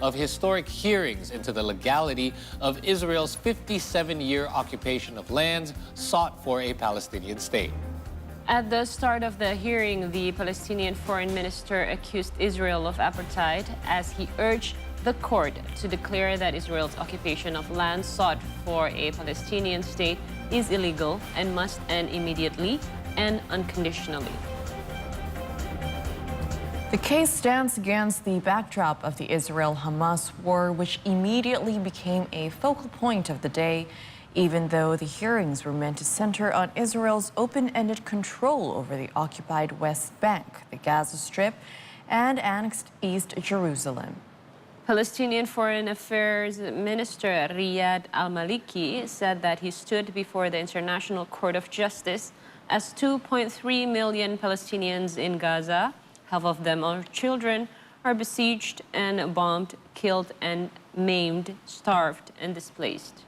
of historic hearings into the legality of Israel's 57-year occupation of lands sought for a Palestinian state. At the start of the hearing, the Palestinian foreign minister accused Israel of apartheid as he urged the court to declare that Israel's occupation of land sought for a Palestinian state is illegal and must end immediately and unconditionally. The case stands against the backdrop of the Israel-Hamas war, which immediately became a focal point of the day, even though the hearings were meant to center on Israel's open-ended control over the occupied West Bank, the Gaza Strip, and annexed East Jerusalem. Palestinian Foreign Affairs Minister Riyad al-Maliki said that he stood before the International Court of Justice as 2.3 million Palestinians in Gaza, half of them are children, are besieged and bombed, killed and maimed, starved and displaced.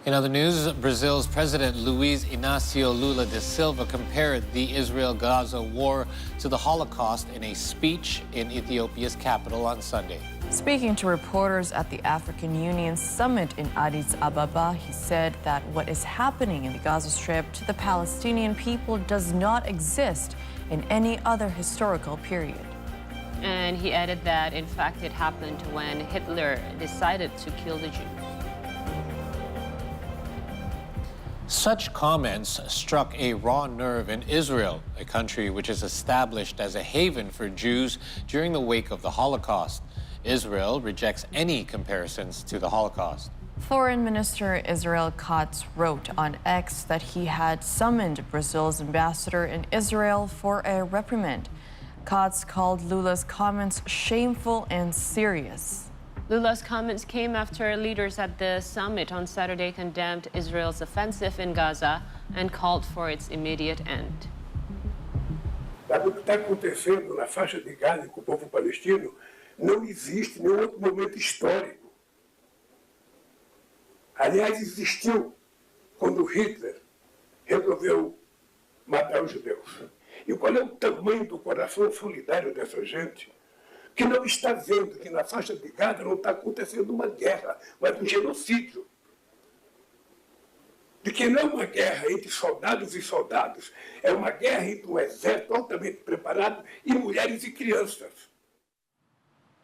In other news, Brazil's President Luiz Inácio Lula da Silva compared the Israel-Gaza war to the Holocaust in a speech in Ethiopia's capital on Sunday. Speaking to reporters at the African Union summit in Addis Ababa, he said that what is happening in the Gaza Strip to the Palestinian people does not exist in any other historical period. And he added that, in fact, it happened when Hitler decided to kill the Jews. Such comments struck a raw nerve in Israel, a country which is established as a haven for Jews during the wake of the Holocaust. Israel rejects any comparisons to the Holocaust. Foreign Minister Israel Katz wrote on X that he had summoned Brazil's ambassador in Israel for a reprimand. Katz called Lula's comments shameful and serious. Lula's comments came after leaders at the summit on Saturday condemned Israel's offensive in Gaza and called for its immediate end. O que está acontecendo na faixa de Gaza com o povo palestino não existe em nenhum outro momento histórico. Aliás, existiu quando Hitler resolveu matar os judeus. E qual é o tamanho do coração solidário dessa gente? Que não está vendo que na faixa de Gaza não está acontecendo uma guerra, mas um genocídio. De que não é uma guerra entre soldados e soldados, é uma guerra entre um exército altamente preparado e mulheres e crianças.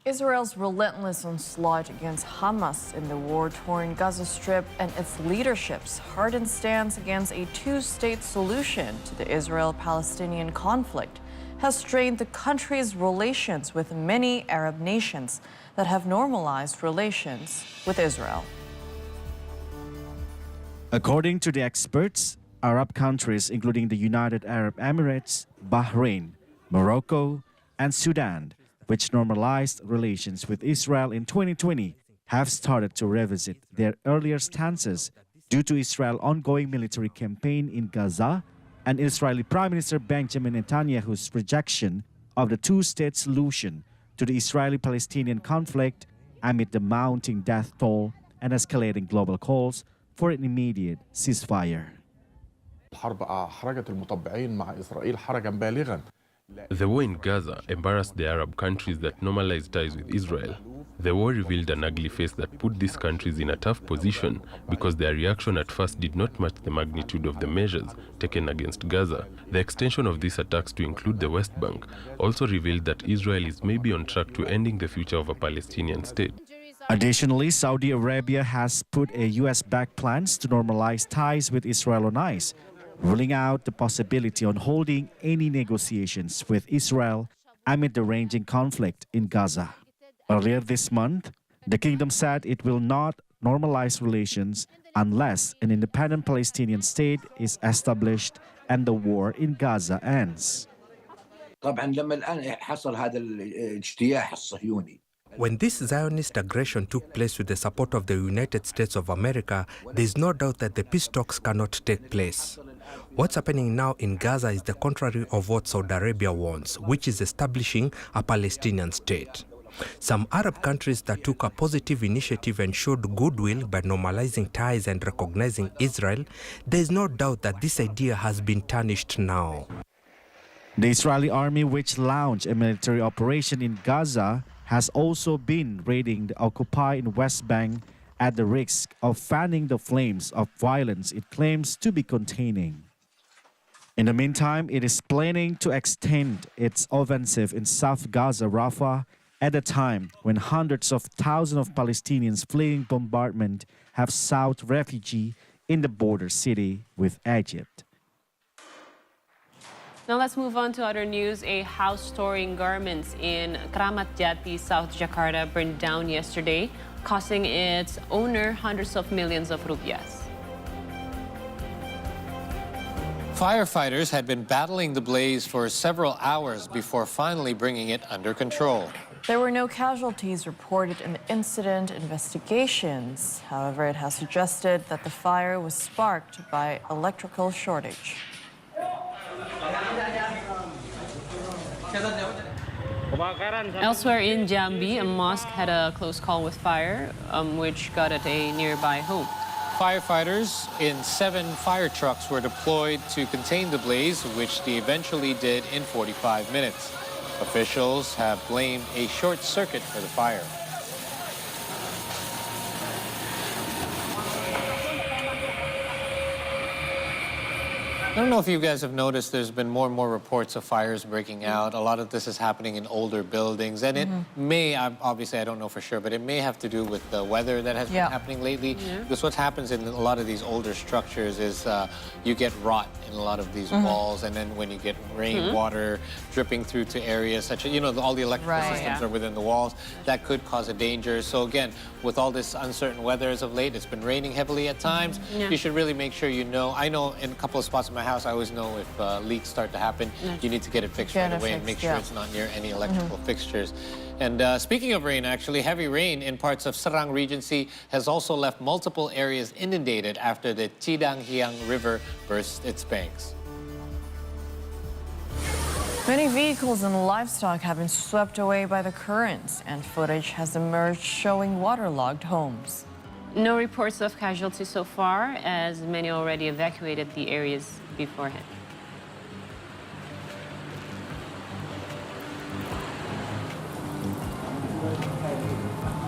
Israel's relentless onslaught against Hamas in the war-torn Gaza Strip and its leadership's hardened stance against a two-state solution to the Israel-Palestinian conflict has strained the country's relations with many Arab nations that have normalized relations with Israel. According to the experts, Arab countries, including the United Arab Emirates, Bahrain, Morocco, and Sudan, which normalized relations with Israel in 2020, have started to revisit their earlier stances due to Israel's ongoing military campaign in Gaza and Israeli Prime Minister Benjamin Netanyahu's rejection of the two-state solution to the Israeli-Palestinian conflict amid the mounting death toll and escalating global calls for an immediate ceasefire. The war in Gaza embarrassed the Arab countries that normalized ties with Israel. The war revealed an ugly face that put these countries in a tough position because their reaction at first did not match the magnitude of the measures taken against Gaza. The extension of these attacks to include the West Bank also revealed that Israel is maybe on track to ending the future of a Palestinian state. Additionally, Saudi Arabia has put a US-backed plans to normalize ties with Israel on ice, ruling out the possibility on holding any negotiations with Israel amid the raging conflict in Gaza. Earlier this month, the kingdom said it will not normalize relations unless an independent Palestinian state is established and the war in Gaza ends. When this Zionist aggression took place with the support of the United States of America, there is no doubt that the peace talks cannot take place. What's happening now in Gaza is the contrary of what Saudi Arabia wants, which is establishing a Palestinian state. Some Arab countries that took a positive initiative and showed goodwill by normalizing ties and recognizing Israel, there is no doubt that this idea has been tarnished now. The Israeli army, which launched a military operation in Gaza, has also been raiding the occupied West Bank at the risk of fanning the flames of violence it claims to be containing. In the meantime, it is planning to extend its offensive in South Gaza, Rafah, at a time when hundreds of thousands of Palestinians fleeing bombardment have sought refuge in the border city with Egypt. Now let's move on to other news. A house storing garments in Kramat Jati, South Jakarta, burned down yesterday, costing its owner hundreds of millions of rupiahs. Firefighters had been battling the blaze for several hours before finally bringing it under control. There were no casualties reported in the incident investigations. However, it has suggested that the fire was sparked by electrical shortage. Elsewhere in Jambi, a mosque had a close call with fire, which got at a nearby home. Firefighters in 7 fire trucks were deployed to contain the blaze, which they eventually did in 45 minutes. Officials have blamed a short circuit for the fire. I don't know if you guys have noticed, there's been more and more reports of fires breaking out. A lot of this is happening in older buildings, and it may, obviously I don't know for sure, but it may have to do with the weather that has been happening lately. Because what happens in a lot of these older structures is you get rot in a lot of these walls, and then when you get rainwater dripping through to areas such as, you know, all the electrical systems are within the walls, that could cause a danger. So again, with all this uncertain weather as of late, it's been raining heavily at times, you should really make sure you know. I know in a couple of spots in my house, I always know if leaks start to happen, you need to get it fixed right away and make sure it's not near any electrical fixtures. And speaking of rain, actually, heavy rain in parts of Serang Regency has also left multiple areas inundated after the Cidanghiang River burst its banks. Many vehicles and livestock have been swept away by the currents, and footage has emerged showing waterlogged homes. No reports of casualties so far, as many already evacuated the areas beforehand.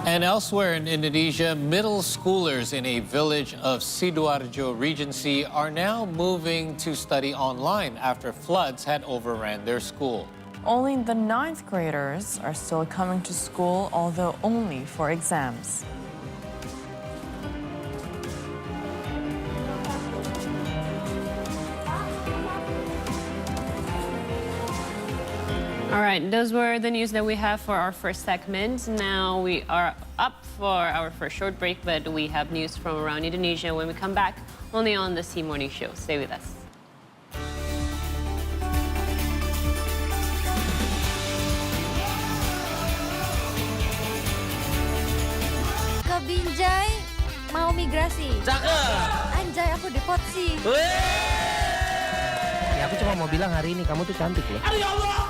And elsewhere in Indonesia, middle schoolers in a village of Sidoarjo Regency are now moving to study online after floods had overran their school. Only the 9th graders are still coming to school, although only for exams. All right, those were the news that we have for our first segment. Now we are up for our first short break, but we have news from around Indonesia when we come back, only on the C Morning Show. Stay with us. Ke Binjai mau migrasi. Cakep. Anjay, aku deport sih. Ya, aku cuma mau bilang hari ini kamu tuh cantik loh. Aduh ya Allah.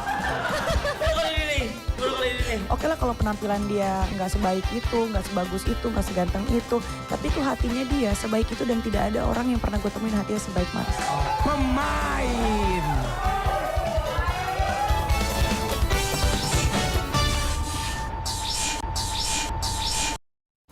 Oke lah kalau penampilan dia nggak sebaik itu, nggak sebagus itu, nggak seganteng itu, tapi itu hatinya dia sebaik itu dan tidak ada orang yang pernah gue temuin hatinya sebaik Mas. Pemain.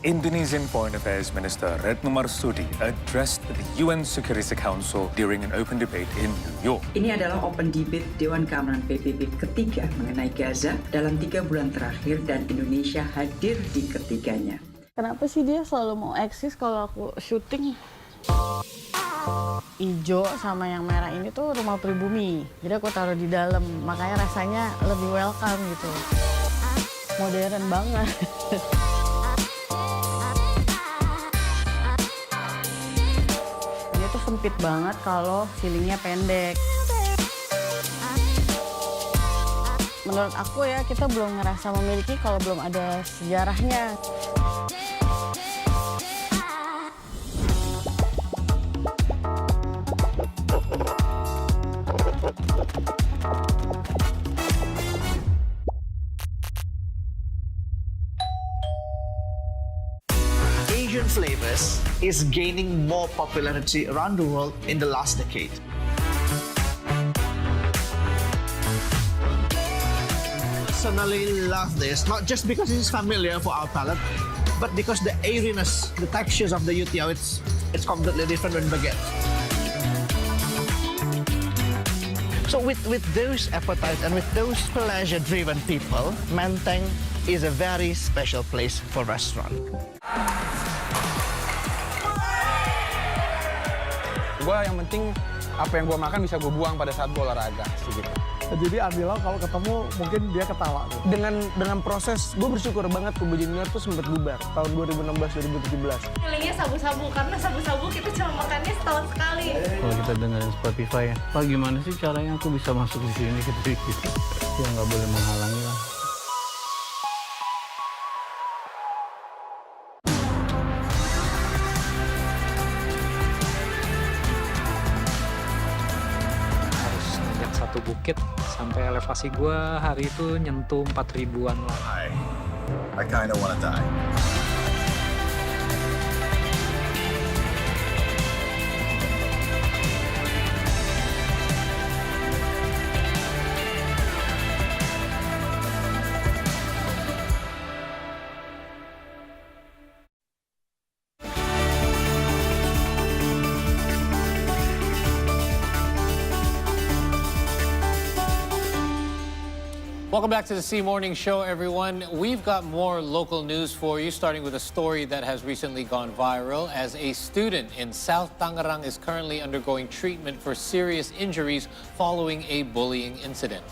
Indonesian Foreign Affairs Minister Retno Marsudi addressed the UN Security Council during an open debate in New York. Ini adalah open debate Dewan Keamanan PBB ketiga mengenai Gaza dalam 3 bulan terakhir dan Indonesia hadir di ketiganya. Kenapa sih dia selalu mau eksis kalau aku syuting? Ijo sama yang merah ini tuh rumah pribumi, jadi aku taruh di dalam, makanya rasanya lebih welcome gitu. Modern banget. Itu sempit banget kalau ceilingnya pendek. Menurut aku ya, kita belum ngerasa memiliki kalau belum ada sejarahnya. is gaining more popularity around the world in the last decade. Personally love this, not just because it is familiar for our palate, but because the airiness, the textures of the youtiao, it's completely different when baguette. So with those appetites and with those pleasure-driven people, Menteng is a very special place for restaurant. Gua yang penting apa yang gua makan bisa gua buang pada saat gua olahraga gitu. Jadi Amila kalau ketemu mungkin dia ketawa. Dengan proses, gue bersyukur banget Kubu Junior tuh sempat bubar tahun 2016-2017. Feelingnya sabu-sabu, karena sabu-sabu kita cuma makannya setahun sekali. Kalau kita dengerin Spotify ya, Pak gimana sih caranya aku bisa masuk di sini gitu. Ya nggak boleh menghalangi lah. Satu bukit sampai elevasi gua hari itu nyentuh 4.000-an lah. I kinda wanna die. Welcome back to the C Morning Show, everyone. We've got more local news for you, starting with a story that has recently gone viral as a student in South Tangerang is currently undergoing treatment for serious injuries following a bullying incident.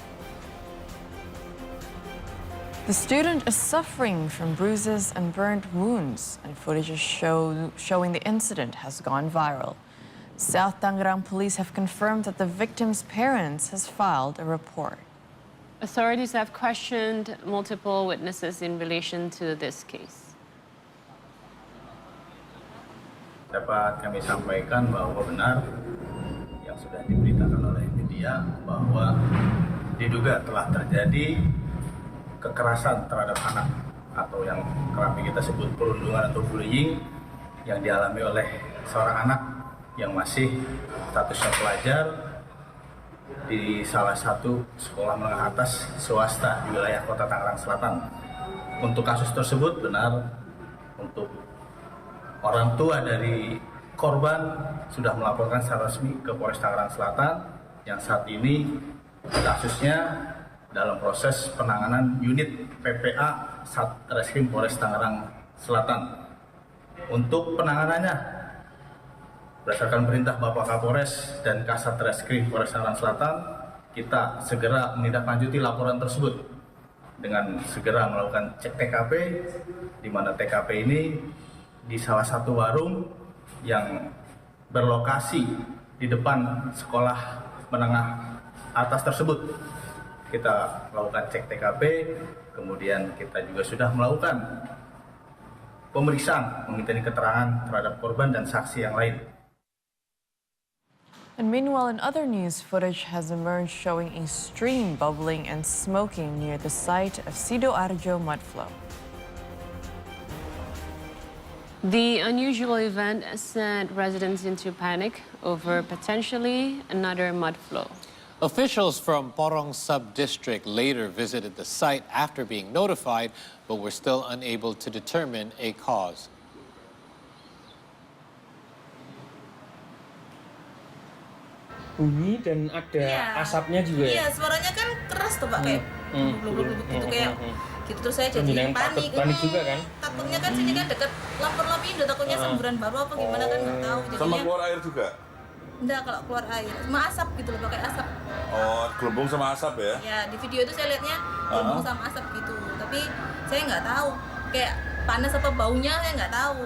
The student is suffering from bruises and burnt wounds, and footage showing the incident has gone viral. South Tangerang police have confirmed that the victim's parents has filed a report. Authorities have questioned multiple witnesses in relation to this case. Dapat kami sampaikan bahwa benar yang sudah diberitakan oleh media bahwa diduga telah terjadi kekerasan terhadap anak atau yang kerap kita sebut perundungan atau bullying yang dialami oleh seorang anak yang masih statusnya pelajar di salah satu sekolah menengah atas swasta di wilayah Kota Tangerang Selatan. Untuk kasus tersebut benar, untuk orang tua dari korban sudah melaporkan secara resmi ke Polres Tangerang Selatan yang saat ini kasusnya dalam proses penanganan unit PPA Satreskrim Polres Tangerang Selatan. Untuk penanganannya, berdasarkan perintah Bapak Kapolres dan Kasat Reskrim Polres Tangerang Selatan, kita segera menindaklanjuti laporan tersebut dengan segera melakukan cek TKP, di mana TKP ini di salah satu warung yang berlokasi di depan sekolah menengah atas tersebut. Kita melakukan cek TKP, kemudian kita juga sudah melakukan pemeriksaan, meminta keterangan terhadap korban dan saksi yang lain. And meanwhile, in other news, footage has emerged showing a stream bubbling and smoking near the site of Sidoarjo mudflow. The unusual event sent residents into panic over potentially another mudflow. Officials from Porong Sub-District later visited the site after being notified, but were still unable to determine a cause. Bunyi dan ada asapnya juga ya? Iya, suaranya kan keras tuh Pak, kayak blub-blub gitu kayak gitu. Terus saya jadi panik. Panik juga kan? Takutnya kan sini kan dekat lapor-lapor Indo, takutnya semburan baru apa gimana kan nggak tahu. Sama keluar air juga? Enggak, kalau keluar air, cuma asap gitu loh, pakai asap. Oh, gelembung sama asap ya? Ya, di video itu saya lihatnya gelembung sama asap gitu. Tapi saya nggak tahu, kayak panas apa baunya saya nggak tahu.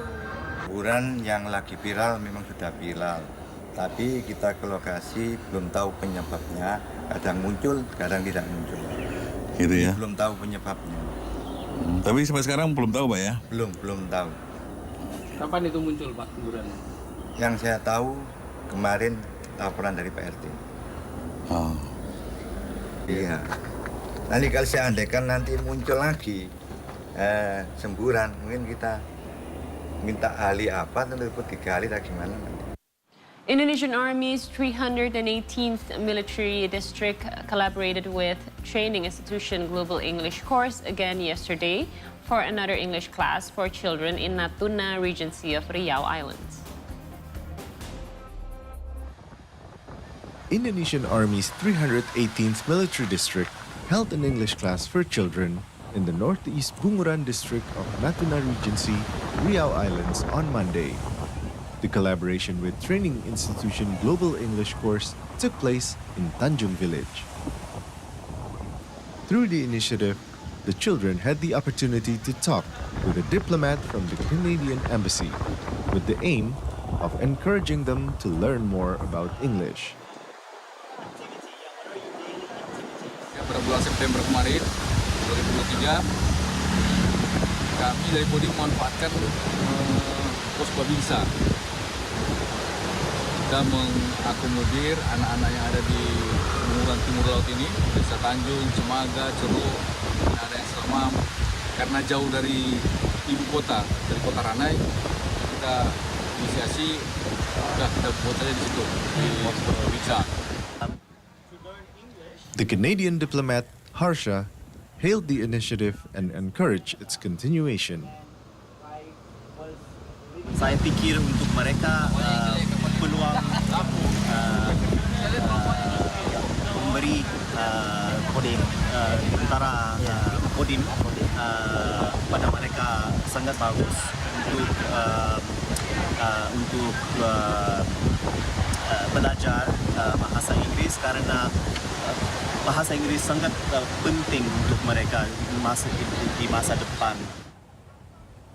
Kuburan yang lagi viral memang sudah viral. Tapi kita ke lokasi belum tahu penyebabnya, kadang muncul, kadang tidak muncul. Gitu ya? Belum tahu penyebabnya. Tapi sampai sekarang belum tahu Pak ya? Belum tahu. Kapan itu muncul Pak kuburan? Yang saya tahu kemarin laporan dari Pak RT. Oh. Iya. Nanti kalau saya andaikan nanti muncul lagi semburan, mungkin kita minta ahli apa, nanti digali tak gimana nanti. Indonesian Army's 318th Military District collaborated with training institution Global English Course again yesterday for another English class for children in Natuna Regency of Riau Islands. Indonesian Army's 318th Military District held an English class for children in the northeast Bunguran district of Natuna Regency, Riau Islands on Monday. The collaboration with training institution Global English Course took place in Tanjung Village. Through the initiative, the children had the opportunity to talk with a diplomat from the Canadian Embassy with the aim of encouraging them to learn more about English. Pada bulan September kemarin, 2023, kami dari Podi memanfaatkan pos babinsa. Kita mengakomodir anak-anak yang ada di Bunguran Timur Laut ini, Desa Tanjung, Cemaga, Ceruk, ada yang Selamam. Karena jauh dari ibu kota, dari kota Ranai, kita inisiasi, kita buat saja di situ, di Bisa. The Canadian diplomat, Harsha, hailed the initiative and encouraged its continuation. Saya pikir untuk mereka peluang memberi Kodim antara Kodim pada mereka sangat bagus untuk belajar bahasa Inggris karena bahasa Inggris sangat penting untuk mereka di masa depan.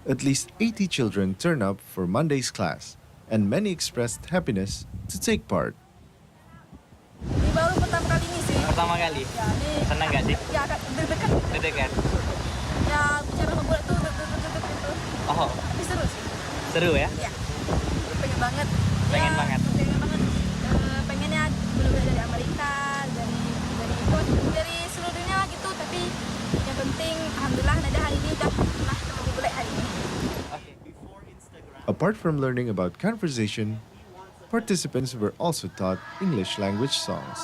At least 80 children turned up for Monday's class, and many expressed happiness to take part. Ini baru pertama kali ini sih. Pertama kali? Ya, ini. Senang nggak sih? Ya, agak deg-degan. Deg-degan? Ya, bicara sama budak tuh deg-degan gitu. Oh. Tapi seru sih. Seru ya? Iya. Pengen banget. Pengen banget? Pengen banget. Pengennya belajar dari Amerika, dari seluruh dunia lah gitu. Tapi yang penting, alhamdulillah ada hari ini udah ketemu budak hari ini. Apart from learning about conversation, participants were also taught English language songs.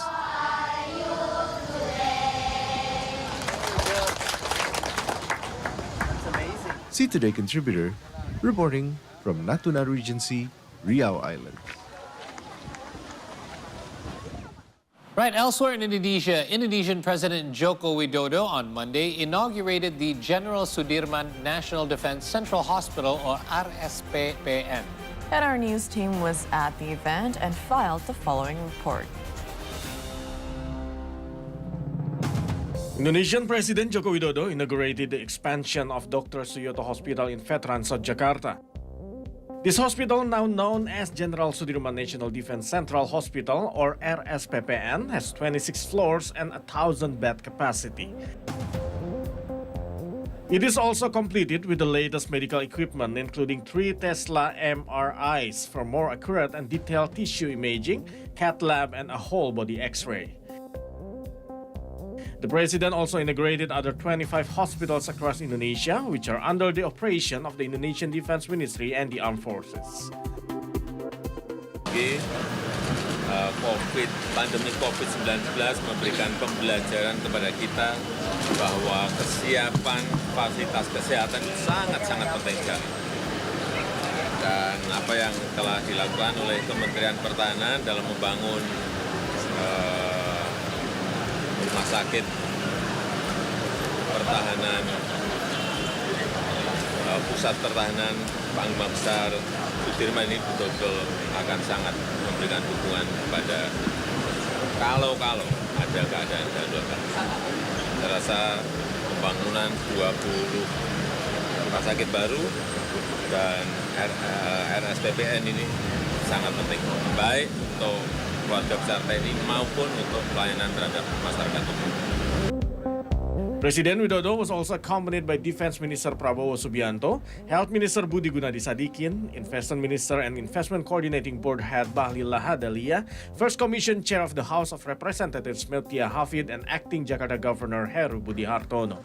See Today contributor reporting from Natuna Regency, Riau Islands. Right, elsewhere in Indonesia, Indonesian President Joko Widodo on Monday inaugurated the General Soedirman National Defense Central Hospital, or RSPPN. And our news team was at the event and filed the following report. Indonesian President Joko Widodo inaugurated the expansion of Dr. Suyoto Hospital in Veteran South Jakarta. This hospital, now known as General Soedirman National Defense Central Hospital, or RSPPN, has 26 floors and 1,000 bed capacity. It is also completed with the latest medical equipment, including 3 Tesla MRIs for more accurate and detailed tissue imaging, cath lab, and a whole body X-ray. The president also integrated other 25 hospitals across Indonesia, which are under the operation of the Indonesian Defense Ministry and the Armed Forces. Pandemi COVID-19 memberikan pembelajaran kepada kita bahwa kesiapan fasilitas kesehatan sangat-sangat penting sekali. Dan apa yang telah dilakukan oleh Kementerian Pertahanan dalam membangun rumah sakit pertahanan, pusat pertahanan Panglima Besar Soedirman ini betul-betul akan sangat memberikan dukungan kepada kalau ada keadaan darurat. Saya rasa pembangunan 20 rumah sakit baru dan RSPPN ini sangat penting, baik untuk keluarga besar TNI maupun untuk pelayanan terhadap masyarakat umum. Presiden Widodo was also accompanied by Defense Minister Prabowo Subianto, Health Minister Budi Gunadi Sadikin, Investment Minister and Investment Coordinating Board Head Bahlil Lahadalia, First Commission Chair of the House of Representatives Meltia Hafid, and Acting Jakarta Governor Heru Budi Hartono.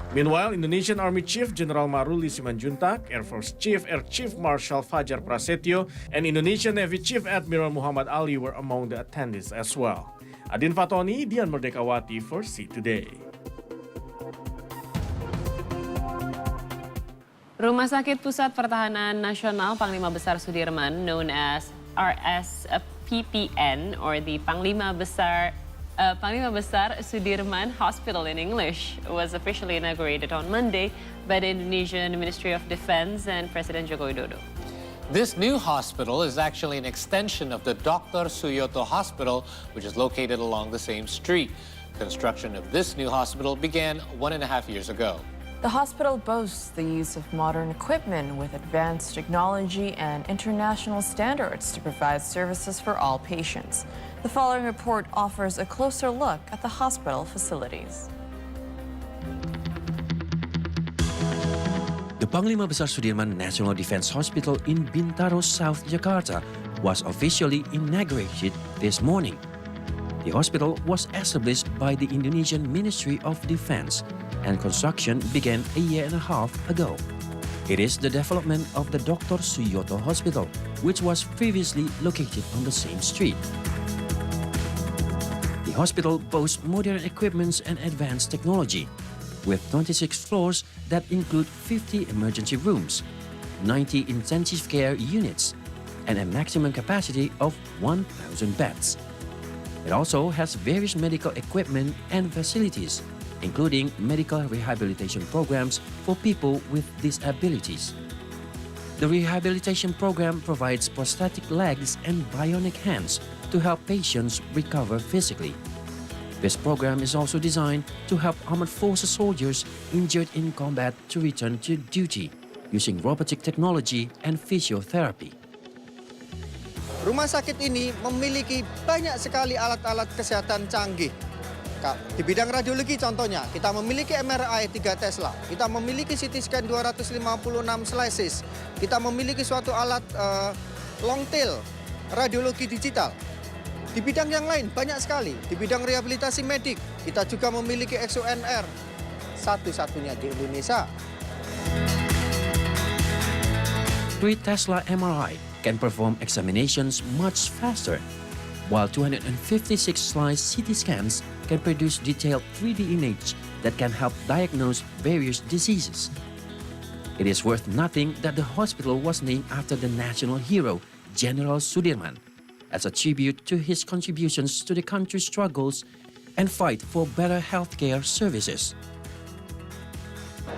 Meanwhile, Indonesian Army Chief General Maruli Simanjuntak, Air Force Chief Air Chief Marshal Fajar Prasetyo, and Indonesian Navy Chief Admiral Muhammad Ali were among the attendees as well. Adin Fatoni, Dian Merdekawati for See Today. Rumah Sakit Pusat Pertahanan Nasional Panglima Besar Soedirman, known as RSPPN, or the Panglima Besar Soedirman Hospital in English, was officially inaugurated on Monday by the Indonesian Ministry of Defense and President Joko Widodo. This new hospital is actually an extension of the Dr. Suyoto Hospital, which is located along the same street. Construction of this new hospital began 1.5 years ago. The hospital boasts the use of modern equipment with advanced technology and international standards to provide services for all patients. The following report offers a closer look at the hospital facilities. The Panglima Besar Soedirman National Defense Hospital in Bintaro, South Jakarta was officially inaugurated this morning. The hospital was established by the Indonesian Ministry of Defense, and construction began 1.5 years ago. It is the development of the Dr. Suyoto Hospital, which was previously located on the same street. The hospital boasts modern equipment and advanced technology, with 26 floors that include 50 emergency rooms, 90 intensive care units, and a maximum capacity of 1,000 beds. It also has various medical equipment and facilities, including medical rehabilitation programs for people with disabilities. The rehabilitation program provides prosthetic legs and bionic hands to help patients recover physically. This program is also designed to help armed forces soldiers injured in combat to return to duty using robotic technology and physiotherapy. Rumah sakit ini memiliki banyak sekali alat-alat kesehatan canggih. Di bidang radiologi contohnya, kita memiliki MRI 3 Tesla, kita memiliki CT scan 256 slices, kita memiliki suatu alat long tail radiologi digital. Di bidang yang lain banyak sekali. Di bidang rehabilitasi medik, kita juga memiliki XONR, satu-satunya di Indonesia. 3 Tesla MRI can perform examinations much faster, while 256 slice CT scans can produce detailed 3D image that can help diagnose various diseases. It is worth noting that the hospital was named after the national hero, General Soedirman, as a tribute to his contributions to the country's struggles and fight for better healthcare services.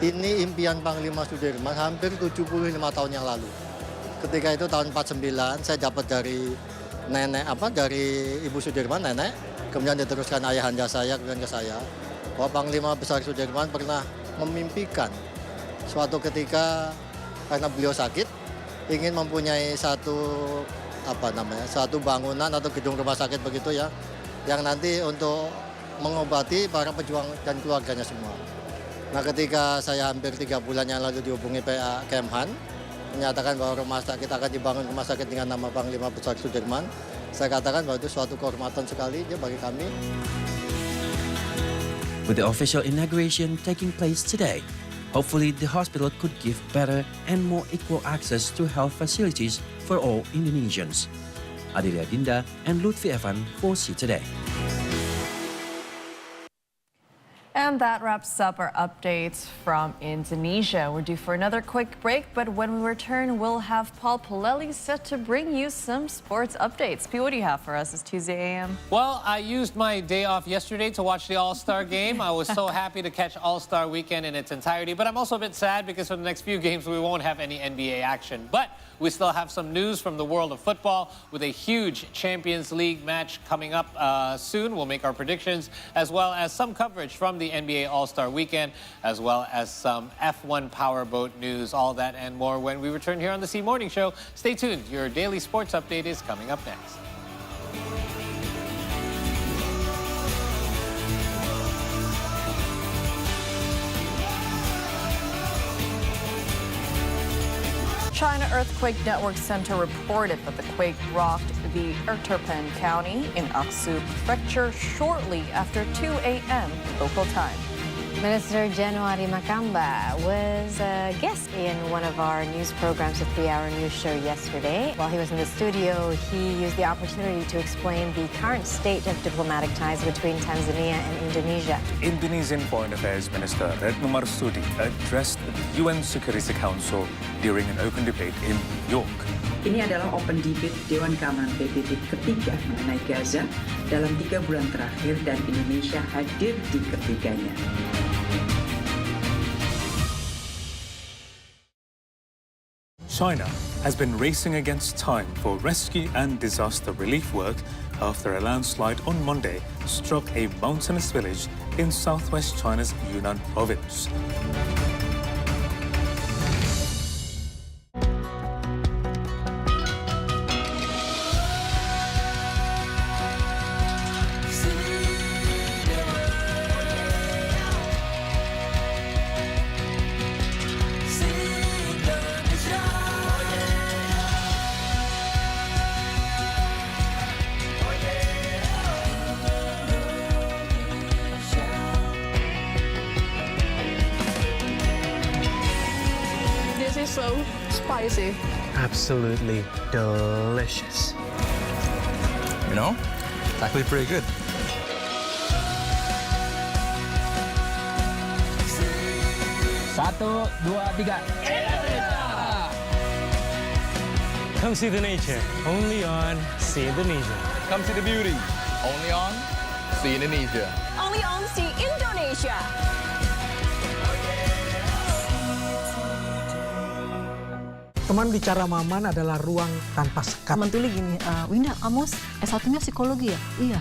Ini impian Panglima Soedirman hampir 75 tahun yang lalu. Ketika itu tahun 49 saya dapat dari dari Ibu Soedirman, nenek, kemudian diteruskan ayahanda saya, kemudian ke saya, bahwa Panglima Besar Soedirman pernah memimpikan suatu ketika karena beliau sakit, ingin mempunyai satu bangunan atau gedung rumah sakit begitu ya, yang nanti untuk mengobati para pejuang dan keluarganya semua. Nah, ketika saya hampir 3 bulan yang lalu dihubungi PA Kemhan, menyatakan bahwa rumah sakit akan dibangun rumah sakit dengan nama Panglima Besar Soedirman, saya katakan bahwa itu suatu kehormatan sekali bagi kami. With the official inauguration taking place today, hopefully the hospital could give better and more equal access to health facilities for all Indonesians. Adelia Dinda and Lutfi Evan for See Today. And that wraps up our updates from Indonesia. We're due for another quick break, but when we return, we'll have Paul Polelli set to bring you some sports updates. P, what do you have for us this Tuesday AM? Well, I used my day off yesterday to watch the All-Star game. I was so happy to catch All-Star weekend in its entirety, but I'm also a bit sad because for the next few games, we won't have any NBA action. But we still have some news from the world of football with a huge Champions League match coming up soon. We'll make our predictions, as well as some coverage from the NBA All-Star Weekend, as well as some F1 Powerboat news, all that and more when we return here on the C Morning Show. Stay tuned. Your daily sports update is coming up next. China Earthquake Network Center reported that the quake rocked the Heartwarming County in Aksu Prefecture shortly after 2 a.m. local time. Minister January Makamba was a guest in one of our news programs, a 3-hour news show yesterday. While he was in the studio, he used the opportunity to explain the current state of diplomatic ties between Tanzania and Indonesia. Indonesian Foreign Affairs Minister Retno Marsudi addressed the UN Security Council during an open debate in New York. Ini adalah open debate Dewan Keamanan PBB ketiga mengenai Gaza dalam 3 bulan terakhir dan Indonesia hadir di ketiganya. China has been racing against time for rescue and disaster relief work after a landslide on Monday struck a mountainous village in southwest China's Yunnan province. So spicy. Absolutely delicious. You know, it's actually pretty good. Satu, dua, tiga. Come see the nature, only on See Indonesia. Come see the beauty, only on See Indonesia. Only on See Indonesia. Teman bicara Maman adalah ruang tanpa sekat. Teman tuli gini, Winda, kamu S1-nya psikologi ya? Iya.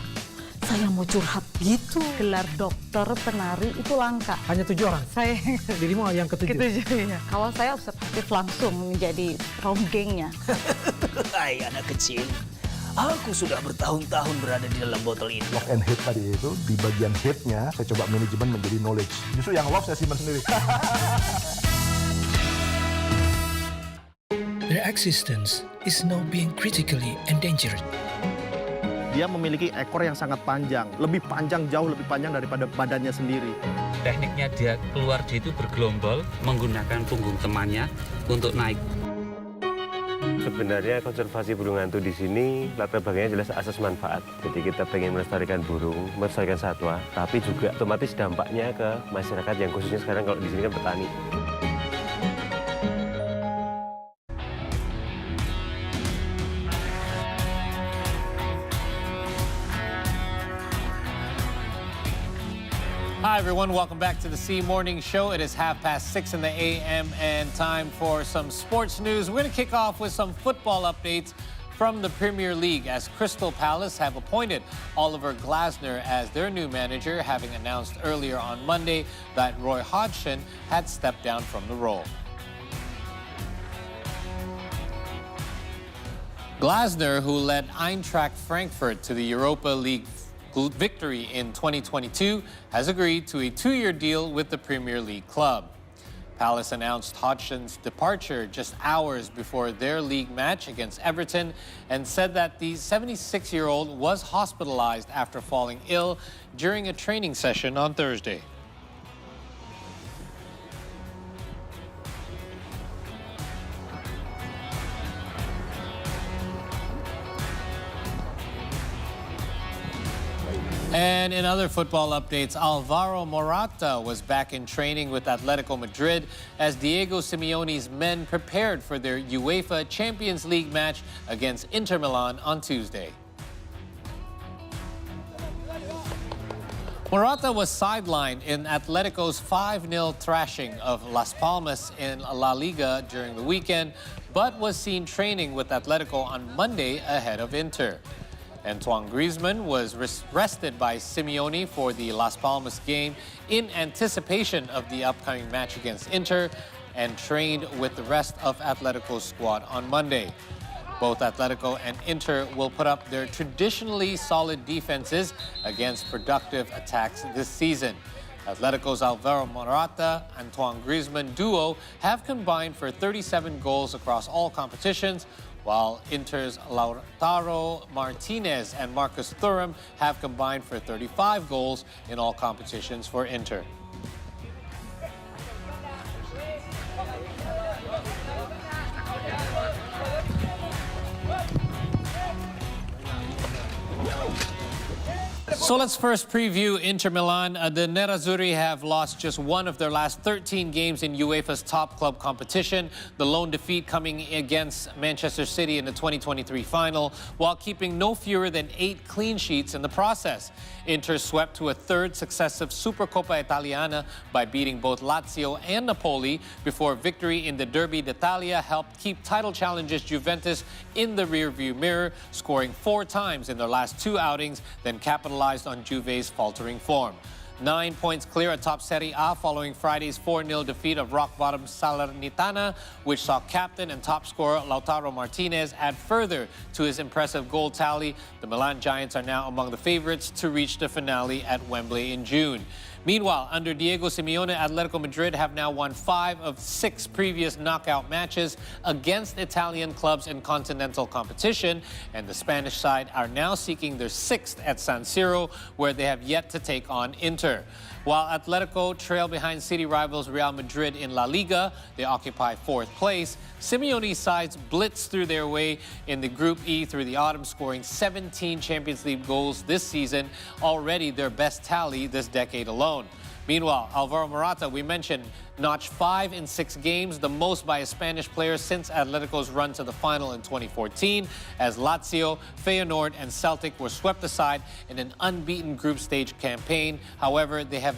Saya mau curhat gitu. Gelar dokter penari itu langka. Hanya 7 orang? Saya. Dirimu yang ke-7? Ke-7, ya. Kalau saya observatif langsung menjadi ronggengnya. Hai anak kecil, aku sudah bertahun-tahun berada di dalam botol ini. Lock and hit tadi itu, di bagian hitnya, saya coba manajemen menjadi knowledge. Justru yang love saya simpan sendiri. Their existence is now being critically endangered. Dia memiliki ekor yang sangat panjang, jauh lebih panjang daripada badannya sendiri. Tekniknya dia itu bergelombol, menggunakan punggung temannya untuk naik. Sebenarnya konservasi burung hantu di sini latar belakangnya jelas asas manfaat. Jadi kita pengen melestarikan burung, melestarikan satwa, tapi juga otomatis dampaknya ke masyarakat yang khususnya sekarang kalau di sini kan petani. Hi, everyone. Welcome back to the C Morning Show. It is 6:30 in the a.m. and time for some sports news. We're going to kick off with some football updates from the Premier League as Crystal Palace have appointed Oliver Glasner as their new manager, having announced earlier on Monday that Roy Hodgson had stepped down from the role. Glasner, who led Eintracht Frankfurt to the Europa League victory in 2022, has agreed to a 2-year deal with the Premier League club. Palace announced Hodgson's departure just hours before their league match against Everton and said that the 76-year-old was hospitalized after falling ill during a training session on Thursday. And in other football updates, Alvaro Morata was back in training with Atletico Madrid as Diego Simeone's men prepared for their UEFA Champions League match against Inter Milan on Tuesday. Morata was sidelined in Atletico's 5-0 thrashing of Las Palmas in La Liga during the weekend, but was seen training with Atletico on Monday ahead of Inter. Antoine Griezmann was rested by Simeone for the Las Palmas game in anticipation of the upcoming match against Inter and trained with the rest of Atletico's squad on Monday. Both Atletico and Inter will put up their traditionally solid defenses against productive attacks this season. Atletico's Alvaro Morata and Antoine Griezmann duo have combined for 37 goals across all competitions, while Inter's Lautaro Martinez and Marcus Thuram have combined for 35 goals in all competitions for Inter. So let's first preview Inter Milan. The Nerazzurri have lost just one of their last 13 games in UEFA's top club competition. The lone defeat coming against Manchester City in the 2023 final, while keeping no fewer than 8 clean sheets in the process. Inter swept to a third successive Supercoppa Italiana by beating both Lazio and Napoli before victory in the Derby d'Italia helped keep title challengers Juventus in the rearview mirror, scoring 4 times in their last 2 outings, then capitalized on Juve's faltering form. 9 points clear atop Serie A following Friday's 4-0 defeat of rock-bottom Salernitana, which saw captain and top scorer Lautaro Martinez add further to his impressive goal tally. The Milan Giants are now among the favorites to reach the finale at Wembley in June. Meanwhile, under Diego Simeone, Atletico Madrid have now won 5 of 6 previous knockout matches against Italian clubs in continental competition, and the Spanish side are now seeking their 6th at San Siro, where they have yet to take on Inter. While Atletico trail behind city rivals Real Madrid in La Liga, they occupy 4th place. Simeone's sides blitz through their way in the Group E through the autumn, scoring 17 Champions League goals this season, already their best tally this decade alone. Meanwhile, Alvaro Morata, we mentioned, notched 5 in 6 games, the most by a Spanish player since Atletico's run to the final in 2014, as Lazio, Feyenoord and Celtic were swept aside in an unbeaten group stage campaign. However, they have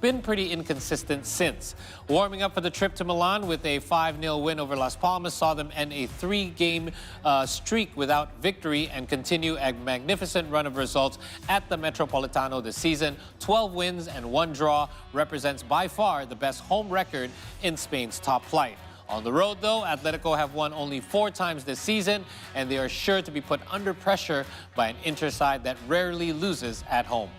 been pretty inconsistent since. Warming up for the trip to Milan with a 5-0 win over Las Palmas saw them end a 3-game streak without victory and continue a magnificent run of results at the Metropolitano this season. 12 wins and 1 draw represents by far the best home record in Spain's top flight. On the road, though, Atletico have won only 4 times this season, and they are sure to be put under pressure by an Inter side that rarely loses at home.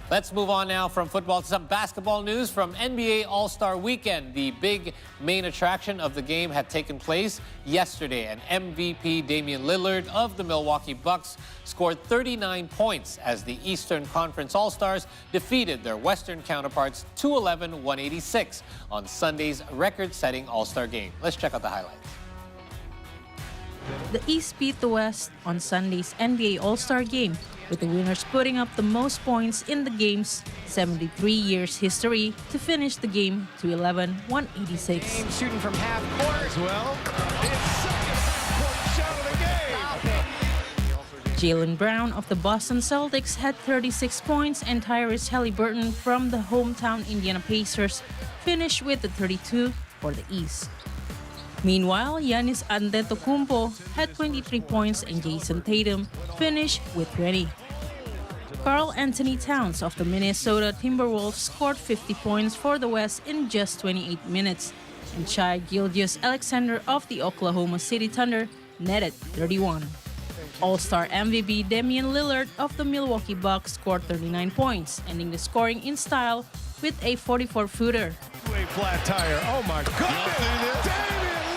Let's move on now from football to some basketball news from NBA All-Star Weekend. The big main attraction of the game had taken place yesterday, and MVP Damian Lillard of the Milwaukee Bucks scored 39 points as the Eastern Conference All-Stars defeated their Western counterparts 211-186 on Sunday's record-setting All-Star game. Let's check out the highlights. The East beat the West on Sunday's NBA All-Star Game, with the winners putting up the most points in the game's 73 years history to finish the game 211-186. Shooting from half court as well. His second half-court shot of the game. Jaylen Brown of the Boston Celtics had 36 points, and Tyrese Haliburton from the hometown Indiana Pacers finished with the 32 for the East. Meanwhile, Giannis Antetokounmpo had 23 points and Jason Tatum finished with 20. Karl Anthony Towns of the Minnesota Timberwolves scored 50 points for the West in just 28 minutes, and Shai Gilgeous-Alexander of the Oklahoma City Thunder netted 31. All-Star MVP Damian Lillard of the Milwaukee Bucks scored 39 points, ending the scoring in style with a 44-footer. A flat tire. Oh my goodness!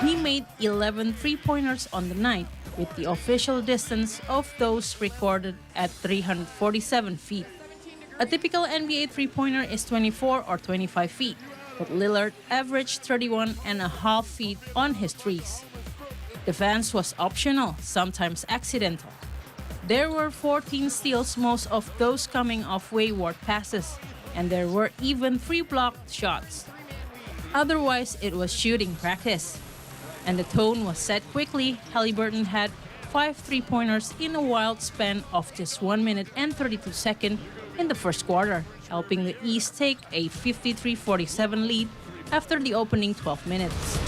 He made 11 three-pointers on the night, with the official distance of those recorded at 347 feet. A typical NBA three-pointer is 24 or 25 feet, but Lillard averaged 31.5 feet on his threes. Defense was optional, sometimes accidental. There were 14 steals, most of those coming off wayward passes, and there were even 3 blocked shots. Otherwise, it was shooting practice. And the tone was set quickly. Haliburton had 5 three-pointers in a wild span of just 1 minute and 32 seconds in the first quarter, helping the East take a 53-47 lead after the opening 12 minutes.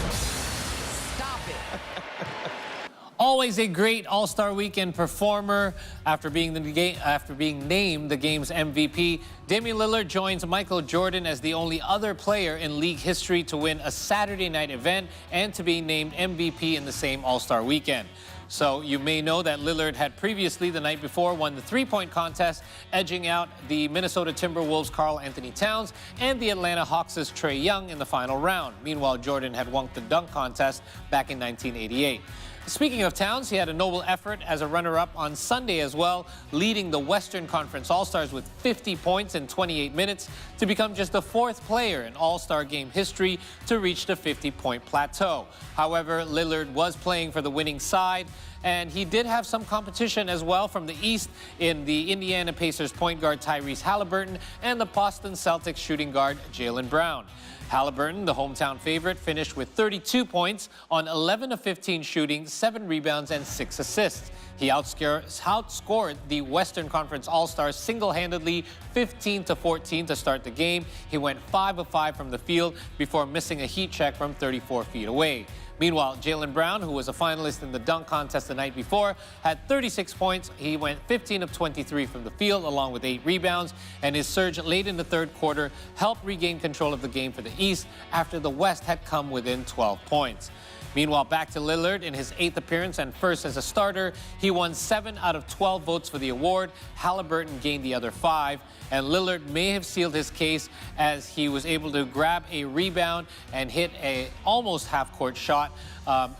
Always a great All-Star Weekend performer. After being named the game's MVP, Damian Lillard joins Michael Jordan as the only other player in league history to win a Saturday night event and to be named MVP in the same All-Star Weekend. So you may know that Lillard had previously, the night before, won the 3-point contest, edging out the Minnesota Timberwolves' Karl Anthony Towns and the Atlanta Hawks' Trae Young in the final round. Meanwhile, Jordan had won the dunk contest back in 1988. Speaking of Towns, he had a noble effort as a runner-up on Sunday as well, leading the Western Conference All-Stars with 50 points in 28 minutes to become just the 4th player in All-Star game history to reach the 50-point plateau. However, Lillard was playing for the winning side And he did have some competition as well from the East in the Indiana Pacers point guard Tyrese Halliburton and the Boston Celtics shooting guard Jaylen Brown. Halliburton, the hometown favorite, finished with 32 points on 11 of 15 shooting, 7 rebounds, and 6 assists. He outscored the Western Conference All-Stars single-handedly 15-14 to start the game. He went 5 of 5 from the field before missing a heat check from 34 feet away. Meanwhile, Jaylen Brown, who was a finalist in the dunk contest the night before, had 36 points. He went 15 of 23 from the field, along with 8 rebounds. And his surge late in the third quarter helped regain control of the game for the East after the West had come within 12 points. Meanwhile, back to Lillard in his 8th appearance and first as a starter. He won 7 out of 12 votes for the award. Halliburton gained the other 5. And Lillard may have sealed his case as he was able to grab a rebound and hit a almost half-court shot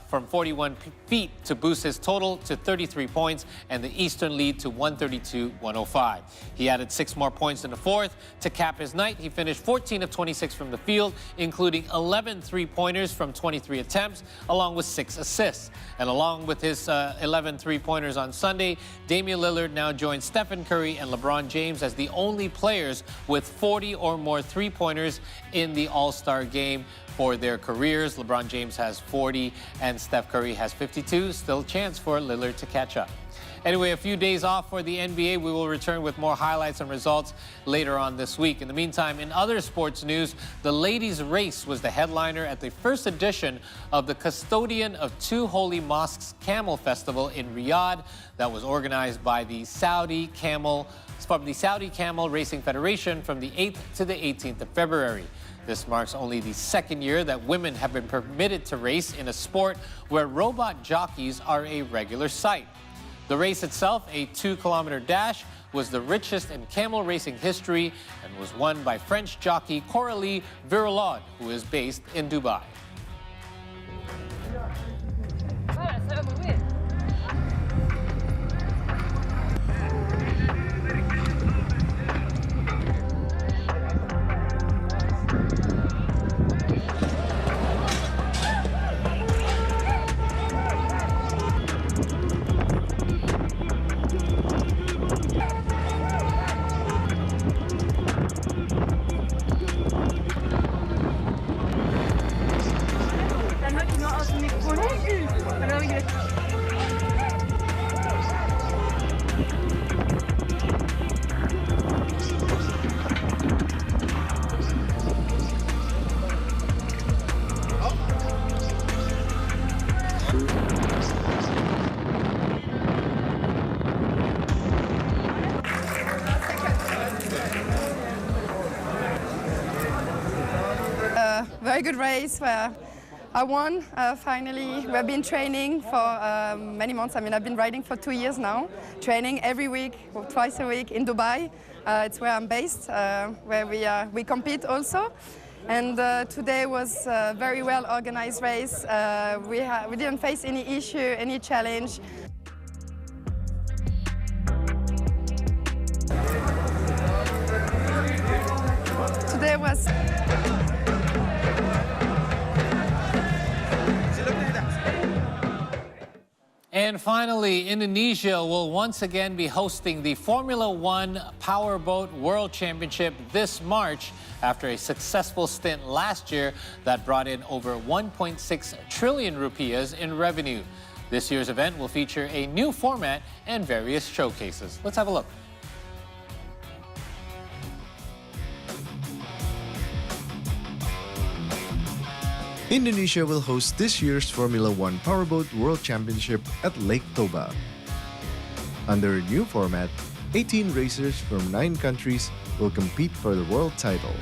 from 41 feet to boost his total to 33 points and the Eastern lead to 132-105. He added 6 more points in the fourth. To cap his night, he finished 14 of 26 from the field, including 11 three-pointers from 23 attempts, along with 6 assists. And along with his 11 three-pointers on Sunday, Damian Lillard now joins Stephen Curry and LeBron James as the only players with 40 or more three-pointers in the All-Star game for their careers. LeBron James has 40 and Steph Curry has 52. Still a chance for Lillard to catch up. Anyway, a few days off for the NBA. We will return with more highlights and results later on this week. In the meantime, in other sports news, the ladies' race was the headliner at the first edition of the Custodian of Two Holy Mosques Camel Festival in Riyadh that was organized by the Saudi Camel Racing Federation from the 8th to the 18th of February. This marks only the second year that women have been permitted to race in a sport where robot jockeys are a regular sight. The race itself, a 2-kilometer dash, was the richest in camel racing history and was won by French jockey Coralie Virolod, who is based in Dubai. Very good race where I won finally. We have been training for many months. I mean, I've been riding for 2 years now, training every week, or twice a week in Dubai. It's where I'm based, where we compete also. And today was a very well organized race. We didn't face any issue, any challenge. Today was And finally, Indonesia will once again be hosting the Formula One Powerboat World Championship this March after a successful stint last year that brought in over 1.6 trillion rupiahs in revenue. This year's event will feature a new format and various showcases. Let's have a look. Indonesia will host this year's Formula One Powerboat World Championship at Lake Toba. Under a new format, 18 racers from 9 countries will compete for the world title.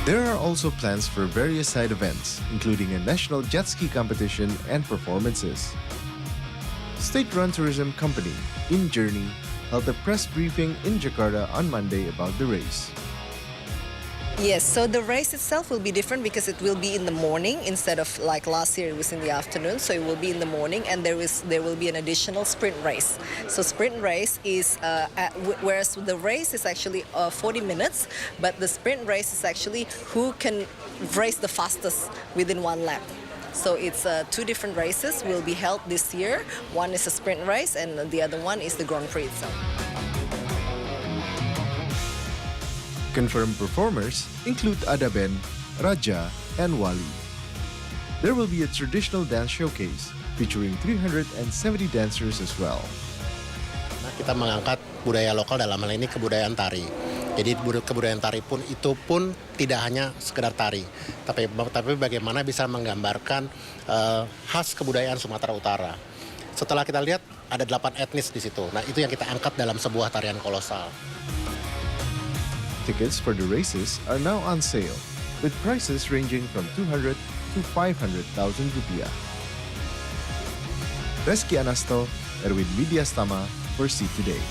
There are also plans for various side events, including a national jet ski competition and performances. State-run tourism company, InJourney, held a press briefing in Jakarta on Monday about the race. Yes, so the race itself will be different because it will be in the morning instead of like last year it was in the afternoon. So it will be in the morning, and there will be an additional sprint race. So sprint race is whereas the race is actually 40 minutes, but the sprint race is actually who can race the fastest within one lap. So it's two different races will be held this year. One is a sprint race, and the other one is the Grand Prix itself. Confirmed performers include Adaben, Raja, and Wali. There will be a traditional dance showcase featuring 370 dancers as well. Kita mengangkat budaya lokal dalam hal ini kebudayaan tari. Jadi kebudayaan tari pun itu pun tidak hanya sekedar tari, tapi bagaimana bisa menggambarkan khas kebudayaan Sumatera Utara. Setelah kita lihat ada 8 etnis di situ. Nah, itu yang kita angkat dalam sebuah tarian kolosal. Tickets for the races are now on sale, with prices ranging from 200 to 500,000 rupiah. Reski Anasto, Erwin Widyastama for See Today.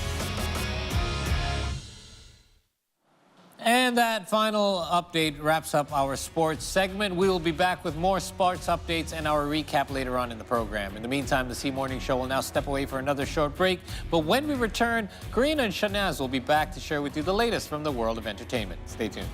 And that final update wraps up our sports segment. We will be back with more sports updates and our recap later on in the program. In the meantime, the C Morning Show will now step away for another short break. But when we return, Karina and Shanaz will be back to share with you the latest from the world of entertainment. Stay tuned.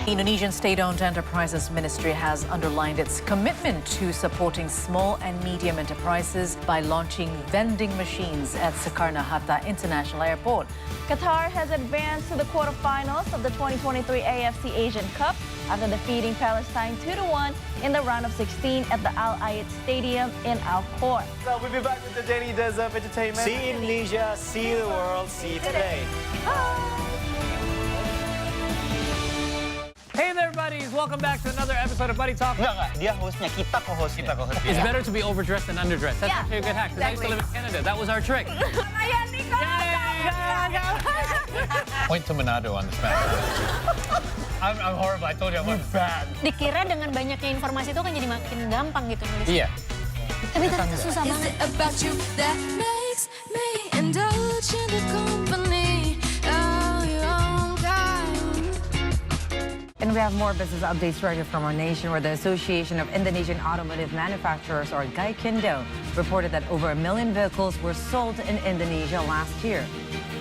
The Indonesian State-Owned Enterprises Ministry has underlined its commitment to supporting small and medium enterprises by launching vending machines at Soekarno-Hatta International Airport. Qatar has advanced to the quarterfinals of the 2023 AFC Asian Cup after defeating Palestine 2-1 in the round of 16 at the Al Ayed Stadium in Al Khor. So we'll be back with the daily dose of entertainment. See Indonesia, see the world, see today. Hey there, buddies! Welcome back to another episode of Buddy Talk. Enggak, dia hostnya, kita co-hostnya. It's better to be overdressed than underdressed. That's actually a good hack, because I used to live in Canada. That was our trick. Point to Manado on the smash. I'm horrible. I told you I'm bad. Dikira dengan banyaknya informasi itu kan jadi makin gampang gitu nulis. Iya. Tapi ternyata susah banget. And we have more business updates right here from our nation, where the Association of Indonesian Automotive Manufacturers, or GAIKINDO, reported that over 1 million vehicles were sold in Indonesia last year.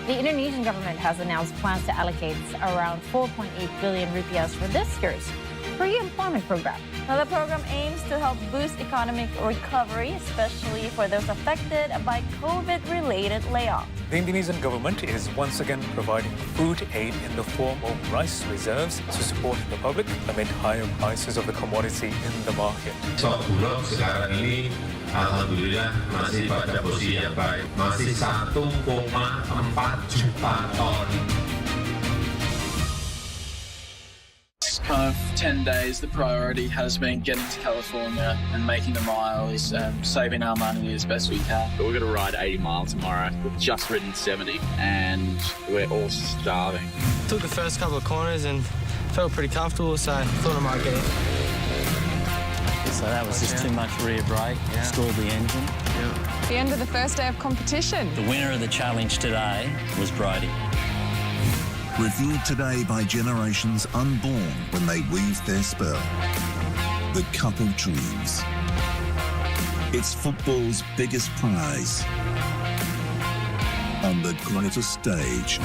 The Indonesian government has announced plans to allocate around 4.8 billion rupiahs for this year's pre-employment program. Now, the program aims to help boost economic recovery, especially for those affected by COVID-related layoffs. The Indonesian government is once again providing food aid in the form of rice reserves to support the public amid higher prices of the commodity in the market. Stok bulog sekarang ini alhamdulillah masih pada posisi yang baik. Masih 1,4 juta ton. Kind of 10 days, the priority has been getting to California and making the miles and saving our money as best we can. But we're going to ride 80 miles tomorrow. We've just ridden 70 and we're all starving. Took the first couple of corners and felt pretty comfortable, so I thought I might get it. So that was just too much rear brake, stalled the engine. The end of the first day of competition. The winner of the challenge today was Brody. Revealed today by generations unborn when they weave their spell. The Cup of Dreams. It's football's biggest prize on the greatest stage.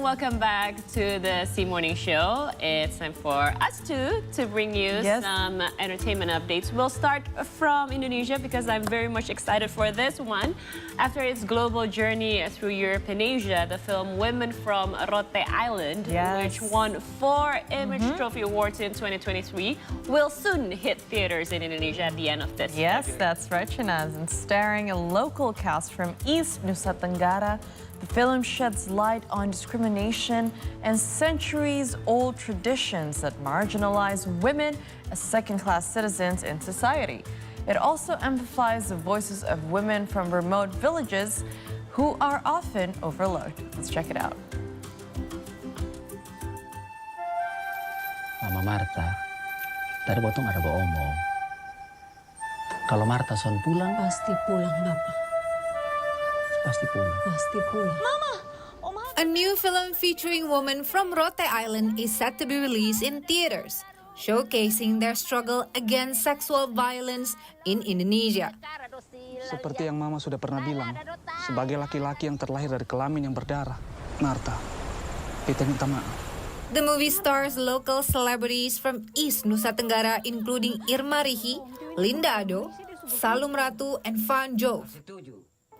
welcome back to the C Morning Show. It's time for us to bring you some entertainment updates. We'll start from Indonesia because I'm very much excited for this one. After its global journey through Europe and Asia, the film Women from Rote Island, which won 4 Image Trophy Awards in 2023, will soon hit theaters in Indonesia at the end of this Yes, February. that's right, Shanaz. And starring a local cast from East Nusa Tenggara, the film sheds light on discrimination and centuries-old traditions that marginalize women as second-class citizens in society. It also amplifies the voices of women from remote villages who are often overlooked. Let's check it out. Mama Marta, tadi potong ada omong. Kalau Marta son pulang, Pasti pulang, Bapak. pasti pulang. Pasti pulang. Mama! A new film featuring women from Rote Island is set to be released in theaters, showcasing their struggle against sexual violence in Indonesia. Seperti yang Mama sudah pernah bilang, sebagai laki-laki yang terlahir dari kelamin yang berdarah, Marta, kita minta maaf. The movie stars local celebrities from East Nusa Tenggara, including Irma Rihi, Linda Ado, Salum Ratu, and Fan Jove,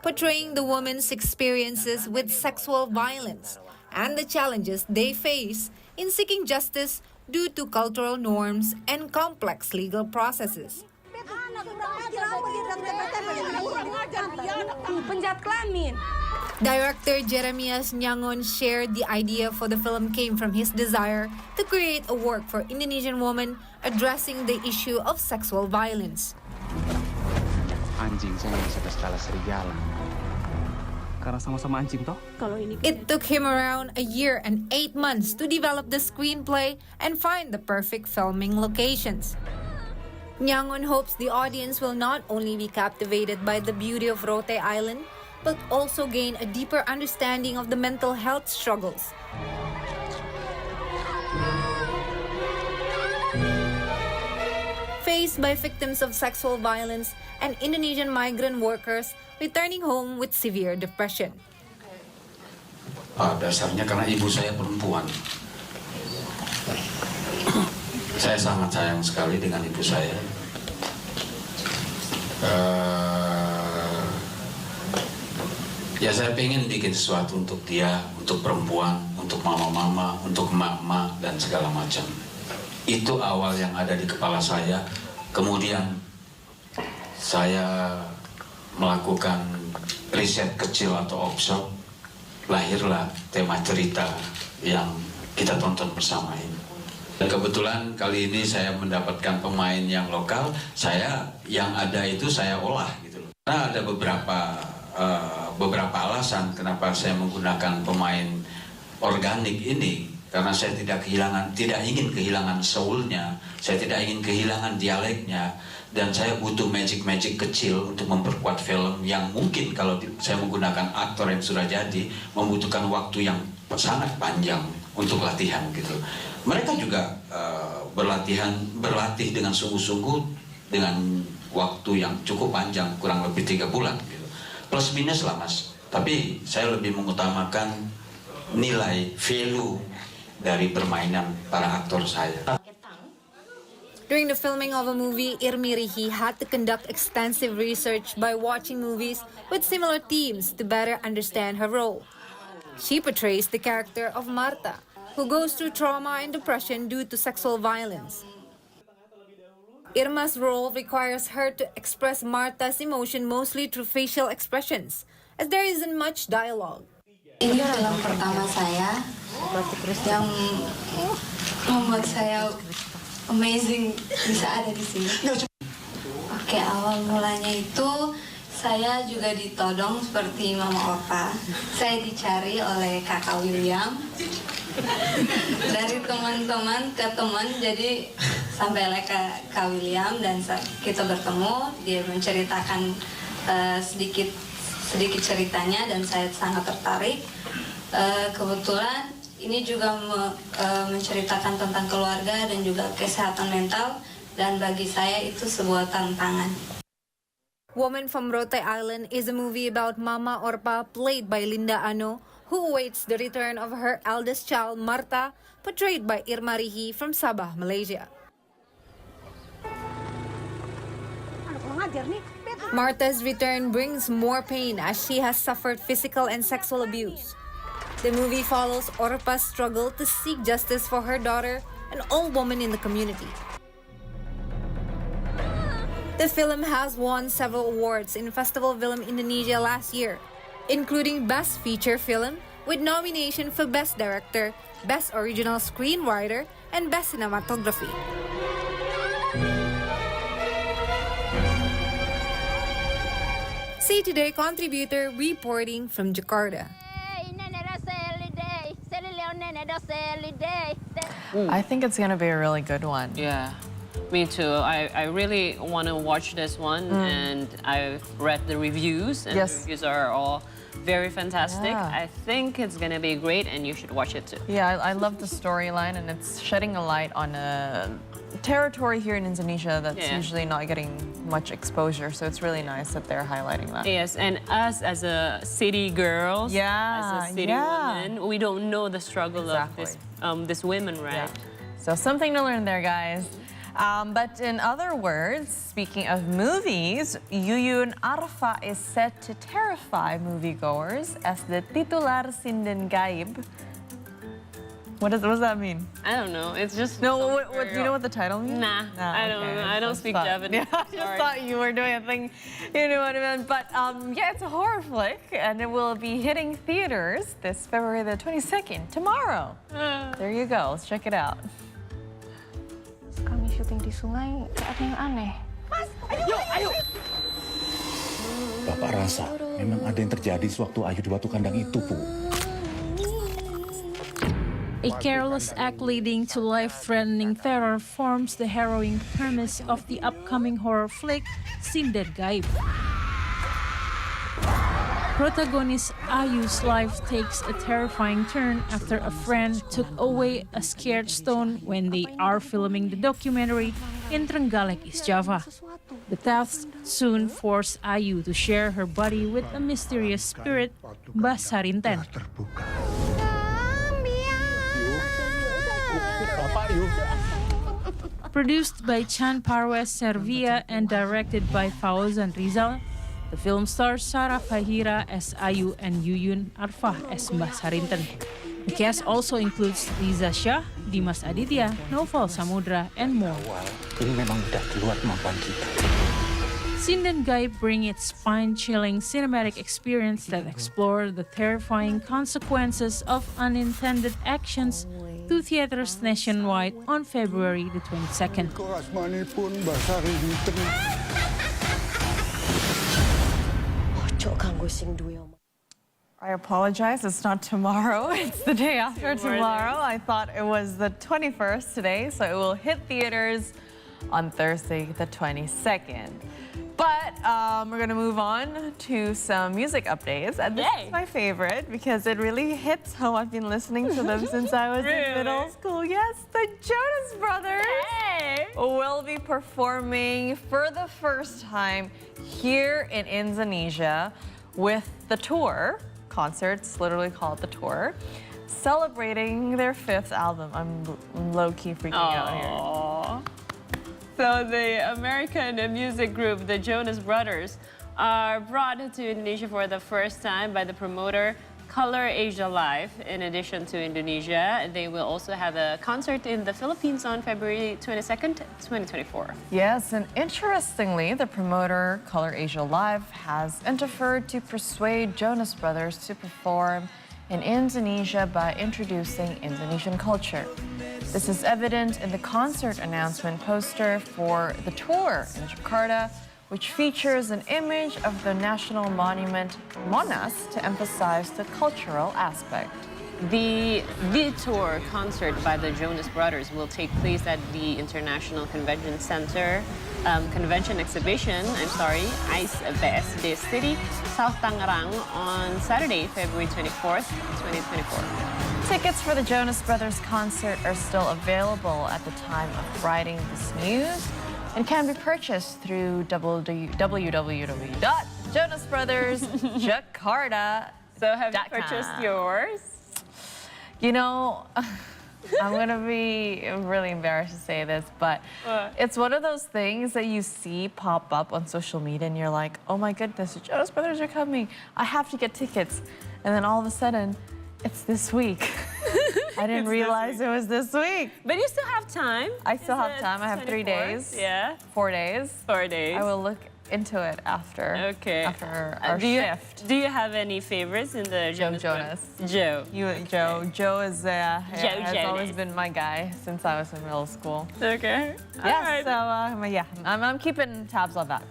portraying the women's experiences with sexual violence and the challenges they face in seeking justice due to cultural norms and complex legal processes. Penjahat kelamin. Director Jeremias Nyangon shared the idea for the film came from his desire to create a work for Indonesian women addressing the issue of sexual violence. Anjing saya nggak bisa skala serigala. Karena sama-sama anjing toh? It took him around a year and 8 months to develop the screenplay and find the perfect filming locations. Nyangon hopes the audience will not only be captivated by the beauty of Rote Island, but also gain a deeper understanding of the mental health struggles. Faced by victims of sexual violence and Indonesian migrant workers returning home with severe depression. Dasarnya karena ibu saya perempuan. Saya sangat sayang sekali dengan ibu saya. Ya saya pengen bikin sesuatu untuk dia, untuk perempuan, untuk mama-mama, untuk emak-emak, dan segala macam. Itu awal yang ada di kepala saya. Kemudian saya melakukan riset kecil atau workshop. Lahirlah tema cerita yang kita tonton bersama ini. Dan kebetulan kali ini saya mendapatkan pemain yang lokal. Saya yang ada itu saya olah gitu loh. Karena ada beberapa alasan kenapa saya menggunakan pemain organik ini, karena saya tidak ingin kehilangan soul-nya, saya tidak ingin kehilangan dialeknya, dan saya butuh magic kecil untuk memperkuat film yang mungkin kalau saya menggunakan aktor yang sudah jadi membutuhkan waktu yang sangat panjang untuk latihan gitu. Mereka juga berlatih dengan sungguh-sungguh dengan waktu yang cukup panjang, kurang lebih 3 bulan gitu. Plus minus lah mas, tapi saya lebih mengutamakan nilai value dari permainan para aktor saya. During the filming of a movie, Irmi Rihi had to conduct extensive research by watching movies with similar themes to better understand her role. She portrays the character of Marta, who goes through trauma and depression due to sexual violence. Irma's role requires her to express Marta's emotion mostly through facial expressions, as there isn't much dialogue. Ini film pertama saya yang membuat saya amazing bisa ada di sini. Oke, awal mulanya itu saya juga ditodong seperti Mama Opa. Saya dicari oleh Kakak William. Dari teman-teman ke teman, jadi sampailah ke Kak William dan kita bertemu. Dia menceritakan sedikit ceritanya dan saya sangat tertarik. Kebetulan ini juga menceritakan tentang keluarga dan juga kesehatan mental, dan bagi saya itu sebuah tantangan. Woman from Rote Island is a movie about Mama Orpa, played by Linda Ano, who awaits the return of her eldest child, Marta, portrayed by Irma Rihi from Sabah, Malaysia. Marta's return brings more pain as she has suffered physical and sexual abuse. The movie follows Orpa's struggle to seek justice for her daughter, an old woman in the community. The film has won several awards in Festival Film Indonesia last year, including Best Feature Film, with nomination for Best Director, Best Original Screenwriter, and Best Cinematography. See Today contributor reporting from Jakarta. I think it's going to be a really good one. Yeah, me too. I really want to watch this one, and I've read the reviews, and the reviews are all very fantastic. Yeah. I think it's going to be great, and you should watch it too. Yeah, I love the storyline, and it's shedding a light on a territory here in Indonesia that's usually not getting much exposure, so it's really nice that they're highlighting that. Yes, and us as a city girls, as a city woman, we don't know the struggle of this women, right? Yeah. So something to learn there, guys. But in other words, speaking of movies, Yuyun Arfa is set to terrify moviegoers as the titular Sinden Gaib. What does that mean? I don't know. It's just... No, what do you know what the title means? Nah, I don't know. I don't speak Javanese. Yeah, I just thought you were doing a thing, you know what I mean? But yeah, it's a horror flick, and it will be hitting theaters this February the 22nd, tomorrow. There you go. Let's check it out. Kami syuting di sungai, gak ada yang aneh. Ayo! Bapak rasa memang ada yang terjadi sewaktu Ayu di batu kandang itu, Bu. A careless act leading to life-threatening terror forms the harrowing premise of the upcoming horror flick Sinden Gaib. Protagonist Ayu's life takes a terrifying turn after a friend took away a scared stone when they are filming the documentary in Trenggalek, East Java. The thefts soon force Ayu to share her body with a mysterious spirit, Mbah Sarinten. Produced by Chan Parwes Servia and directed by Fauzan Rizal, the film stars Sarah Fahira as Ayu and Yuyun Arfah as Mbah Sarinten. The cast also includes Liza Shah, Dimas Aditya, Novel Samudra, and more. Ini memang udah keluar kemampuan kita. Sinden Gaib bring its spine-chilling cinematic experience that explore the terrifying consequences of unintended actions to theaters nationwide on February the 22nd. I apologize, it's not tomorrow, it's the day after tomorrow. I thought it was the 21st today, so it will hit theaters on Thursday the 22nd. But we're going to move on to some music updates. And this is my favorite because it really hits how I've been listening to them since I was in middle school. Yes, the Jonas Brothers will be performing for the first time here in Indonesia with the tour. Concerts literally called the tour. Celebrating their 5th album. I'm low-key freaking out here. So the American music group, the Jonas Brothers, are brought to Indonesia for the first time by the promoter Color Asia Live. In addition to Indonesia, they will also have a concert in the Philippines on February 22nd, 2024. Yes, and interestingly, the promoter Color Asia Live has interfered to persuade Jonas Brothers to perform in Indonesia by introducing Indonesian culture. This is evident in the concert announcement poster for the tour in Jakarta, which features an image of the national monument Monas to emphasize the cultural aspect. The tour concert by the Jonas Brothers will take place at the International Convention Center Convention Exhibition, ICE BSD City, South Tangerang on Saturday, February 24th, 2024. Tickets for the Jonas Brothers concert are still available at the time of writing this news and can be purchased through www.jonasbrothersjakarta.com. So have you purchased yours? You know, I'm going to be really embarrassed to say this, but it's one of those things that you see pop up on social media and you're like, oh my goodness, the Jonas Brothers are coming. I have to get tickets. And then all of a sudden, it's this week. I didn't realize it was this week. But you still have time. I still have time. I have 3 days. Yeah. 4 days. 4 days. I will look into it after. Okay. After our shift. Do you have any favorites in the Jonas? Joe. Joe. Joe is has Jonas. always been my guy since I was in middle school. Okay. Yeah. So yeah, I'm keeping tabs on that.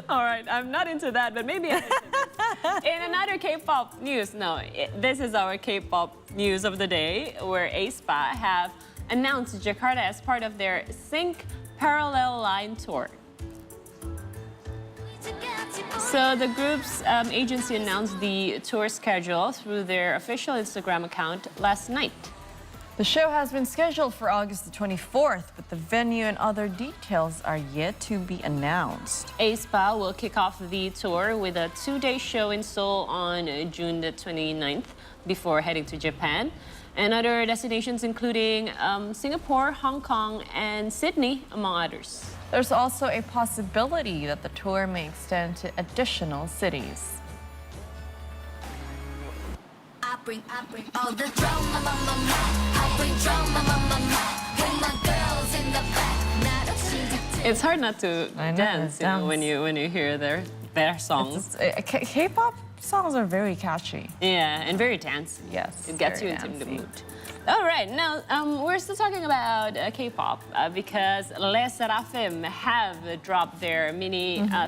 All right, I'm not into that, but maybe I'm into this. In another K-pop news, this is our K-pop news of the day, where aespa have announced Jakarta as part of their Sync Parallel Line tour. So the group's agency announced the tour schedule through their official Instagram account last night. The show has been scheduled for August the 24th, but the venue and other details are yet to be announced. aespa will kick off the tour with a 2-day show in Seoul on June the 29th before heading to Japan and other destinations including Singapore, Hong Kong, and Sydney, among others. There's also a possibility that the tour may extend to additional cities. I bring all the drama, I bring drama, with my girls in the back. It's hard not to dance when you hear their songs. K-pop songs are very catchy. Yeah, and very dancey. Yes, it gets you into the mood. All right, now we're still talking about K-pop because Les Seraphim have dropped their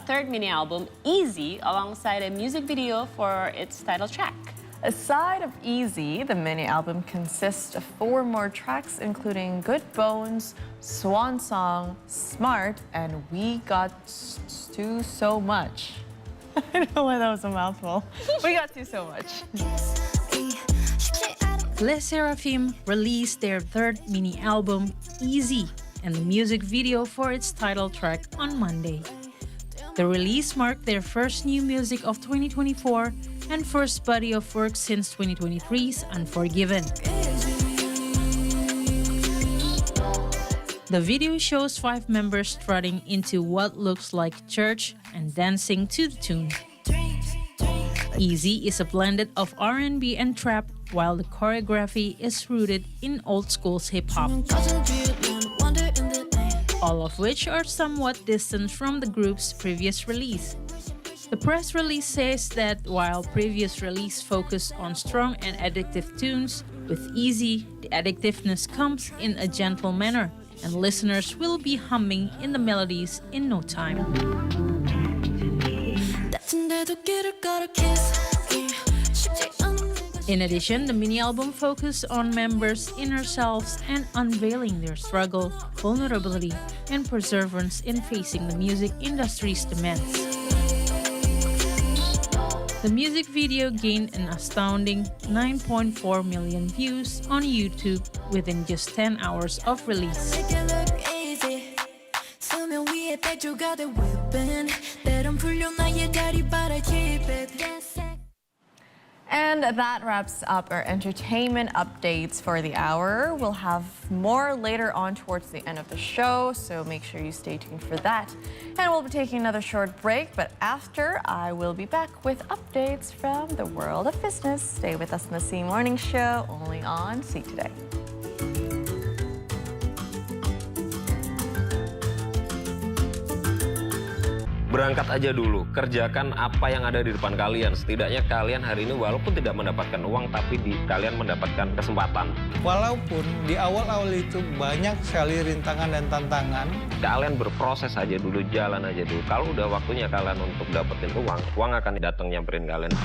third mini album, Easy, alongside a music video for its title track. Aside of Easy, the mini album consists of 4 more tracks, including Good Bones, Swan Song, Smart, and We Got to So Much. I don't know why that was a mouthful. We got to so much. Les Seraphim released their third mini album, Easy, and the music video for its title track on Monday. The release marked their first new music of 2024 and first body of work since 2023's Unforgiven. The video shows 5 members strutting into what looks like church and dancing to the tune. Easy is a blend of R&B and trap, while the choreography is rooted in old school hip-hop, all of which are somewhat distant from the group's previous release. The press release says that while previous release focused on strong and addictive tunes, with Easy, the addictiveness comes in a gentle manner, and listeners will be humming in the melodies in no time. In addition, the mini-album focused on members' inner selves and unveiling their struggle, vulnerability, and perseverance in facing the music industry's demands. The music video gained an astounding 9.4 million views on YouTube within just 10 hours of release. And that wraps up our entertainment updates for the hour. We'll have more later on towards the end of the show, so make sure you stay tuned for that. And we'll be taking another short break, but after, I will be back with updates from the world of business. Stay with us in the C Morning Show, only on C Today. Berangkat aja dulu, kerjakan apa yang ada di depan kalian. Setidaknya kalian hari ini walaupun tidak mendapatkan uang, tapi kalian mendapatkan kesempatan. Walaupun di awal-awal itu banyak sekali rintangan dan tantangan. Kalian berproses aja dulu, jalan aja dulu. Kalau udah waktunya kalian untuk dapetin uang akan datang nyamperin kalian.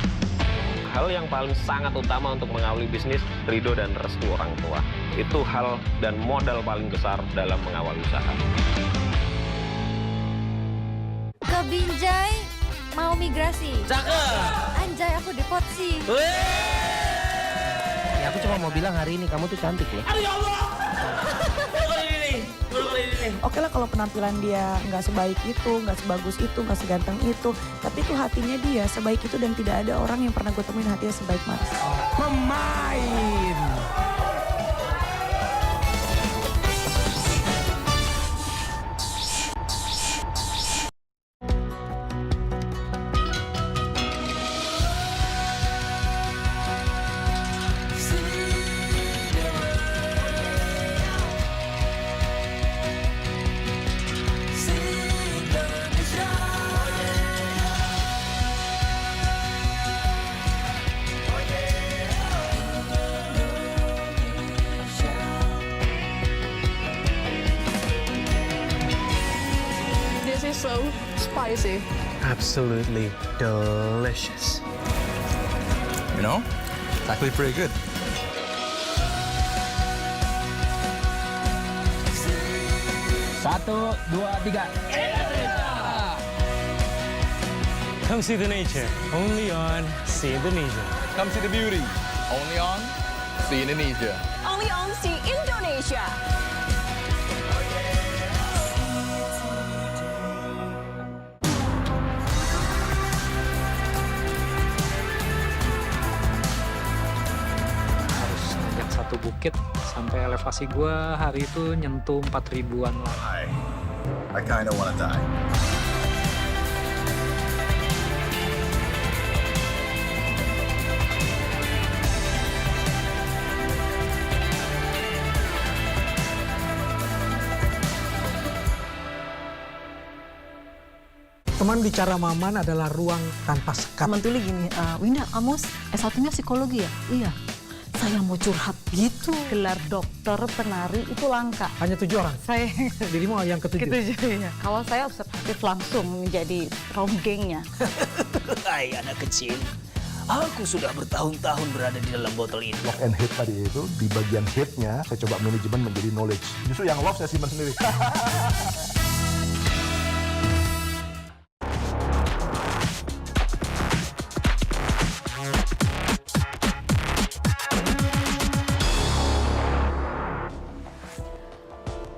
Hal yang paling sangat utama untuk mengawali bisnis, ridho dan restu orang tua. Itu hal dan modal paling besar dalam mengawali usaha. Ke Binjai mau migrasi. Cakep. Anjay, aku deport sih. Ya, aku cuma mau bilang hari ini kamu tuh cantik loh. Aduh ya Allah. Baru kali ini. Oke lah kalau penampilan dia nggak sebaik itu, nggak sebagus itu, nggak seganteng itu, tapi itu hatinya dia sebaik itu dan tidak ada orang yang pernah gue temuin hatinya sebaik Mars. Pemain. So spicy. Absolutely delicious. You know, it's actually pretty good. Satu, dua, tiga. Come see the nature, only on See Indonesia. Come see the beauty, only on See Indonesia. Only on See Indonesia. Satu bukit sampai elevasi gua hari itu nyentuh 4.000-an lah. I kinda wanna die. Teman bicara Maman adalah ruang tanpa sekat. Teman tuli gini, Winda, Amos S1-nya psikologi ya? Iya. Saya mau curhat gitu. Gelar dokter penari itu langka. Hanya 7 orang? Saya. Dirimu yang ke-7? Ke-7, ya. Kalau saya observatif langsung menjadi ronggengnya. Hai anak kecil, aku sudah bertahun-tahun berada di dalam botol ini. Lock and hit tadi itu, di bagian hitnya, saya coba manajemen menjadi knowledge. Justru yang love saya simpan sendiri.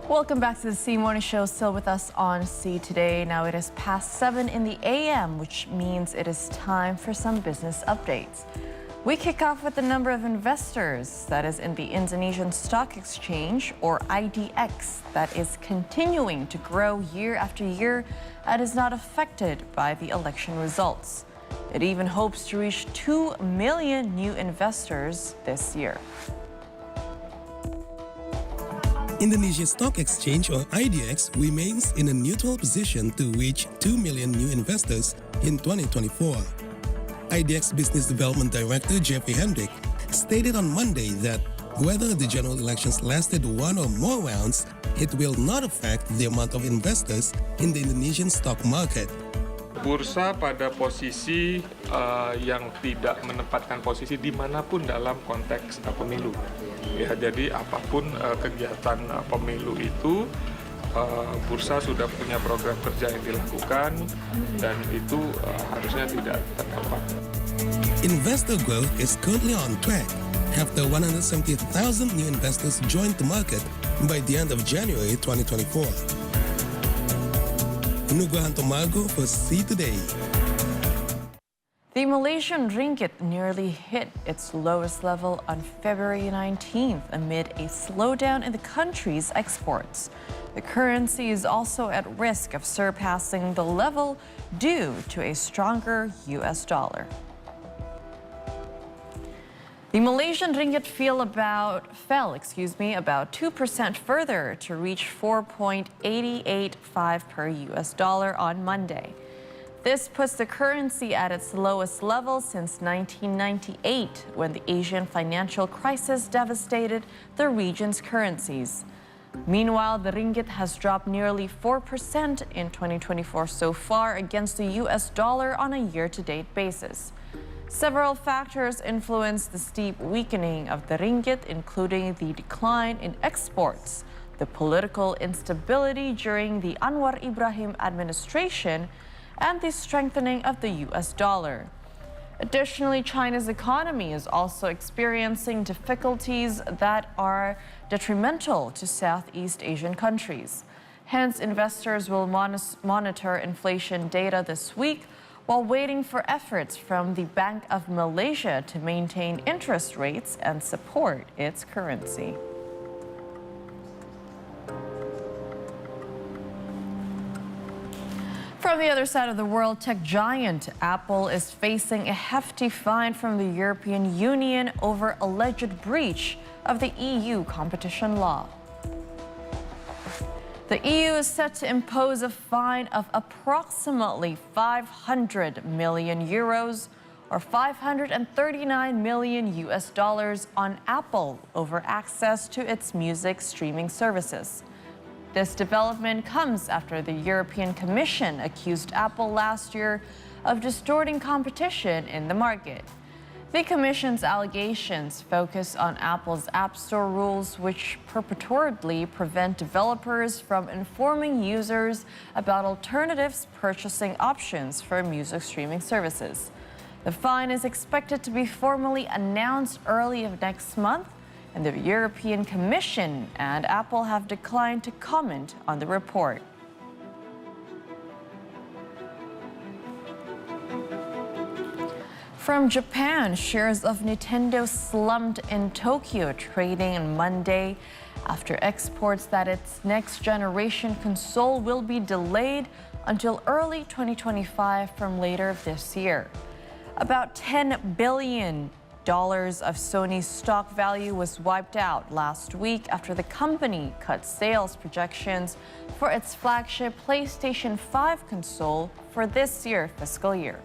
Welcome back to the C Morning Show, still with us on C Today. Now it is past 7 in the a.m., which means it is time for some business updates. We kick off with the number of investors that is in the Indonesian Stock Exchange, or IDX, that is continuing to grow year after year and is not affected by the election results. It even hopes to reach 2 million new investors this year. Indonesia Stock Exchange, or IDX, remains in a neutral position to reach 2 million new investors in 2024. IDX Business Development Director Jeffrey Hendrick stated on Monday that whether the general elections lasted one or more rounds, it will not affect the amount of investors in the Indonesian stock market. Bursa pada posisi yang tidak menempatkan posisi dimanapun dalam konteks pemilu. Ya, jadi apapun kegiatan pemilu itu, bursa sudah punya program kerja yang dilakukan dan itu harusnya tidak terdampak. Investor growth is currently on track after 170,000 new investors joined the market by the end of January 2024. Nugrahanto Margo for C Today. The Malaysian ringgit nearly hit its lowest level on February 19th amid a slowdown in the country's exports. The currency is also at risk of surpassing the level due to a stronger U.S. dollar. The Malaysian ringgit fell about 2% further to reach 4.885 per US dollar on Monday. This puts the currency at its lowest level since 1998, when the Asian financial crisis devastated the region's currencies. Meanwhile, the ringgit has dropped nearly 4% in 2024 so far against the US dollar on a year-to-date basis. Several factors influenced the steep weakening of the ringgit, including the decline in exports, the political instability during the Anwar Ibrahim administration, and the strengthening of the US dollar. Additionally, China's economy is also experiencing difficulties that are detrimental to Southeast Asian countries. Hence, investors will monitor inflation data this week while waiting for efforts from the Bank of Malaysia to maintain interest rates and support its currency. From the other side of the world, tech giant Apple is facing a hefty fine from the European Union over alleged breach of the EU competition law. The EU is set to impose a fine of approximately 500 million euros or 539 million US dollars on Apple over access to its music streaming services. This development comes after the European Commission accused Apple last year of distorting competition in the market. The Commission's allegations focus on Apple's App Store rules, which purportedly prevent developers from informing users about alternatives purchasing options for music streaming services. The fine is expected to be formally announced early of next month, and the European Commission and Apple have declined to comment on the report. From Japan, shares of Nintendo slumped in Tokyo, trading on Monday after exports that its next-generation console will be delayed until early 2025 from later this year. About $10 billion of Sony's stock value was wiped out last week after the company cut sales projections for its flagship PlayStation 5 console for this year's fiscal year.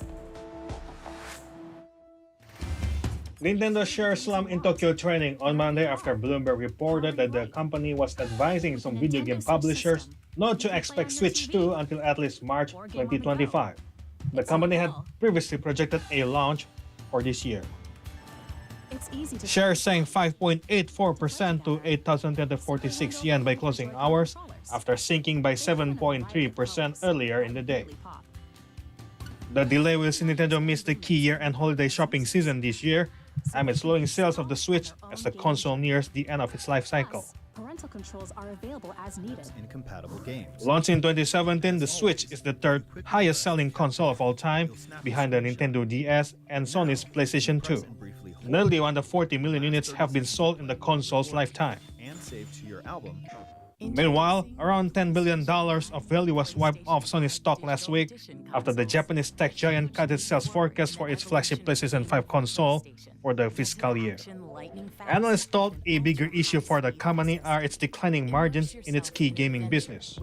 Nintendo shares slumped in Tokyo trading on Monday after Bloomberg reported that the company was advising some video game publishers not to expect Switch 2 until at least March 2025. The company had previously projected a launch for this year. Shares sank 5.84% to 8,346 yen by closing hours after sinking by 7.3% earlier in the day. The delay will see Nintendo miss the key year-end holiday shopping season this year amid slowing sales of the Switch as the console nears the end of its life cycle. Parental controls are available as needed. Incompatible games. Launched in 2017, the Switch is the third highest-selling console of all time, behind the Nintendo DS and Sony's PlayStation 2. Nearly 140 million units have been sold in the console's lifetime. And saved to your album. Meanwhile, around $10 billion of value was wiped off Sony's stock last week after the Japanese tech giant cut its sales forecast for its flagship PlayStation 5 console for the fiscal year. Analysts thought a bigger issue for the company are its declining margins in its key gaming business.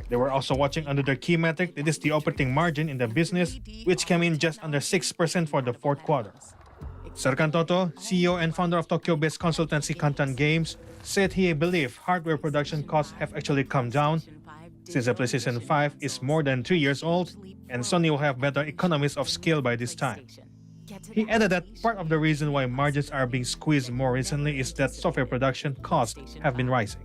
They were also watching another key metric, that is the operating margin in the business, which came in just under 6% for the fourth quarter. Serkan Toto, CEO and founder of Tokyo-based consultancy Kantan Games, said he believed hardware production costs have actually come down since the PlayStation 5 is more than 3 years old and Sony will have better economies of scale by this time. He added that part of the reason why margins are being squeezed more recently is that software production costs have been rising.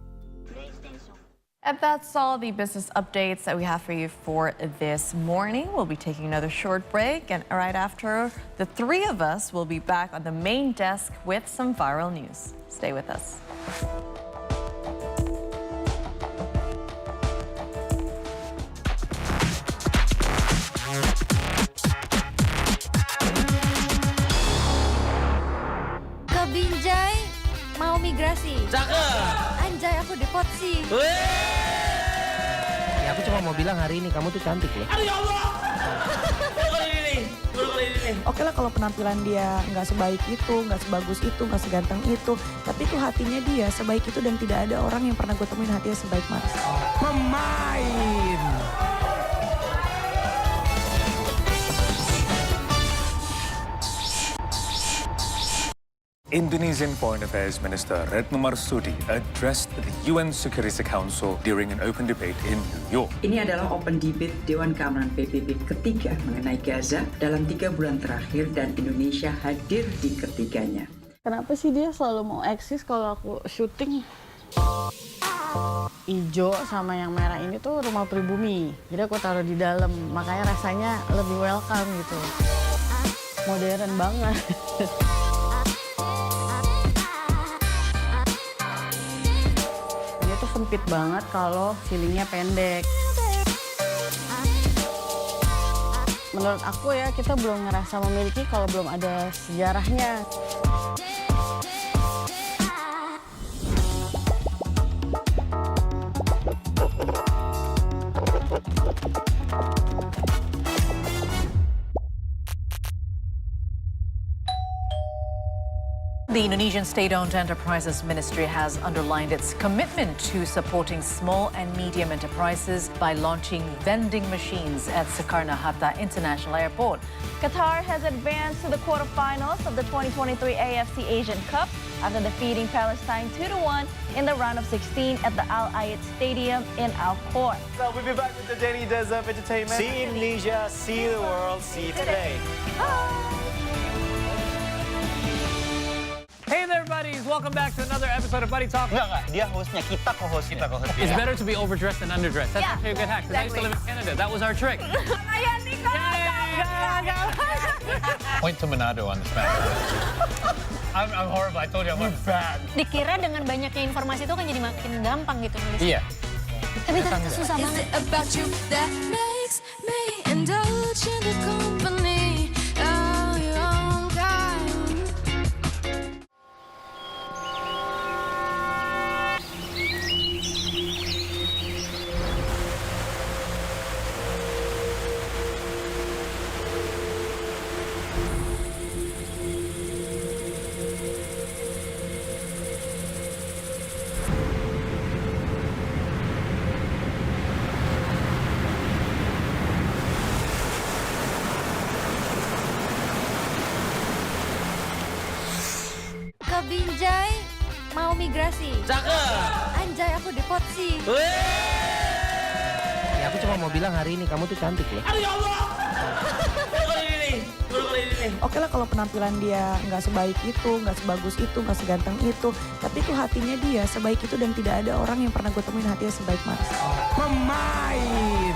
And that's all the business updates that we have for you for this morning. We'll be taking another short break, and right after, the three of us will be back on the main desk with some viral news. Stay with us. Ke Binjai mau migrasi. Cakep. Anjay, aku depot sih. Ya aku cuma mau bilang hari ini kamu tuh cantik loh. Aduh ya Allah. Oke lah kalau penampilan dia nggak sebaik itu, nggak sebagus itu, nggak seganteng itu, tapi itu hatinya dia sebaik itu dan tidak ada orang yang pernah gue temuin hatinya sebaik Mars. Pemain. Indonesian Foreign Affairs Minister Retno Marsudi addressed the UN Security Council during an open debate in New York. Ini adalah open debate Dewan Keamanan PBB ketiga mengenai Gaza dalam 3 bulan terakhir dan Indonesia hadir di ketiganya. Kenapa sih dia selalu mau eksis kalau aku syuting? Ijo sama yang merah ini tuh rumah pribumi, jadi aku taruh di dalam, makanya rasanya lebih welcome gitu. Modern banget. sempit banget kalau ceilingnya pendek. Menurut aku ya, kita belum ngerasa memiliki kalau belum ada sejarahnya. The Indonesian State-Owned Enterprises Ministry has underlined its commitment to supporting small and medium enterprises by launching vending machines at Soekarno-Hatta International Airport. Qatar has advanced to the quarterfinals of the 2023 AFC Asian Cup after defeating Palestine 2-1 in the round of 16 at the Al-Ayed Stadium in Al-Khor. So we'll be back with the daily dose of entertainment. See Indonesia, see the world, see today. Hey there, buddies! Welcome back to another episode of Buddy Talk. Enggak, dia hostnya, kita co-hostnya. It's better to be overdressed than underdressed. That's actually a good hack, because I used to live in Canada. That was our trick. Point to Manado on this map. I'm horrible. I told you I'm bad. Dikira dengan banyaknya informasi itu kan jadi makin gampang gitu nulisnya. Iya. Tapi ternyata susah banget. About you that makes me indulge in the company of your own kind. Binjai mau migrasi. Cakep. Anjay, aku depotsi. Ya aku cuma mau bilang hari ini kamu tuh cantik loh. Aduh ya Allah. Oke lah kalau penampilan dia nggak sebaik itu, nggak sebagus itu, nggak seganteng itu, tapi itu hatinya dia sebaik itu dan tidak ada orang yang pernah gue temuin hatinya sebaik Mas. Pemain.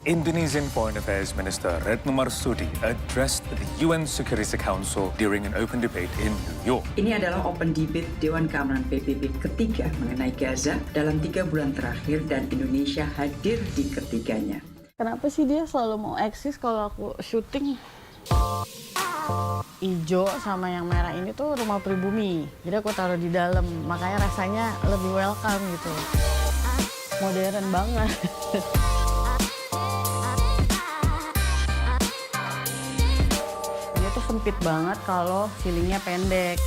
Indonesian Foreign Affairs Minister Retno Marsudi addressed the UN Security Council during an open debate in New York. Ini adalah open debate Dewan Keamanan PBB ketiga mengenai Gaza dalam 3 bulan terakhir dan Indonesia hadir di ketiganya. Kenapa sih dia selalu mau eksis kalau aku syuting? Ijo sama yang merah ini tuh rumah pribumi. Jadi aku taruh di dalam, makanya rasanya lebih welcome gitu. Modern banget. Dia tuh sempit banget kalau ceilingnya pendek.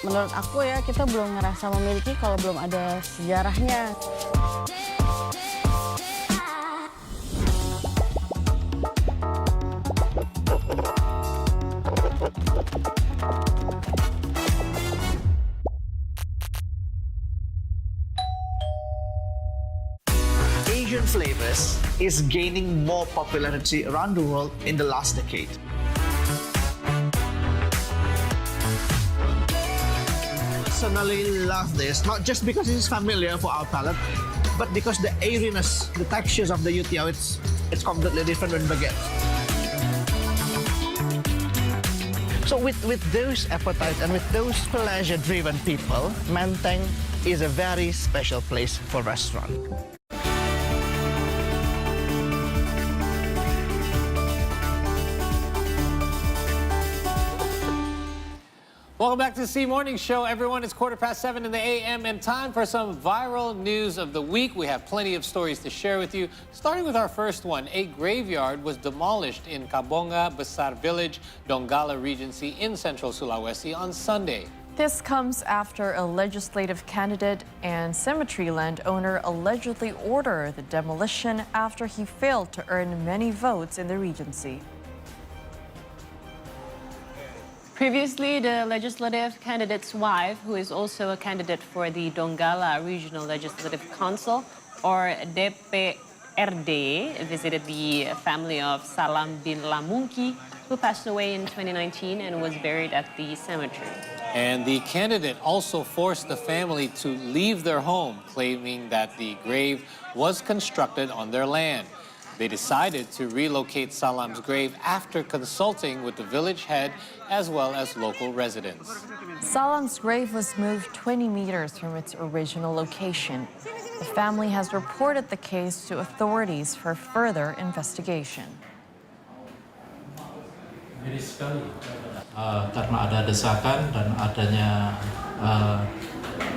Menurut aku ya, kita belum ngerasa memiliki kalau belum ada sejarahnya. Asian flavors is gaining more popularity around the world in the last decade. Personally love this, not just because it's familiar for our palate, but because the airiness, the textures of the youtiao, it's completely different when baguette. So with those appetites and with those pleasure-driven people, Menteng is a very special place for restaurant. Welcome back to the C Morning Show, everyone. It's 7:15 in the a.m. and time for some viral news of the week. We have plenty of stories to share with you. Starting with our first one, a graveyard was demolished in Kabonga Besar Village, Donggala Regency in central Sulawesi on Sunday. This comes after a legislative candidate and cemetery landowner allegedly ordered the demolition after he failed to earn many votes in the Regency. Previously, the legislative candidate's wife, who is also a candidate for the Donggala Regional Legislative Council, or DPRD, visited the family of Salam bin Lamungki, who passed away in 2019 and was buried at the cemetery. And the candidate also forced the family to leave their home, claiming that the grave was constructed on their land. They decided to relocate Salam's grave after consulting with the village head as well as local residents. Salam's grave was moved 20 meters from its original location. The family has reported the case to authorities for further investigation. Karena ada desakan dan adanya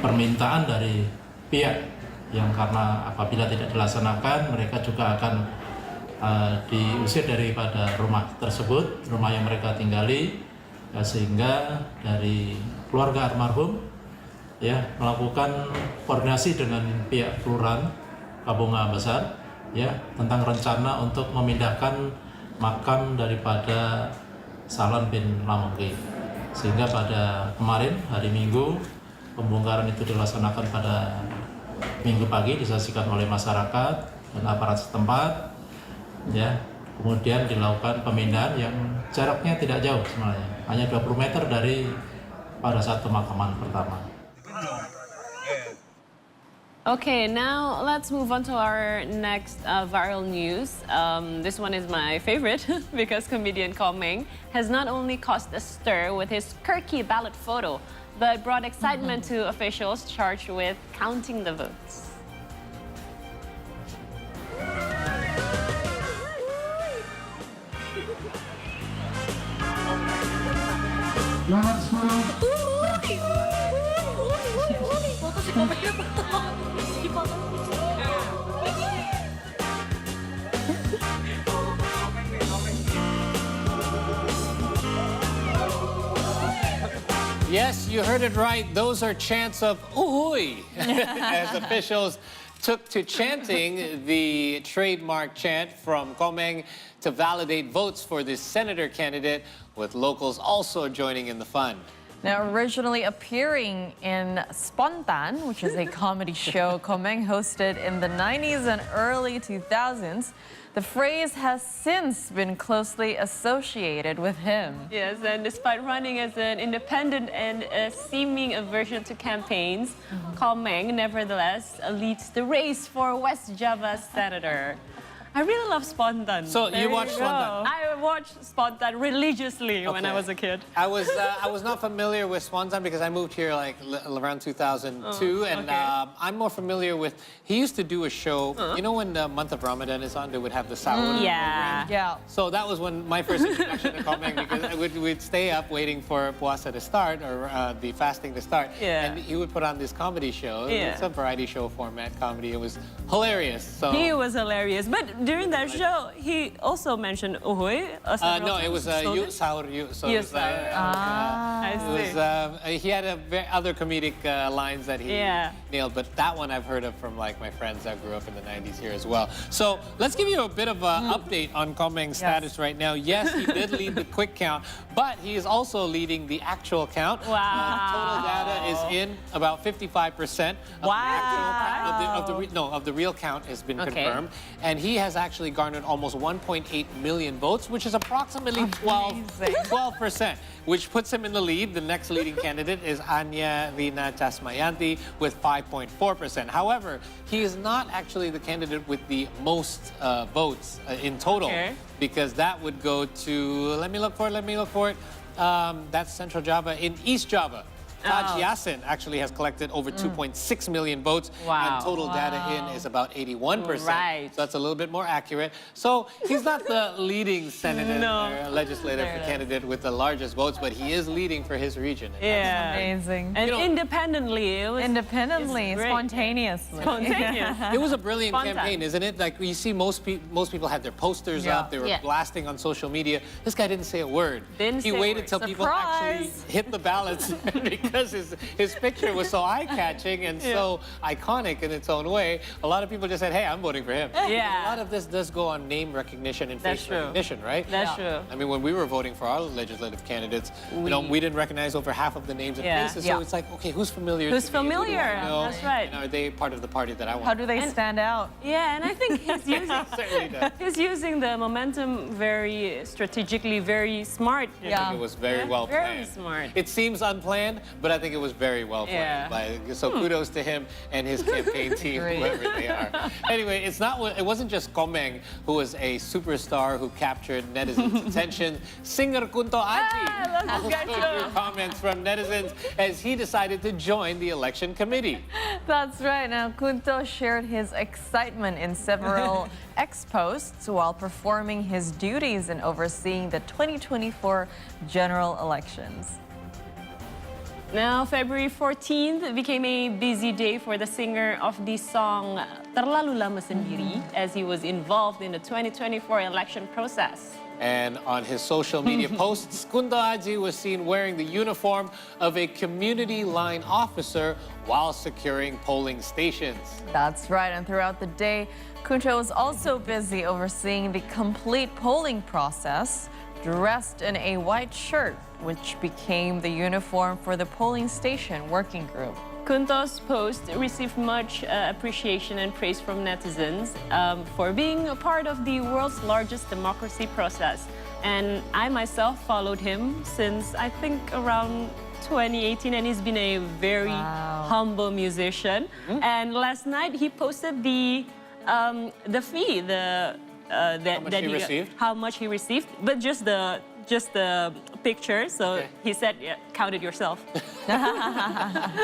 permintaan dari pihak yang karena apabila tidak dilaksanakan mereka juga akan diusir daripada rumah tersebut, rumah yang mereka tinggali, sehingga dari keluarga almarhum ya melakukan koordinasi dengan pihak kelurahan Kabunga Besar ya tentang rencana untuk memindahkan makam daripada Salam bin Lamongki. Sehingga pada kemarin hari Minggu pembongkaran itu dilaksanakan pada Minggu pagi, disaksikan oleh masyarakat dan aparat setempat ya. Kemudian dilakukan pemindahan yang jaraknya tidak jauh sebenarnya, hanya 20 meter dari pada saat pemakaman pertama. Okay, now let's move on to our next viral news. This one is my favorite because comedian Komeng has not only caused a stir with his quirky ballot photo, but brought excitement to officials charged with counting the votes. Yes, you heard it right. Those are chants of "Uhuy" as officials took to chanting the trademark chant from Komeng to validate votes for this senator candidate, with locals also joining in the fun. Now, originally appearing in Spontan, which is a comedy show Komeng hosted in the 90s and early 2000s, the phrase has since been closely associated with him. Yes, and despite running as an independent and seeming aversion to campaigns, Komeng nevertheless leads the race for West Java senator. I really love Spontan. So you watch Spontan? I watched Spontan religiously when I was a kid. I was not familiar with Spontan because I moved here like around 2002, and I'm more familiar with. He used to do a show. You know, when the month of Ramadan is on, they would have the sahur program. Yeah. So that was when my first introduction to Komeng, because we'd stay up waiting for puasa to start, or the fasting to start. Yeah. And he would put on this comedy show. Yeah. It's a variety show format comedy. It was hilarious. So He was hilarious, but during that show, he also mentioned Uhuy. no, it was sahur. So it was, I see. he had other comedic lines that he nailed, but that one I've heard of from like my friends that grew up in the 90s here as well. So let's give you a bit of an update on Komeng's status right now. Yes, he did lead the quick count, but he is also leading the actual count. Wow. Total data is in about 55%. Of the real count has been confirmed, and he has actually garnered almost 1.8 million votes, which is approximately 12%, which puts him in the lead. The next leading candidate is Anya Rina Tasmayanti with 5.4%. However, he is not actually the candidate with the most votes in total, because that would go to, let me look for it. That's Central Java. In East Java, Taj Yassin actually has collected over 2.6 million votes, and total data in is about 81%. Right. So that's a little bit more accurate. So he's not the leading senator or legislative candidate with the largest votes, but he is leading for his region. Yeah. Amazing. And independently, it was spontaneously. It was a brilliant campaign, isn't it? Like, you see most people had their posters up, they were blasting on social media. This guy didn't say a word. He waited till people actually hit the ballots because his picture was so eye-catching and so iconic in its own way. A lot of people just said, hey, I'm voting for him. Yeah. A lot of this does go on name recognition and face recognition, right? That's true. I mean, when we were voting for our legislative candidates, we didn't recognize over half of the names and faces. So it's like, okay, who's familiar? Who's familiar? That's right. And are they part of the party that I want? How do they stand out? Yeah, and I think he's using Certainly does. he's using the momentum very strategically, very smart. I think it was very well planned. Very smart. It seems unplanned, but I think it was very well played. So kudos to him and his campaign team, whoever they are. Anyway, it wasn't just Komeng who was a superstar who captured netizens' attention. Singer Kunto Aji also drew comments from netizens as he decided to join the election committee. That's right. Now, Kunto shared his excitement in several ex-posts while performing his duties in overseeing the 2024 general elections. Now, February 14th became a busy day for the singer of the song Terlalu Lama Sendiri as he was involved in the 2024 election process. And on his social media posts, Kunto Aji was seen wearing the uniform of a community line officer while securing polling stations. That's right, and throughout the day, Kunto was also busy overseeing the complete polling process, dressed in a white shirt, which became the uniform for the polling station working group. Kunto's post received much appreciation and praise from netizens for being a part of the world's largest democracy process. And I myself followed him since I think around 2018, and he's been a very humble musician. And last night he posted the fee, how much he received, but just the picture. So he said, count it yourself. I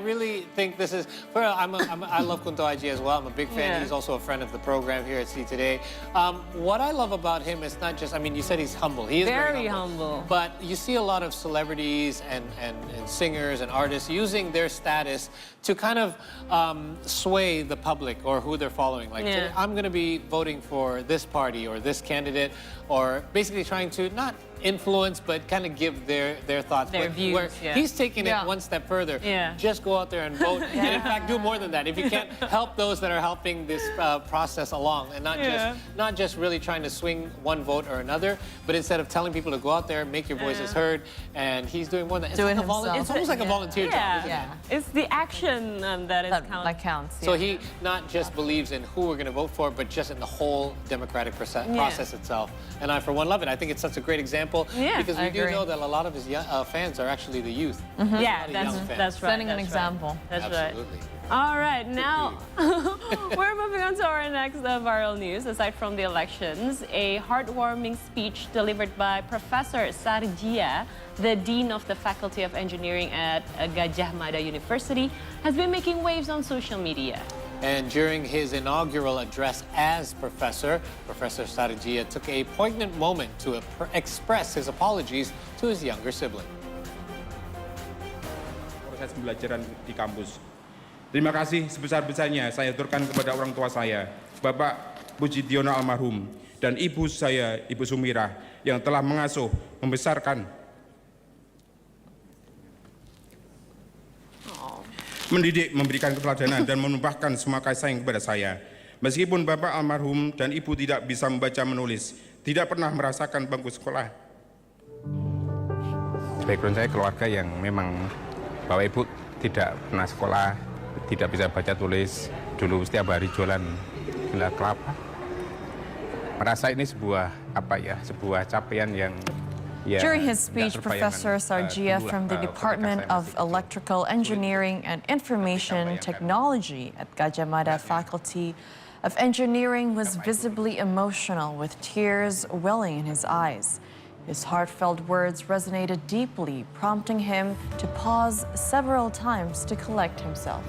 really think this is. I love Kunto Aji as well. I'm a big fan. He's also a friend of the program here at See Today. What I love about him is not just. I mean, you said he's humble. He is very humble. But you see a lot of celebrities and singers and artists using their status to kind of sway the public or who they're following. Like, I'm going to be voting for this party or this candidate, or basically trying to not influence, but kind of give their thoughts. Their views, where he's taking it one step further. Just go out there and vote. And in fact, do more than that. If you can't help those that are helping this process along, and not just really trying to swing one vote or another, but instead of telling people to go out there, make your voices heard, and he's doing more than that. It's almost like a volunteer job, isn't it? It's the action that counts. So he not just believes in who we're going to vote for, but just in the whole democratic process itself. And I, for one, love it. I think it's such a great example because we do know that a lot of his fans are actually the youth. Yeah, that's right. Setting an example. That's Absolutely. right. All right, now we're moving on to our next viral news. Aside from the elections, a heartwarming speech delivered by Professor Sarjia, the Dean of the Faculty of Engineering at Gajah Mada University, has been making waves on social media. And during his inaugural address as professor, Professor Sarjia took a poignant moment to express his apologies to his younger sibling. Proses pembelajaran di kampus. Terima kasih sebesar-besarnya saya aturkan kepada orang tua saya, Bapak Pujidiono almarhum, dan ibu saya, Ibu Sumirah, yang telah mengasuh, membesarkan, mendidik, memberikan keteladanan, dan menumpahkan semua kasih sayang kepada saya. Meskipun Bapak almarhum dan Ibu tidak bisa membaca menulis, tidak pernah merasakan bangku sekolah. Background saya keluarga yang memang Bapak Ibu tidak pernah sekolah, tidak bisa baca tulis, dulu setiap hari jualan gula kelapa. Merasa ini sebuah sebuah capaian yang During his speech, Professor Sarjia from the Department of Electrical Engineering and Information Technology at Gajah Mada Faculty of Engineering was visibly emotional, with tears welling in his eyes. His heartfelt words resonated deeply, prompting him to pause several times to collect himself.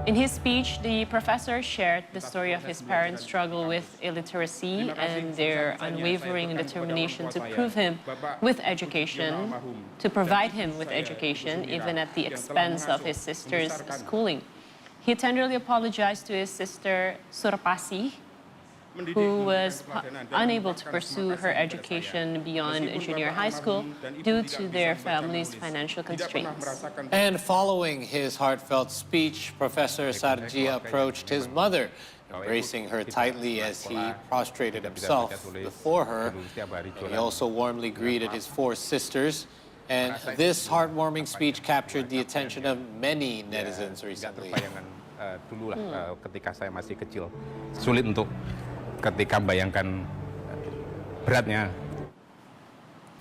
In his speech, the professor shared the story of his parents' struggle with illiteracy and their unwavering determination to provide him with education, even at the expense of his sister's schooling. He tenderly apologized to his sister Surpasi, who was unable to pursue her education beyond junior high school due to their family's financial constraints. And following his heartfelt speech, Professor Sarjia approached his mother, embracing her tightly as he prostrated himself before her. And he also warmly greeted his 4 sisters. And this heartwarming speech captured the attention of many netizens recently. Dulu lah, ketika saya masih kecil, sulit untuk ketika bayangkan beratnya.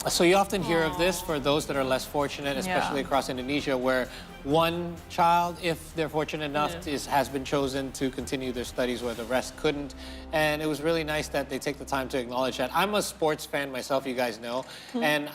So you often hear of this for those that are less fortunate, especially across Indonesia, where one child, if they're fortunate enough, has been chosen to continue their studies where the rest couldn't. And it was really nice that they take the time to acknowledge that. I'm a sports fan myself, you guys know. And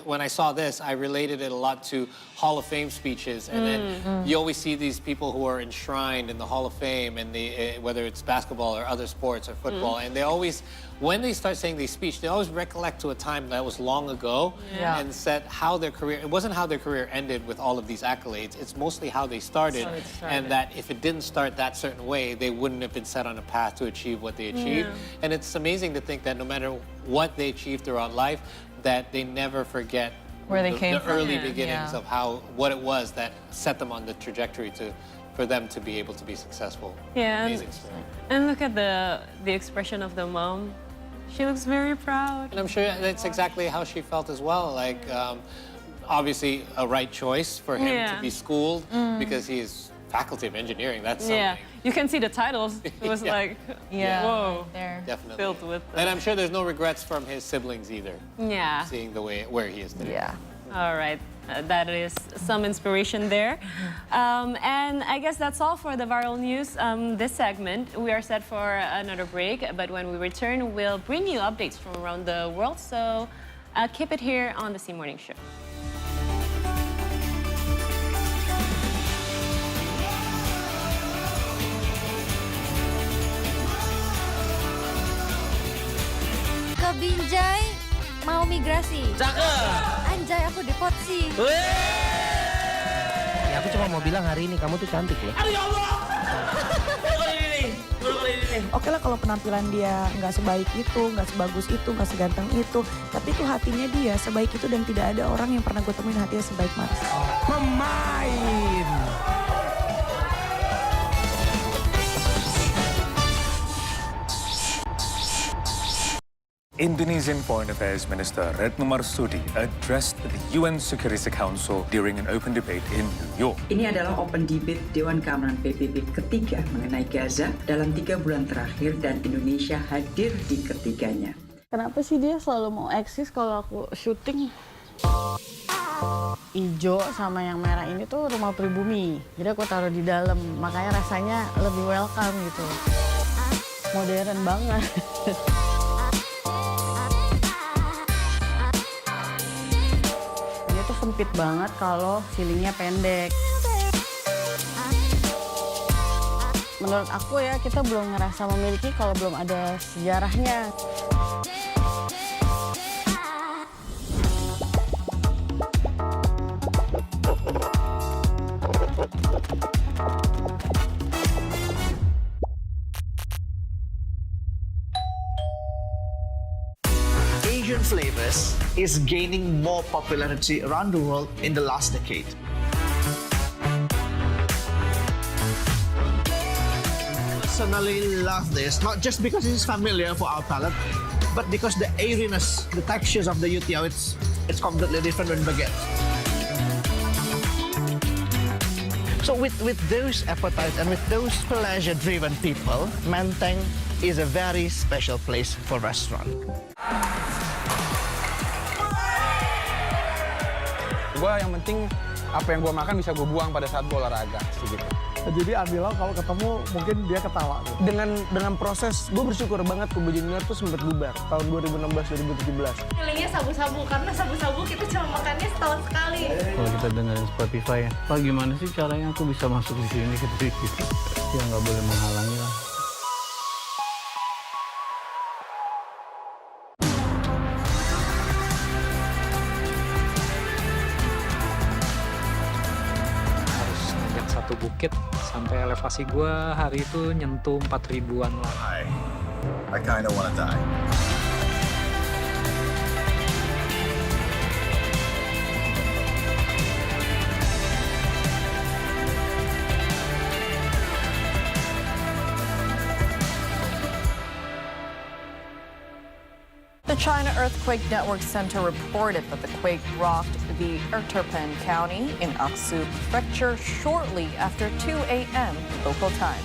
when I saw this, I related it a lot to Hall of Fame speeches. And then you always see these people who are enshrined in the Hall of Fame, and whether it's basketball or other sports or football. And they always, when they start saying these speeches, they always recollect to a time that was long ago and said how their career, it wasn't how their career ended with all of these accolades. It's mostly how they started, and that if it didn't start that certain way, they wouldn't have been set on a path to achieve what they achieved. And it's amazing to think that no matter what they achieved throughout life, that they never forget where they came the from. early beginnings of what it was that set them on the trajectory for them to be able to be successful. Amazing story. And look at the expression of the mom. She looks very proud. And I'm sure that's exactly how she felt as well. Like, obviously, a right choice for him to be schooled because he is faculty of engineering. That's something. Yeah, you can see the titles. It was like, whoa, there. Definitely. filled with. And I'm sure there's no regrets from his siblings either. Yeah. Seeing the way where he is today. Yeah. All right. That is some inspiration there. And I guess that's all for the viral news this segment. We are set for another break, but when we return, we'll bring you updates from around the world. So keep it here on the C Morning Show. Ke Binjai mau migrasi. Cakep. Anjay, aku deportasi. Ya aku cuma mau bilang hari ini kamu tuh cantik loh. Aduh ya Allah. Oke lah kalau penampilan dia nggak sebaik itu, nggak sebagus itu, nggak seganteng itu, tapi itu hatinya dia sebaik itu dan tidak ada orang yang pernah gue temuin hatinya sebaik Mas. Pemain. Indonesian Foreign Affairs Minister Retno Marsudi addressed the UN Security Council during an open debate in New York. Ini adalah open debate Dewan Keamanan PBB ketiga mengenai Gaza dalam 3 bulan terakhir dan Indonesia hadir di ketiganya. Kenapa sih dia selalu mau eksis kalau aku syuting? Ijo sama yang merah ini tuh rumah pribumi. Jadi aku taruh di dalam, makanya rasanya lebih welcome gitu. Modern banget. Dia tuh sempit banget kalau ceilingnya pendek. Menurut aku ya, kita belum ngerasa memiliki kalau belum ada sejarahnya. Asian flavors is gaining more popularity around the world in the last decade. Personally love this, not just because it is familiar for our palate, but because the airiness, the textures of the youtiao, it's completely different when baguette. So with those appetites and with those pleasure-driven people, Menteng is a very special place for restaurant. Gua yang penting apa yang gua makan bisa gua buang pada saat gua olahraga gitu. Jadi ambillah kalau ketemu mungkin dia ketawa. Gitu. Dengan proses gue bersyukur banget Kubu Junior tuh sempat bubar tahun 2016-2017. Feelingnya sabu-sabu karena sabu-sabu kita cuma makannya setahun sekali. Kalau kita dengerin Spotify ya, Pak gimana sih caranya aku bisa masuk di sini gitu. Ya nggak boleh menghalangi lah. Bukit sampai elevasi gue hari itu nyentuh 4.000-an lah. I kinda wanna die. The China Earthquake Network Center reported that the quake rocked the Heartwarming County in Aksu Prefecture shortly after 2 a.m. local time.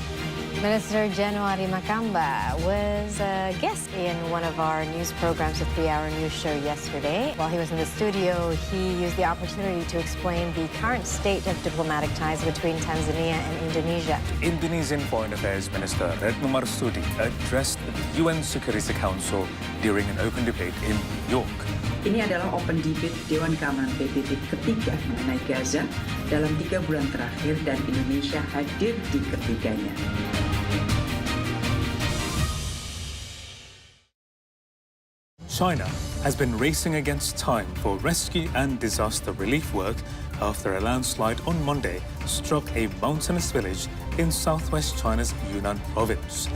Minister January Makamba was a guest in one of our news programs, a 3-hour news show yesterday. While he was in the studio, he used the opportunity to explain the current state of diplomatic ties between Tanzania and Indonesia. Indonesian Foreign Affairs Minister Retno Marsudi addressed the UN Security Council during an open debate in New York. Ini adalah open debate Dewan Keamanan PBB ketiga mengenai Gaza dalam 3 bulan terakhir dan Indonesia hadir di ketiganya. China has been racing against time for rescue and disaster relief work after a landslide on Monday struck a mountainous village in southwest China's Yunnan province.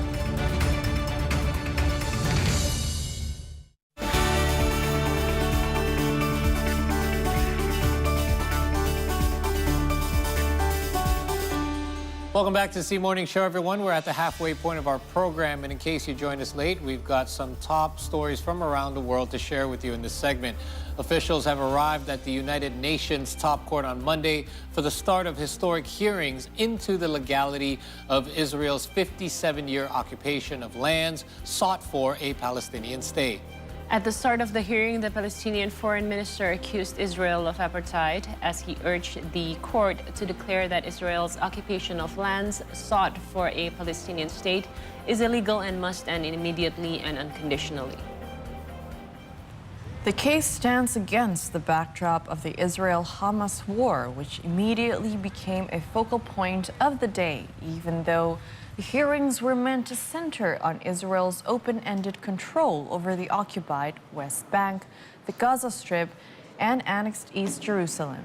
Welcome back to the Morning Show, everyone. We're at the halfway point of our program, and in case you joined us late, we've got some top stories from around the world to share with you in this segment. Officials have arrived at the United Nations top court on Monday for the start of historic hearings into the legality of Israel's 57-year occupation of lands sought for a Palestinian state. At the start of the hearing, the Palestinian foreign minister accused Israel of apartheid as he urged the court to declare that Israel's occupation of lands sought for a Palestinian state is illegal and must end immediately and unconditionally. The case stands against the backdrop of the Israel-Hamas war, which immediately became a focal point of the day, even though the hearings were meant to center on Israel's open-ended control over the occupied West Bank, the Gaza Strip, and annexed East Jerusalem.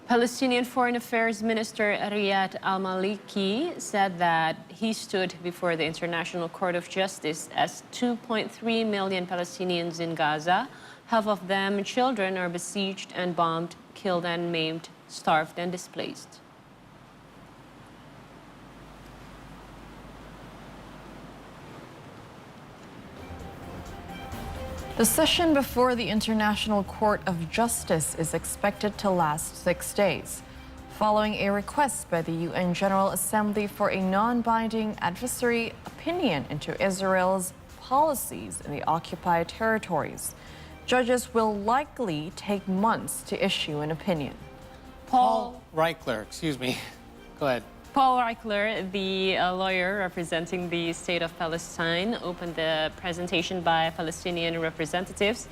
Palestinian Foreign Affairs Minister Riyad al-Maliki said that he stood before the International Court of Justice as 2.3 million Palestinians in Gaza, half of them children, are besieged and bombed, killed and maimed, starved and displaced. The session before the International Court of Justice is expected to last 6 days, following a request by the UN General Assembly for a non-binding advisory opinion into Israel's policies in the occupied territories. Judges will likely take months to issue an opinion. Paul Reichler, go ahead. Paul Reichler, the lawyer representing the State of Palestine, opened the presentation by Palestinian representatives.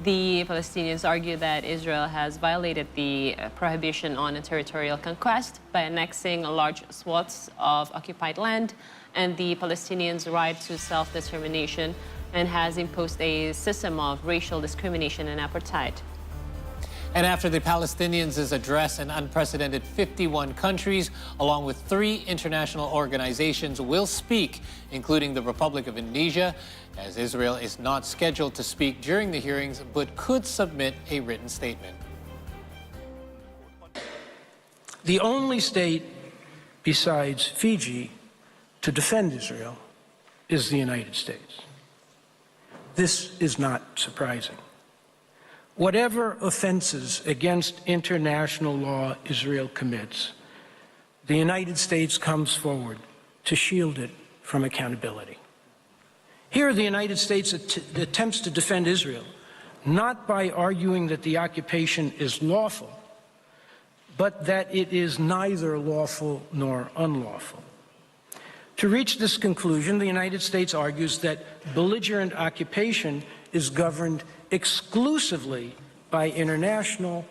The Palestinians argue that Israel has violated the prohibition on territorial conquest by annexing large swaths of occupied land and the Palestinians' right to self-determination, and has imposed a system of racial discrimination and apartheid. And after the Palestinians' address, an unprecedented 51 countries, along with 3 international organizations, will speak, including the Republic of Indonesia, as Israel is not scheduled to speak during the hearings, but could submit a written statement. The only state besides Fiji to defend Israel is the United States. This is not surprising. Whatever offenses against international law Israel commits, the United States comes forward to shield it from accountability. Here, the United States attempts to defend Israel, not by arguing that the occupation is lawful, but that it is neither lawful nor unlawful. To reach this conclusion, the United States argues that belligerent occupation is governed exclusively by international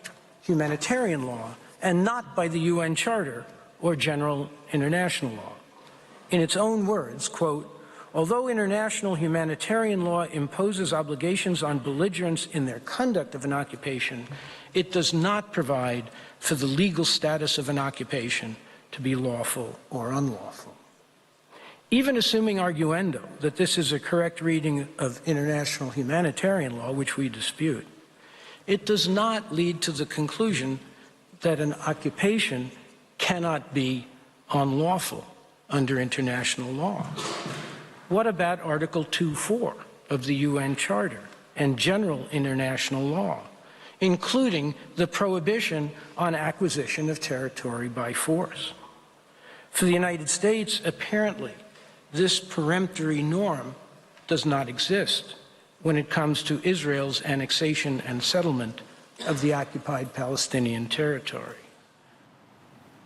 humanitarian law and not by the UN Charter or general international law. In its own words, quote, although international humanitarian law imposes obligations on belligerents in their conduct of an occupation, it does not provide for the legal status of an occupation to be lawful or unlawful. Even assuming arguendo that this is a correct reading of international humanitarian law, which we dispute, it does not lead to the conclusion that an occupation cannot be unlawful under international law. What about Article 2.4 of the UN Charter and general international law, including the prohibition on acquisition of territory by force? For the United States, apparently, this peremptory norm does not exist when it comes to Israel's annexation and settlement of the occupied Palestinian territory.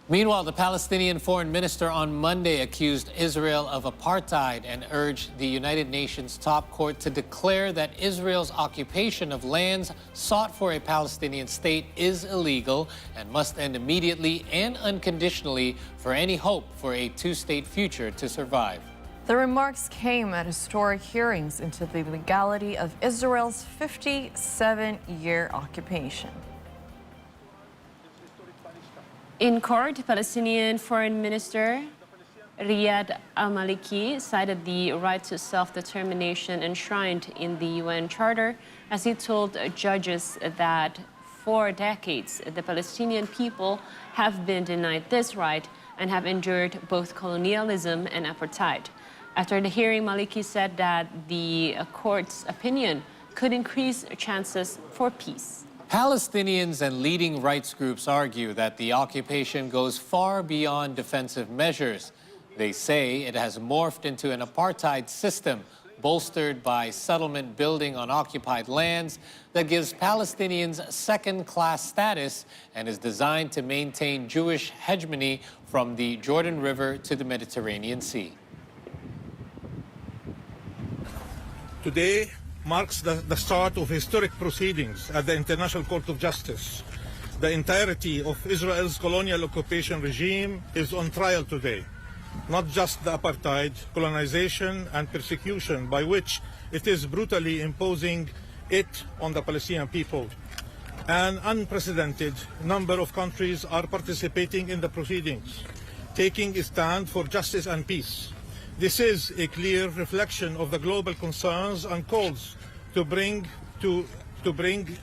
Meanwhile, the Palestinian foreign minister on Monday accused Israel of apartheid and urged the United Nations top court to declare that Israel's occupation of lands sought for a Palestinian state is illegal and must end immediately and unconditionally for any hope for a two-state future to survive. The remarks came at historic hearings into the legality of Israel's 57-year occupation. In court, Palestinian Foreign Minister Riyad al-Maliki cited the right to self-determination enshrined in the UN Charter as he told judges that for decades the Palestinian people have been denied this right and have endured both colonialism and apartheid. After the hearing, Maliki said that the court's opinion could increase chances for peace. Palestinians and leading rights groups argue that the occupation goes far beyond defensive measures. They say it has morphed into an apartheid system bolstered by settlement building on occupied lands that gives Palestinians second-class status and is designed to maintain Jewish hegemony from the Jordan River to the Mediterranean Sea. Today marks the start of historic proceedings at the International Court of Justice. The entirety of Israel's colonial occupation regime is on trial today. Not just the apartheid, colonization and persecution by which it is brutally imposing it on the Palestinian people. An unprecedented number of countries are participating in the proceedings, taking a stand for justice and peace. This is a clear reflection of the global concerns and calls to bring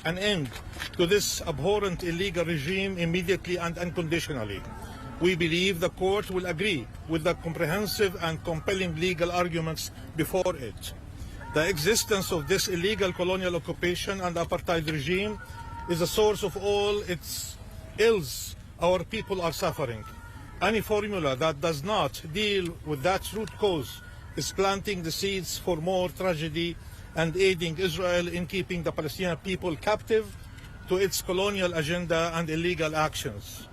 an end to this abhorrent illegal regime immediately and unconditionally. We believe the court will agree with the comprehensive and compelling legal arguments before it. The existence of this illegal colonial occupation and apartheid regime is the source of all its ills our people are suffering. Any formula that does not deal with that root cause is planting the seeds for more tragedy and aiding Israel in keeping the Palestinian people captive to its colonial agenda and illegal actions.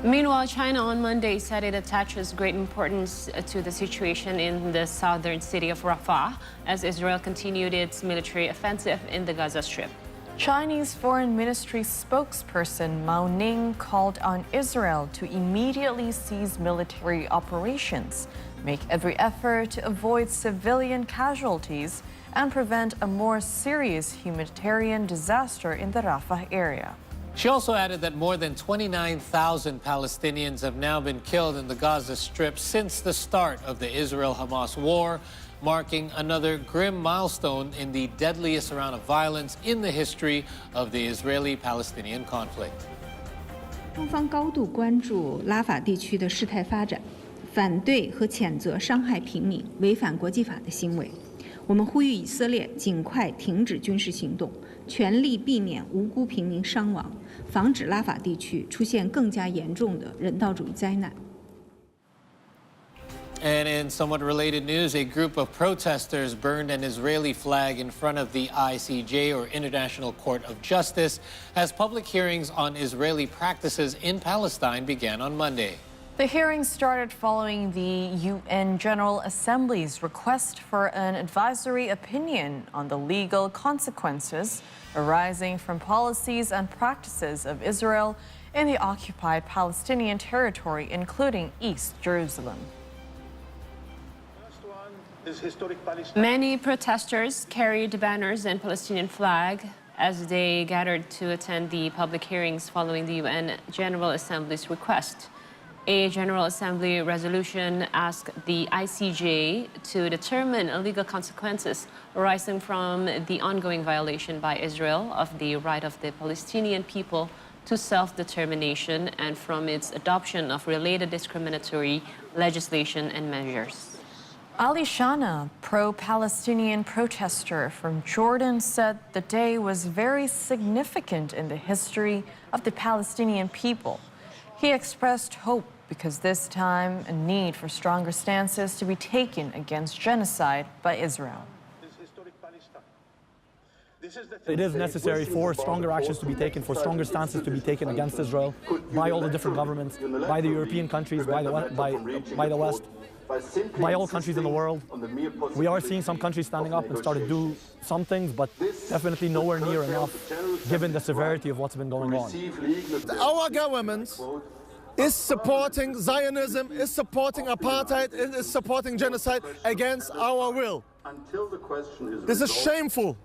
Meanwhile, China on Monday said it attaches great importance to the situation in the southern city of Rafah as Israel continued its military offensive in the Gaza Strip. Chinese Foreign Ministry spokesperson Mao Ning called on Israel to immediately cease military operations, make every effort to avoid civilian casualties, and prevent a more serious humanitarian disaster in the Rafah area. She also added that more than 29,000 Palestinians have now been killed in the Gaza Strip since the start of the Israel-Hamas war, marking another grim milestone in the deadliest round of violence in the history of the Israeli-Palestinian conflict. 中方高度关注拉法地区的事态发展，反对和谴责伤害平民、违反国际法的行为。我们呼吁以色列尽快停止军事行动，全力避免无辜平民伤亡，防止拉法地区出现更加严重的人道主义灾难。 And in somewhat related news, a group of protesters burned an Israeli flag in front of the ICJ, or International Court of Justice, as public hearings on Israeli practices in Palestine began on Monday. The hearings started following the UN General Assembly's request for an advisory opinion on the legal consequences arising from policies and practices of Israel in the occupied Palestinian territory, including East Jerusalem. Many protesters carried banners and Palestinian flag as they gathered to attend the public hearings following the UN General Assembly's request. A General Assembly resolution asked the ICJ to determine legal consequences arising from the ongoing violation by Israel of the right of the Palestinian people to self-determination and from its adoption of related discriminatory legislation and measures. Ali Shana, pro-Palestinian protester from Jordan, said the day was very significant in the history of the Palestinian people. He expressed hope because this time a need for stronger stances to be taken against genocide by Israel. It is necessary for stronger actions to be taken, for stronger stances to be taken against Israel by all the different governments, by the European countries, by the West, by all countries in the world. We are seeing some countries standing up and start to do some things, but definitely nowhere near enough given the severity of what's been going on. Our government is supporting Zionism, is supporting apartheid, is supporting genocide against our will. This is shameful.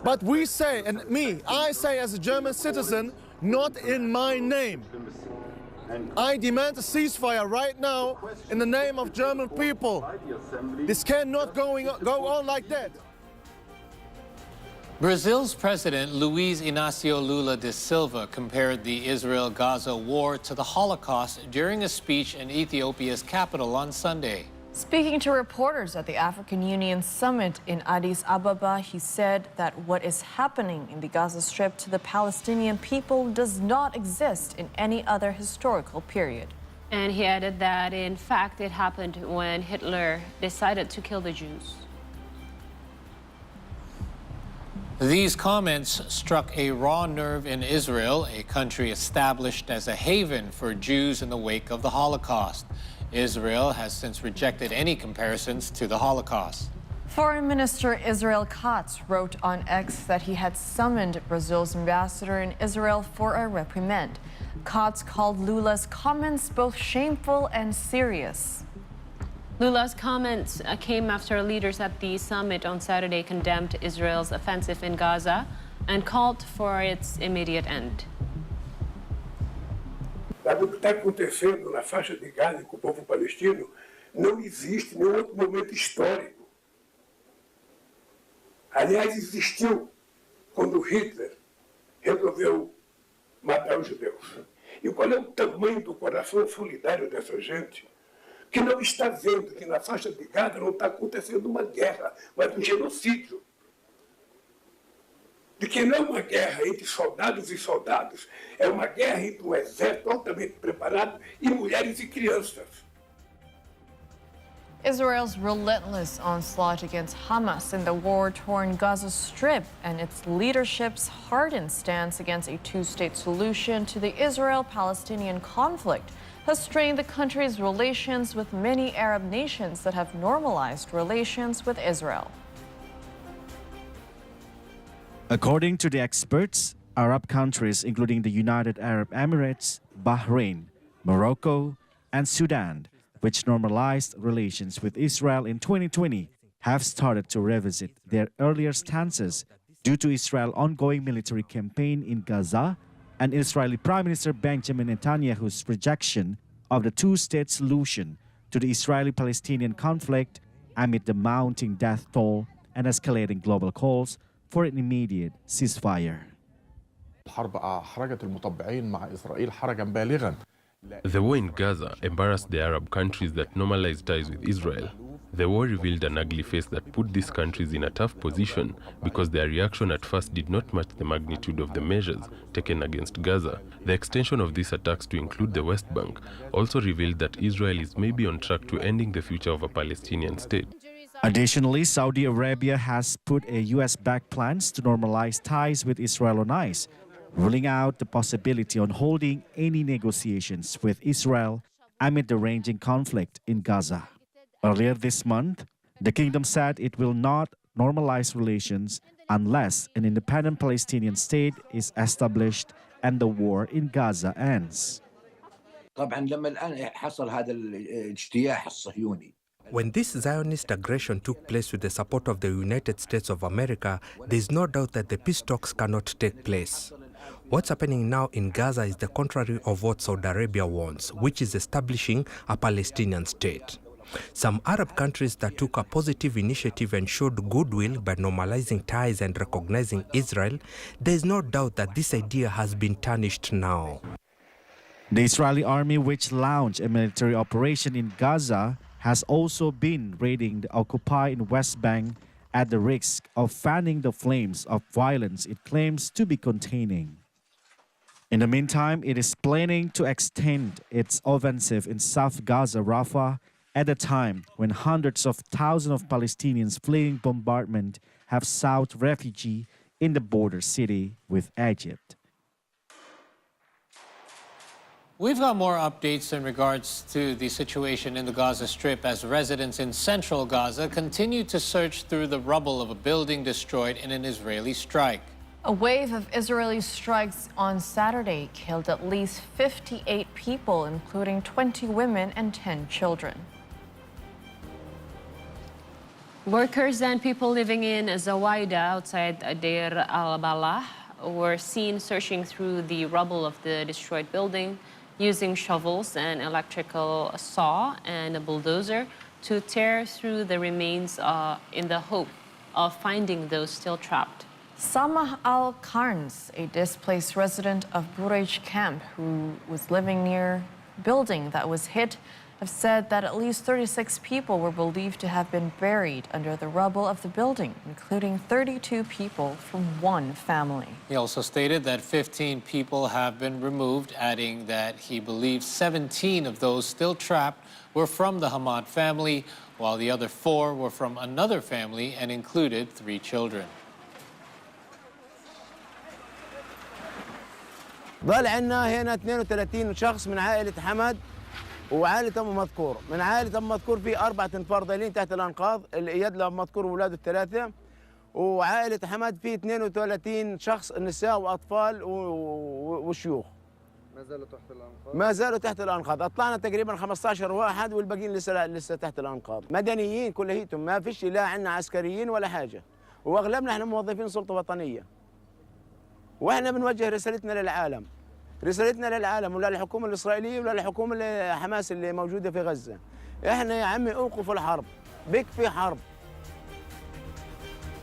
But we say, and I say as a German citizen, not in my name. I demand a ceasefire right now in the name of German people. This cannot go on like that. Brazil's President Luiz Inácio Lula da Silva compared the Israel-Gaza war to the Holocaust during a speech in Ethiopia's capital on Sunday. Speaking to reporters at the African Union summit in Addis Ababa, he said that what is happening in the Gaza Strip to the Palestinian people does not exist in any other historical period. And he added that, in fact, it happened when Hitler decided to kill the Jews. These comments struck a raw nerve in Israel, a country established as a haven for Jews in the wake of the Holocaust. Israel has since rejected any comparisons to the Holocaust. Foreign Minister Israel Katz wrote on X that he had summoned Brazil's ambassador in Israel for a reprimand. Katz called Lula's comments both shameful and serious. Lula's comments came after leaders at the summit on Saturday condemned Israel's offensive in Gaza and called for its immediate end. Sabe o que está acontecendo na faixa de Gaza com o povo palestino? Não existe nenhum outro momento histórico. Aliás, existiu quando Hitler resolveu matar os judeus. E qual é o tamanho do coração solidário dessa gente que não está vendo que na faixa de Gaza não está acontecendo uma guerra, mas um genocídio? De que não é uma guerra entre soldados e soldados, é uma guerra entre um exército altamente preparado e mulheres e crianças. Israel's relentless onslaught against Hamas in the war-torn Gaza Strip and its leadership's hardened stance against a two-state solution to the Israel-Palestinian conflict has strained the country's relations with many Arab nations that have normalized relations with Israel. According to the experts, Arab countries including the United Arab Emirates, Bahrain, Morocco, and Sudan, which normalized relations with Israel in 2020, have started to revisit their earlier stances due to Israel's ongoing military campaign in Gaza and Israeli Prime Minister Benjamin Netanyahu's rejection of the two-state solution to the Israeli-Palestinian conflict amid the mounting death toll and escalating global calls for an immediate ceasefire. The war in Gaza embarrassed the Arab countries that normalized ties with Israel. The war revealed an ugly face that put these countries in a tough position because their reaction at first did not match the magnitude of the measures taken against Gaza. The extension of these attacks to include the West Bank also revealed that Israel is maybe on track to ending the future of a Palestinian state. Additionally, Saudi Arabia has put a US-backed plans to normalize ties with Israel on ice, ruling out the possibility on holding any negotiations with Israel amid the raging conflict in Gaza. Earlier this month, the kingdom said it will not normalize relations unless an independent Palestinian state is established and the war in Gaza ends. When this Zionist aggression took place with the support of the United States of America, there is no doubt that the peace talks cannot take place. What's happening now in Gaza is the contrary of what Saudi Arabia wants, which is establishing a Palestinian state. Some Arab countries that took a positive initiative and showed goodwill by normalizing ties and recognizing Israel, there is no doubt that this idea has been tarnished now. The Israeli army, which launched a military operation in Gaza, has also been raiding the occupied West Bank at the risk of fanning the flames of violence it claims to be containing. In the meantime, it is planning to extend its offensive in South Gaza, Rafah, at a time when hundreds of thousands of Palestinians fleeing bombardment have sought refuge in the border city with Egypt. We've got more updates in regards to the situation in the Gaza Strip as residents in central Gaza continue to search through the rubble of a building destroyed in an Israeli strike. A wave of Israeli strikes on Saturday killed at least 58 people, including 20 women and 10 children. Workers and people living in Zawaida outside Deir al-Balah were seen searching through the rubble of the destroyed building, using shovels, an electrical saw, and a bulldozer to tear through the remains in the hope of finding those still trapped. Samah al-Karns, a displaced resident of Burej camp who was living near a building that was hit, have said that at least 36 people were believed to have been buried under the rubble of the building, including 32 people from one family. He also stated that 15 people have been removed, adding that he believes 17 of those still trapped were from the Hamad family, while the other 4 were from another family and included 3 children. ضل عندنا هنا 32 شخص من عائلة حمد وعائلة أم مذكور. من عائلة أم مذكور في 4 أنفار ضايلين تحت الأنقاض، الإياد لأم مذكور وولاده ال3. وعائلة حمد في 32 شخص، نساء وأطفال وشيوخ. ما زالوا تحت الأنقاض؟ ما زالوا تحت الأنقاض. أطلعنا تقريبا 15 واحد والباقيين لسه تحت الأنقاض. مدنيين كليتهم، ما فيش لا عندنا عسكريين ولا حاجة. وأغلبنا احنا موظفين سلطة وطنية. واحنا بنوجه رسالتنا للعالم. رسالتنا للعالم ولا للحكومة الإسرائيلية ولا للحكومة حماس اللي موجودة في غزة. احنا يا عمي اوقفوا الحرب. بكفي حرب.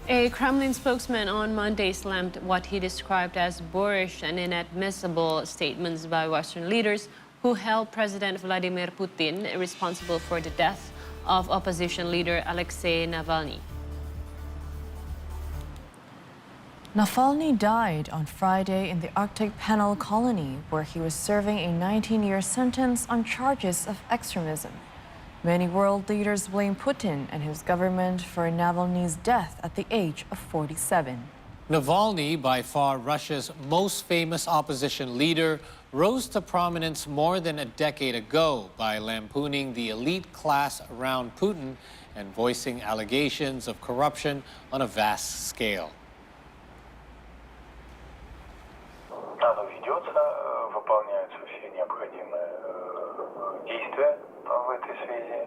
A Kremlin spokesman on Monday slammed what he described as boorish and inadmissible statements by Western leaders who held President Vladimir Putin responsible for the death of opposition leader Alexei Navalny. Navalny died on Friday in the Arctic penal colony, where he was serving a 19-year sentence on charges of extremism. Many world leaders blame Putin and his government for Navalny's death at the age of 47. Navalny, by far Russia's most famous opposition leader, rose to prominence more than a decade ago by lampooning the elite class around Putin and voicing allegations of corruption on a vast scale. Оно ведется, выполняются все необходимые действия в этой связи,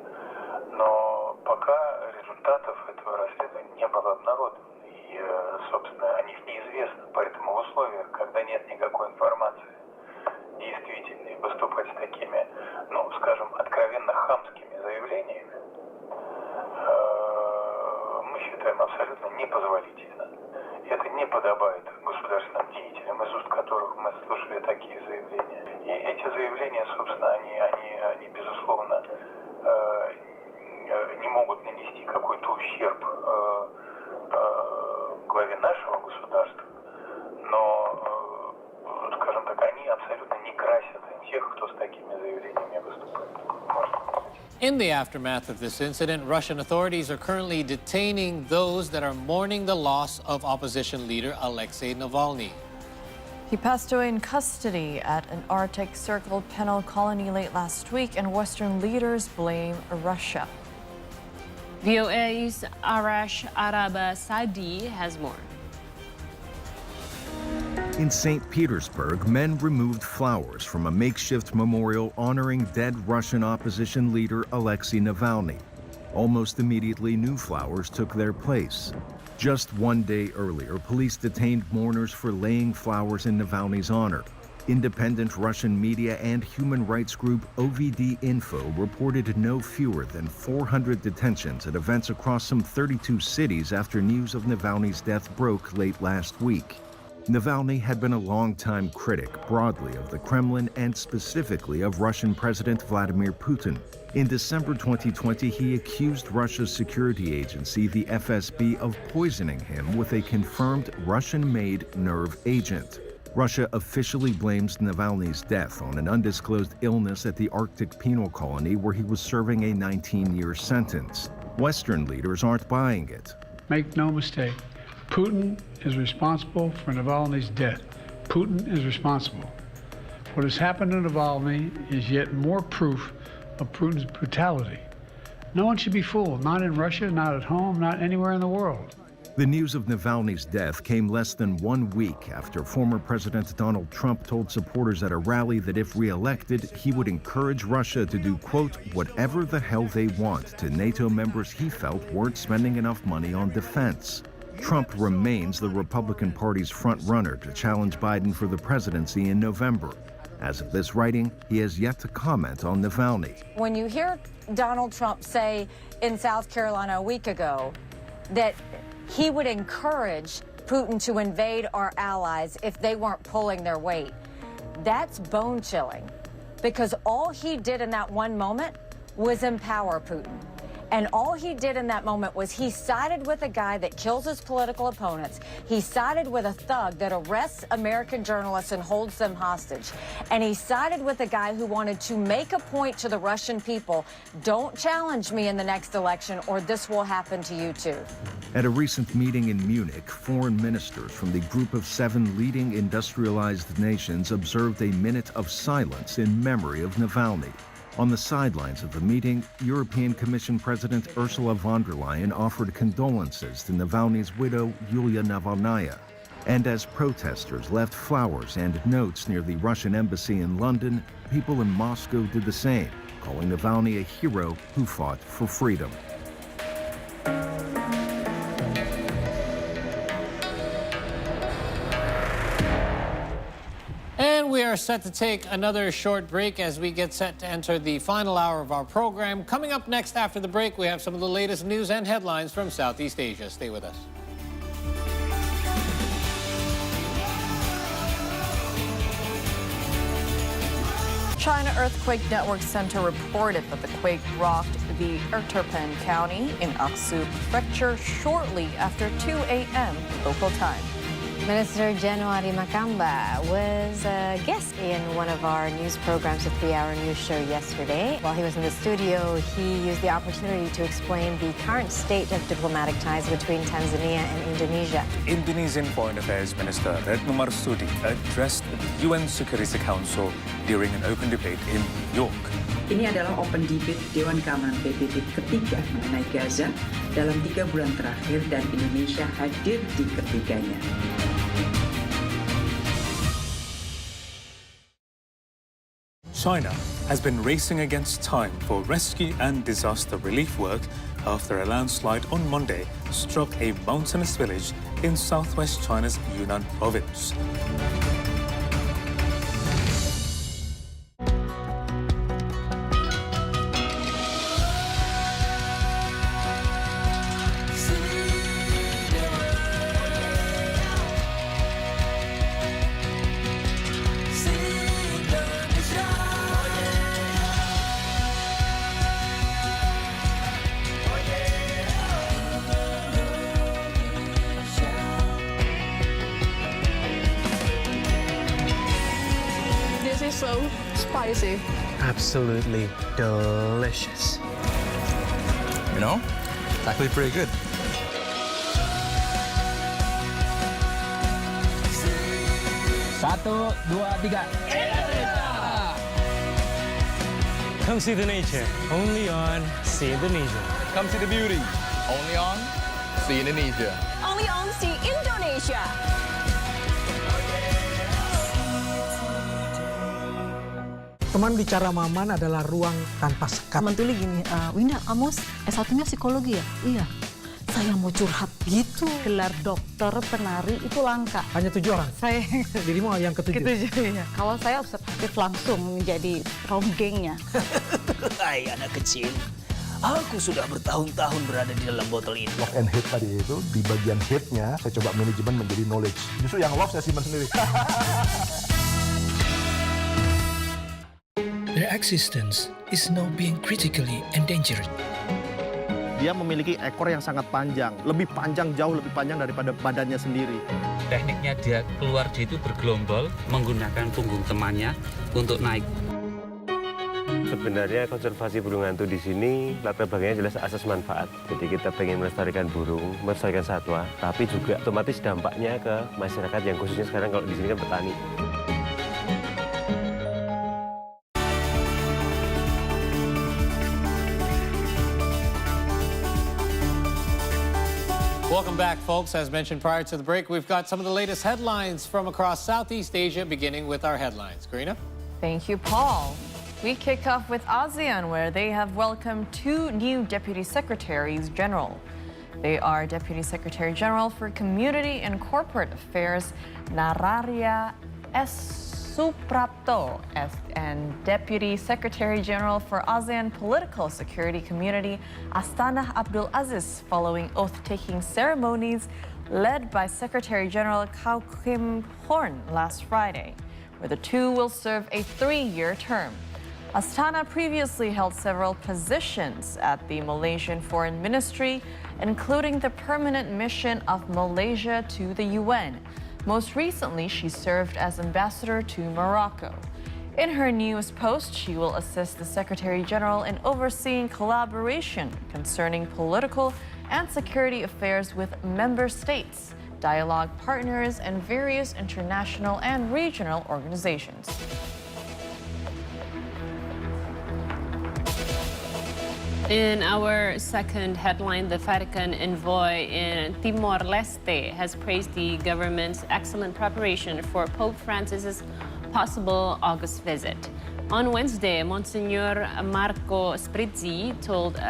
но пока результатов этого расследования не было обнародовано. И, собственно, о них неизвестно. Поэтому в условиях, когда нет никакой информации действительной, выступать с такими, ну, скажем, откровенно хамскими заявлениями, мы считаем абсолютно непозволительно. Это не подобает государственным деятелям, из уст которых мы слышали такие заявления. И эти заявления, собственно, они безусловно, не могут нанести какой-то ущерб главе нашего государства, но, скажем так, они абсолютно не красят тех, кто с такими заявлениями выступает. In the aftermath of this incident, Russian authorities are currently detaining those that are mourning the loss of opposition leader Alexei Navalny. He passed away in custody at an Arctic Circle penal colony late last week, and Western leaders blame Russia. VOA's Arash Arabasadi has more. In St. Petersburg, men removed flowers from a makeshift memorial honoring dead Russian opposition leader Alexei Navalny. Almost immediately, new flowers took their place. Just 1 day earlier, police detained mourners for laying flowers in Navalny's honor. Independent Russian media and human rights group OVD Info reported no fewer than 400 detentions at events across some 32 cities after news of Navalny's death broke late last week. Navalny had been a longtime critic broadly of the Kremlin and specifically of Russian President Vladimir Putin. In December 2020, he accused Russia's security agency, the FSB, of poisoning him with a confirmed Russian-made nerve agent. Russia officially blames Navalny's death on an undisclosed illness at the Arctic penal colony where he was serving a 19-year sentence. Western leaders aren't buying it. Make no mistake, Putin is responsible for Navalny's death. Putin is responsible. What has happened to Navalny is yet more proof of Putin's brutality. No one should be fooled, not in Russia, not at home, not anywhere in the world. The news of Navalny's death came less than 1 week after former President Donald Trump told supporters at a rally that if re-elected, he would encourage Russia to do, quote, whatever the hell they want to NATO members he felt weren't spending enough money on defense. Trump remains the Republican Party's front-runner to challenge Biden for the presidency in November. As of this writing, he has yet to comment on Navalny. When you hear Donald Trump say in South Carolina a week ago that he would encourage Putin to invade our allies if they weren't pulling their weight, that's bone-chilling, because all he did in that one moment was empower Putin. And all he did in that moment was he sided with a guy that kills his political opponents. He sided with a thug that arrests American journalists and holds them hostage. And he sided with a guy who wanted to make a point to the Russian people, don't challenge me in the next election or this will happen to you too. At a recent meeting in Munich, foreign ministers from the group of 7 leading industrialized nations observed a minute of silence in memory of Navalny. On the sidelines of the meeting, European Commission President Ursula von der Leyen offered condolences to Navalny's widow, Yulia Navalnaya. And as protesters left flowers and notes near the Russian embassy in London, people in Moscow did the same, calling Navalny a hero who fought for freedom. We are set to take another short break as we get set to enter the final hour of our program. Coming up next after the break, we have some of the latest news and headlines from Southeast Asia. Stay with us. China Earthquake Network Center reported that the quake rocked the Heartwarming County in Aksu Prefecture shortly after 2 a.m. local time. Minister January Makamba was a guest in one of our news programs, a 3-hour news show yesterday. While he was in the studio, he used the opportunity to explain the current state of diplomatic ties between Tanzania and Indonesia. Indonesian Foreign Affairs Minister Retno Marsudi addressed the UN Security Council during an open debate in New York. Ini adalah open debate Dewan Keamanan PBB ketiga mengenai Gaza dalam 3 bulan terakhir dan Indonesia hadir di ketiganya. China has been racing against time for rescue and disaster relief work after a landslide on Monday struck a mountainous village in southwest China's Yunnan province. So spicy. Absolutely delicious. You know, it's actually pretty good. Satu, dua, tiga. Come see the nature, only on See Indonesia. Come see the beauty, only on See Indonesia. Only on See Indonesia. Teman bicara Maman adalah ruang tanpa sekat. Teman tuli gini, Winda, kamu S1-nya psikologi ya? Iya. Saya mau curhat gitu. Gelar dokter penari itu langka. Hanya 7 orang? Saya. Dirimu yang ke-7? Ke-7, ya. Kalau saya observatif langsung menjadi ronggengnya. Hai anak kecil, aku sudah bertahun-tahun berada di dalam botol ini. Lock and hit tadi itu, di bagian hitnya saya coba manajemen menjadi knowledge. Justru yang love saya simpan sendiri. Their existence is now being critically endangered. Dia memiliki ekor yang sangat panjang, jauh lebih panjang daripada badannya sendiri. Tekniknya dia itu bergelombol, menggunakan punggung temannya untuk naik. Sebenarnya konservasi burung hantu di sini latar belakangnya jelas asas manfaat. Jadi kita pengen melestarikan burung, melestarikan satwa, tapi juga otomatis dampaknya ke masyarakat yang khususnya sekarang kalau di sini kan petani. Welcome back, folks. As mentioned prior to the break, we've got some of the latest headlines from across Southeast Asia, beginning with our headlines. Karina? Thank you, Paul. We kick off with ASEAN, where they have welcomed 2 new Deputy Secretaries General. They are Deputy Secretary General for Community and Corporate Affairs, Nararia S. Suprapto, and Deputy Secretary General for ASEAN Political Security Community, Astana Abdul Aziz, following oath-taking ceremonies led by Secretary General Kau Kim Horn last Friday, where the two will serve a 3-year term. Astana previously held several positions at the Malaysian Foreign Ministry, including the permanent mission of Malaysia to the UN. Most recently, she served as ambassador to Morocco. In her newest post, she will assist the Secretary General in overseeing collaboration concerning political and security affairs with member states, dialogue partners, and various international and regional organizations. In our second headline, the Vatican envoy in Timor-Leste has praised the government's excellent preparation for Pope Francis's possible August visit. On Wednesday, Monsignor Marco Sprizzi told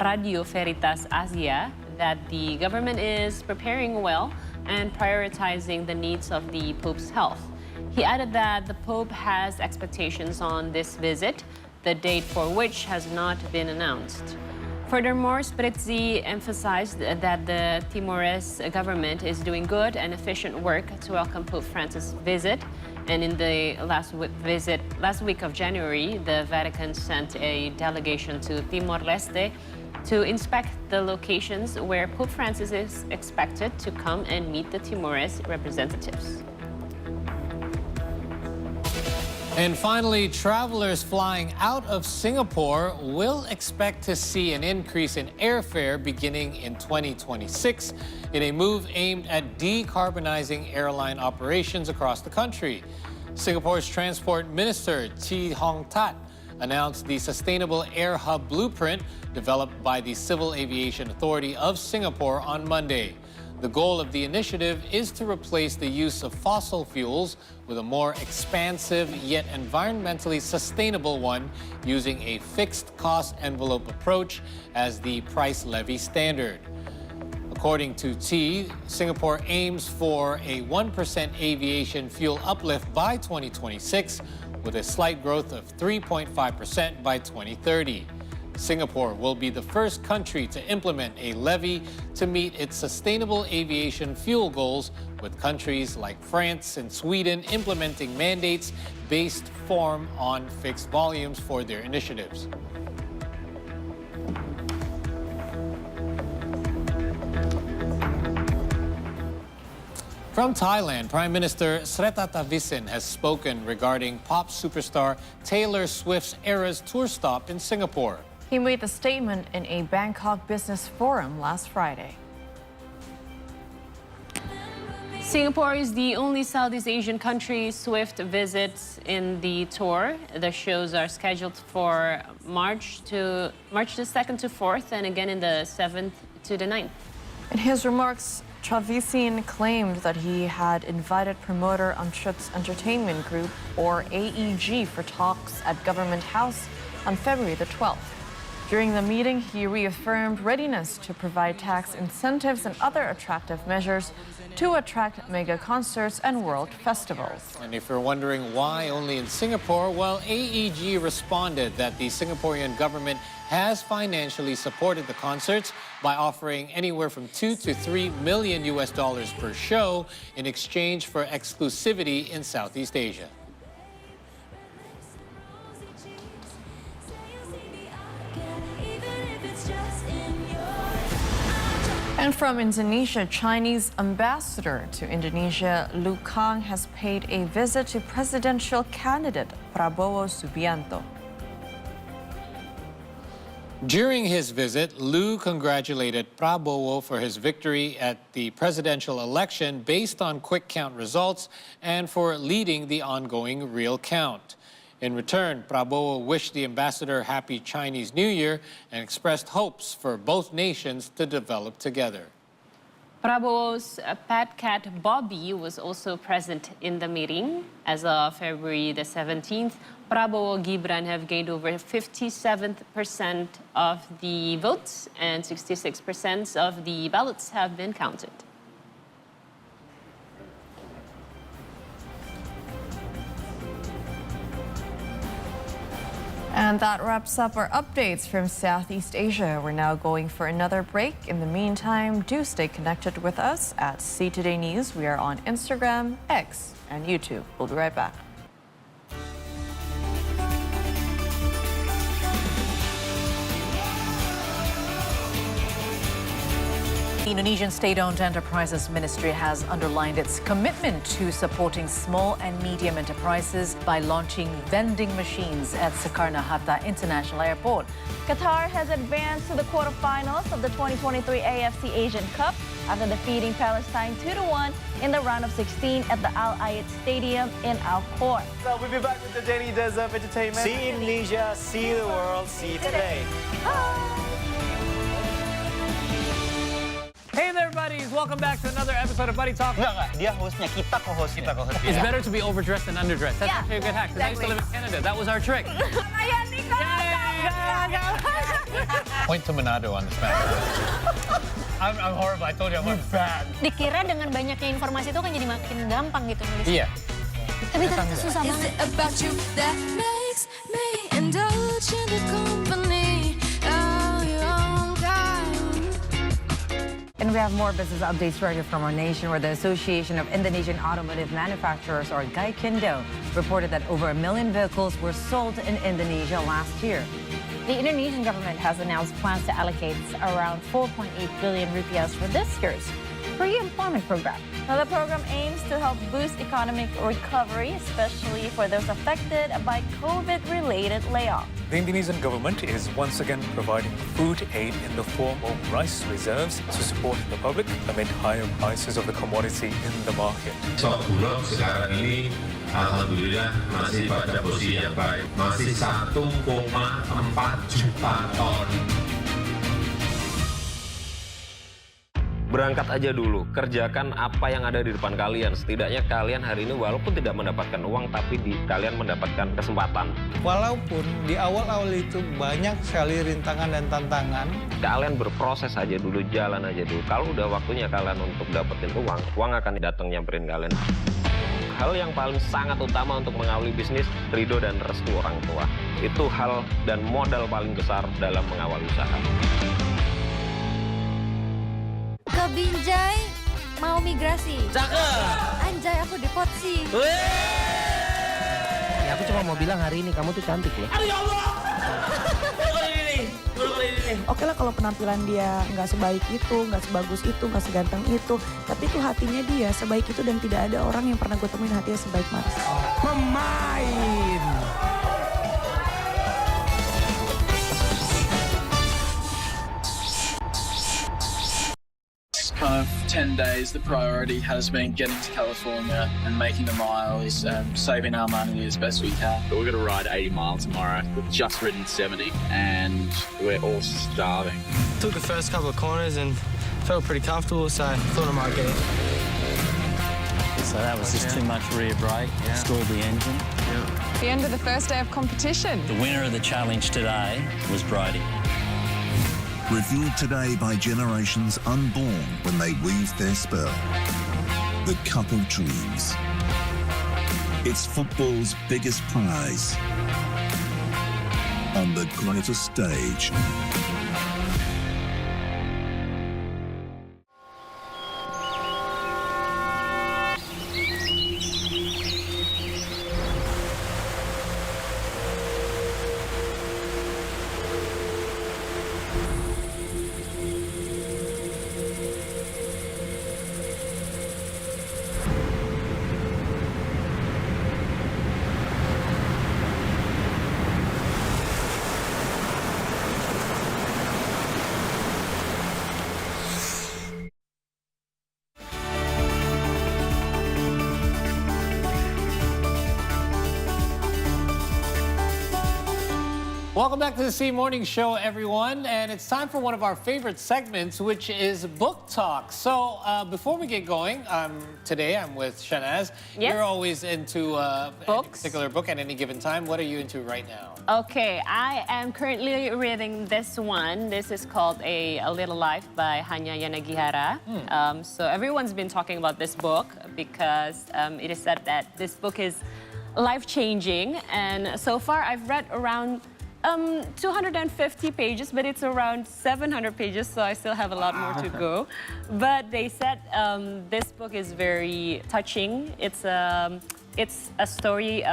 Radio Veritas Asia that the government is preparing well and prioritizing the needs of the Pope's health. He added that the Pope has expectations on this visit, the date for which has not been announced. Furthermore, Sprizzi emphasized that the Timorese government is doing good and efficient work to welcome Pope Francis' visit. And in the last week of January, the Vatican sent a delegation to Timor-Leste to inspect the locations where Pope Francis is expected to come and meet the Timorese representatives. And finally, travelers flying out of Singapore will expect to see an increase in airfare beginning in 2026 in a move aimed at decarbonizing airline operations across the country. Singapore's Transport Minister, Chee Hong Tat, announced the Sustainable Air Hub Blueprint developed by the Civil Aviation Authority of Singapore on Monday. The goal of the initiative is to replace the use of fossil fuels with a more expansive yet environmentally sustainable one using a fixed cost envelope approach as the price levy standard. According to T, Singapore aims for a 1% aviation fuel uplift by 2026 with a slight growth of 3.5% by 2030. Singapore will be the first country to implement a levy to meet its sustainable aviation fuel goals, with countries like France and Sweden implementing mandates based on fixed volumes for their initiatives. From Thailand, Prime Minister Srettha Thavisin has spoken regarding pop superstar Taylor Swift's Eras tour stop in Singapore. He made the statement in a Bangkok business forum last Friday. Singapore is the only Southeast Asian country Swift visits in the tour. The shows are scheduled for March the 2nd to 4th and again in the 7th to the 9th. In his remarks, Thavisin claimed that he had invited promoter Anchut's Entertainment Group, or AEG, for talks at Government House on February the 12th. During the meeting, he reaffirmed readiness to provide tax incentives and other attractive measures to attract mega concerts and world festivals. And if you're wondering why only in Singapore, well, AEG responded that the Singaporean government has financially supported the concerts by offering anywhere from $2 to $3 million per show in exchange for exclusivity in Southeast Asia. And from Indonesia, Chinese ambassador to Indonesia, Lu Kang, has paid a visit to presidential candidate Prabowo Subianto. During his visit, Lu congratulated Prabowo for his victory at the presidential election based on quick count results and for leading the ongoing real count. In return, Prabowo wished the ambassador happy Chinese New Year and expressed hopes for both nations to develop together. Prabowo's pet cat Bobby was also present in the meeting. As of February the 17th, Prabowo Gibran have gained over 57% of the votes and 66% of the ballots have been counted. And that wraps up our updates from Southeast Asia. We're now going for another break. In the meantime, do stay connected with us at See Today News. We are on Instagram, X, and YouTube. We'll be right back. The Indonesian State-Owned Enterprises Ministry has underlined its commitment to supporting small and medium enterprises by launching vending machines at Soekarno-Hatta International Airport. Qatar has advanced to the quarterfinals of the 2023 AFC Asian Cup after defeating Palestine 2-1 in the round of 16 at the Al Ayed Stadium in Al Khor. So we'll be back with the daily dose of entertainment. See Indonesia, see the world, see today. Hey there, buddies! Welcome back to another episode of Buddy Talk. Enggak, dia hostnya, kita co-hostnya. It's better to be overdressed than underdressed. That's actually a good hack, because I used to live in Canada. That was our trick. Point to Manado on this map. I'm horrible. I told you I'm bad. Dikira dengan banyaknya informasi itu kan jadi makin gampang gitu nulis. Iya. Tapi ternyata susah banget. And we have more business updates right here from our nation, where the Association of Indonesian Automotive Manufacturers, or GAIKINDO, reported that over 1 million vehicles were sold in Indonesia last year. The Indonesian government has announced plans to allocate around 4.8 billion rupiahs for this year's pre-employment program. Now, the program aims to help boost economic recovery, especially for those affected by COVID-related layoffs. The Indonesian government is once again providing food aid in the form of rice reserves to support the public amid higher prices of the commodity in the market. Stok bulog sekarang ini alhamdulillah masih pada posisi yang baik. Masih 1,4 juta ton. Berangkat aja dulu, kerjakan apa yang ada di depan kalian. Setidaknya kalian hari ini walaupun tidak mendapatkan uang, tapi kalian mendapatkan kesempatan. Walaupun di awal-awal itu banyak sekali rintangan dan tantangan. Kalian berproses aja dulu, jalan aja dulu. Kalau udah waktunya kalian untuk dapetin uang akan datang nyamperin kalian. Hal yang paling sangat utama untuk mengawali bisnis, ridho dan restu orang tua. Itu hal dan modal paling besar dalam mengawali usaha. Ke Binjai mau migrasi. Cakep. Anjay, aku deport sih. Ya, aku cuma mau bilang hari ini kamu tuh cantik loh. Aduh ya Allah. Oke lah kalau penampilan dia nggak sebaik itu, nggak sebagus itu, nggak seganteng itu, tapi itu hatinya dia sebaik itu dan tidak ada orang yang pernah gue temuin hatinya sebaik Mas. Pemain. Kind of 10 days, the priority has been getting to California and making the miles and saving our money as best we can. We're going to ride 80 miles tomorrow. We've just ridden 70 and we're all starving. Took the first couple of corners and felt pretty comfortable, so I thought I might get it. So that was just too much rear brake, destroyed the engine. The end of the first day of competition. The winner of the challenge today was Brodie. Reviewed today by generations unborn when they weave their spell. The Cup of Dreams. It's football's biggest prize on the greatest stage. Welcome back to the C Morning Show, everyone. And it's time for one of our favorite segments, which is Book Talk. So before we get going, today I'm with Shanaz. Yes. You're always into books. Any particular book at any given time. What are you into right now? Okay, I am currently reading this one. This is called A Little Life by Hanya Yanagihara. So everyone's been talking about this book because it is said that this book is life-changing. And so far I've read around 250 pages, but it's around 700 pages, so I still have a lot more to go. But they said this book is very touching. It's a story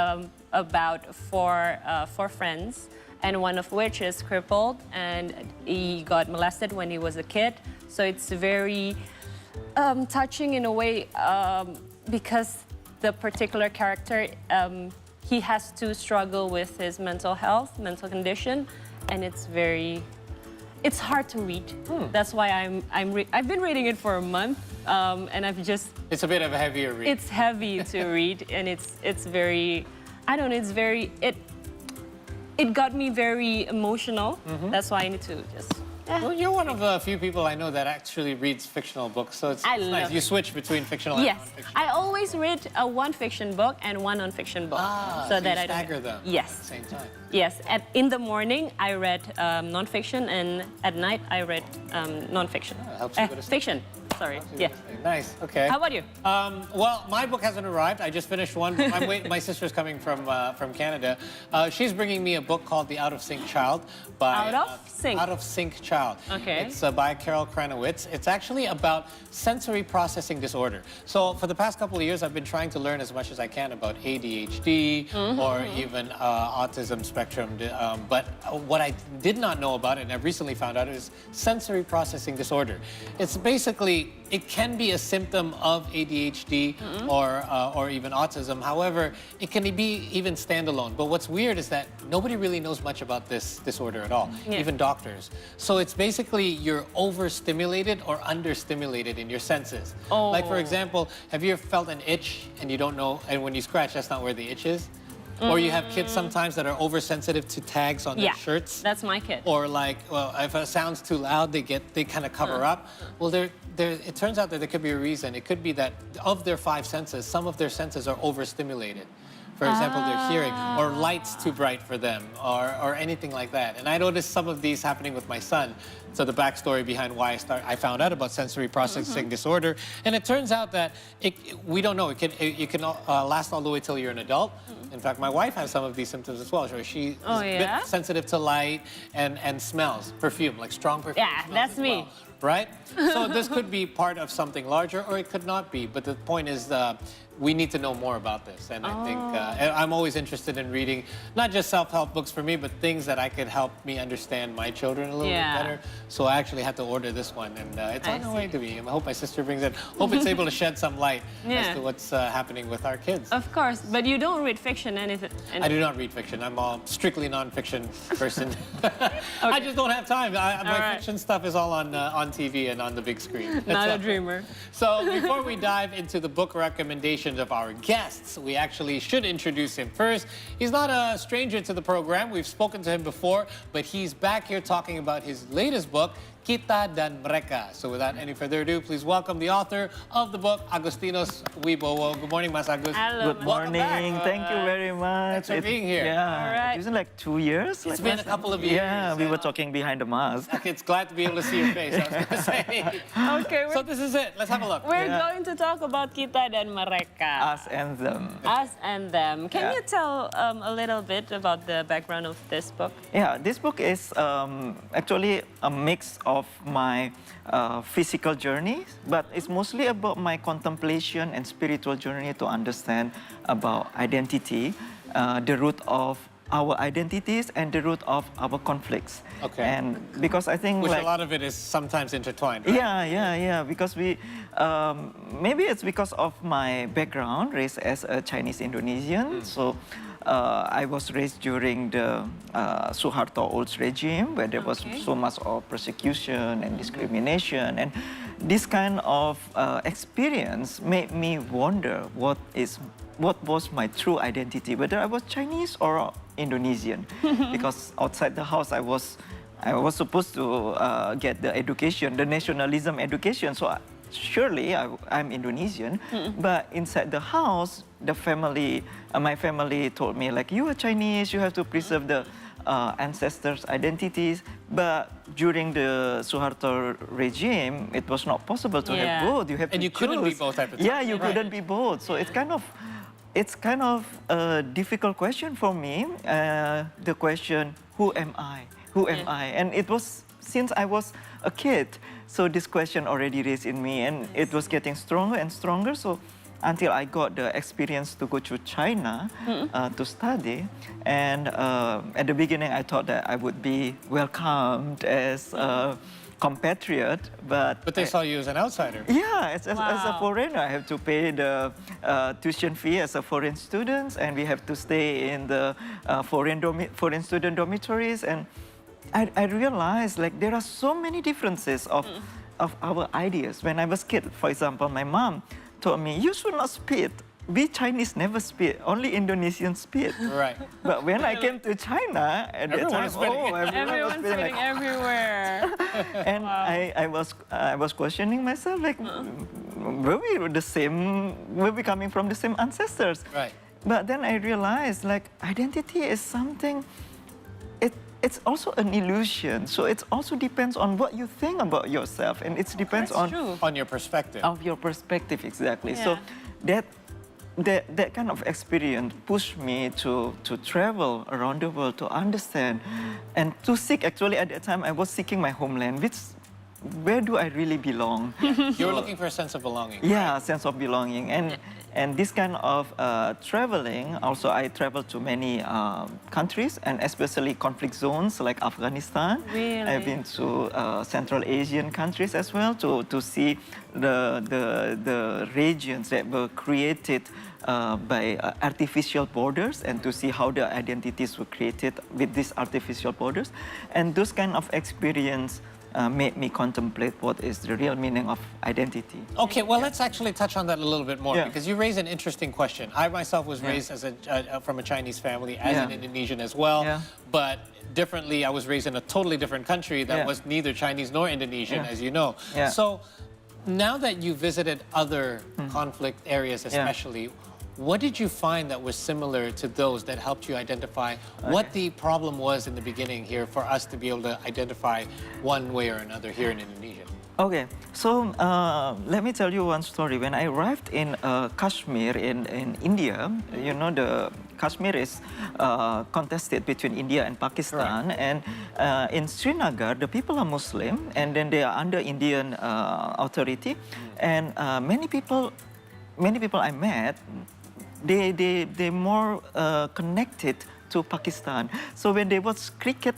about four friends, and one of which is crippled, and he got molested when he was a kid. So it's very touching in a way because the particular character he has to struggle with his mental health, mental condition, and it's hard to read. That's why I've been reading it for a month, and I've just... It's a bit of a heavier read. It's heavy to read, and it's very, I don't know, it's very, it got me very emotional. That's why I need to just... Well, you're one of a few people I know that actually reads fictional books, so it's nice. You switch between fictional and non-fiction. I always read one fiction book and one non-fiction book. So that I stagger them yes. at the same time. Yes, in the morning I read non-fiction, and at night I read non-fiction. Helps you go to sleep. Fiction. Sorry. Yeah. Nice. Okay. How about you? Well, my book hasn't arrived. I just finished one. My sister's coming from Canada. She's bringing me a book called The Out of Sync Child by Out of Sync Child. Okay. It's by Carol Kranowitz. It's actually about sensory processing disorder. So for the past couple of years, I've been trying to learn as much as I can about ADHD or even autism spectrum. But what I did not know about it, and I've recently found out, is sensory processing disorder. It's basically, it can be a symptom of ADHD or even autism. However, it can be even standalone. But what's weird is that nobody really knows much about this disorder at all, even doctors. So it's basically you're overstimulated or understimulated in your senses. Like, for example, have you ever felt an itch and you don't know, and when you scratch, that's not where the itch is? Or you have kids sometimes that are oversensitive to tags on their shirts. That's my kid. Or like, well, if it sounds too loud, they kind of cover up. Well, it turns out that there could be a reason. It could be that of their 5 senses, some of their senses are overstimulated. For example, their hearing, or light's too bright for them, or anything like that. And I noticed some of these happening with my son. So the backstory behind why I found out about sensory processing disorder. And it turns out that we don't know. It can last all the way till you're an adult. In fact, my wife has some of these symptoms as well. She is a bit sensitive to light and smells, perfume, like strong perfume. Yeah, that's me. Well, right? So this could be part of something larger, or it could not be. But the point is, we need to know more about this. And I think I'm always interested in reading, not just self-help books for me, but things that I could help me understand my children a little bit better. So I actually had to order this one, and it's on the way to me. I hope my sister brings it. Hope it's able to shed some light as to what's happening with our kids. Of course, but you don't read fiction, anything. I do not read fiction. I'm a strictly non-fiction person. I just don't have time. My fiction stuff is all on TV and on the big screen. Not a dreamer. So before we dive into the book recommendations of our guests, we actually should introduce him first. He's not a stranger to the program. We've spoken to him before, but he's back here talking about his latest book, Kita dan Mereka. So without any further ado, please welcome the author of the book, Agustinos Wibowo. Good morning, Mas Agus. Hello. Good morning. Thank you very much. Thanks for being here. Yeah, it's been like 2 years. It's been a couple of years. Yeah, we were talking behind the mask. Okay, it's glad to be able to see your face, I was going to say. Okay. So this is it. Let's have a look. We're going to talk about Kita dan Mereka. Us and them. Us and them. Can you tell a little bit about the background of this book? Yeah, this book is actually a mix of my physical journey, but it's mostly about my contemplation and spiritual journey to understand about identity, the root of our identities and the root of our conflicts. Okay. And because I think a lot of it is sometimes intertwined, right? Yeah. Because maybe it's because of my background, raised as a Chinese Indonesian. So I was raised during the Suharto old regime, where there was so much of persecution and discrimination. this kind of experience made me wonder what was my true identity, whether I was Chinese or Indonesian. Because outside the house, I was supposed to get the education, the nationalism education. So surely I'm Indonesian, but inside the house, my family told me like, you are Chinese, you have to preserve the ancestors' identities. But during the Suharto regime, it was not possible to have both. You have and to you couldn't be choose. both at the time. Yeah, you couldn't be both. So it's kind of a difficult question for me. The question, who am I? Who am I? And it was since I was a kid. So this question already raised in me, and it was getting stronger and stronger. So until I got the experience to go to China to study. And at the beginning, I thought that I would be welcomed as a compatriot, but they saw you as an outsider. Yeah, as a foreigner, I have to pay the tuition fee as a foreign student, and we have to stay in the foreign student dormitories. And I realized like there are so many differences of our ideas. When I was a kid, for example, my mom told me, you should not spit. We Chinese never spit, only Indonesians spit. Right. But when I came to China, at that time, everyone's spitting everywhere. And I was questioning myself, like, were we coming from the same ancestors? Right. But then I realized, like, identity is something, it's also an illusion. So it also depends on what you think about yourself, and it depends on your perspective. Of your perspective, exactly. Yeah. So that kind of experience pushed me to travel around the world to understand and to seek. Actually, at that time, I was seeking my homeland, where do I really belong? You were looking for a sense of belonging. Yeah, a sense of belonging. And this kind of traveling, also I traveled to many countries, and especially conflict zones like Afghanistan. Really? I've been to Central Asian countries as well to see the regions that were created by artificial borders, and to see how the identities were created with these artificial borders. And those kind of experience made me contemplate what is the real meaning of identity. Okay, well, let's actually touch on that a little bit more, because you raise an interesting question. I myself was raised as from a Chinese family, as an Indonesian as well, but differently, I was raised in a totally different country that was neither Chinese nor Indonesian, as you know. So now that you visited other conflict areas especially, what did you find that was similar to those that helped you identify what the problem was in the beginning here for us to be able to identify one way or another here in Indonesia? Okay, so let me tell you one story. When I arrived in Kashmir in India, you know, the Kashmir is contested between India and Pakistan. And in Srinagar, the people are Muslim, and then they are under Indian authority. And many people I met, they more connected to Pakistan. So when there was cricket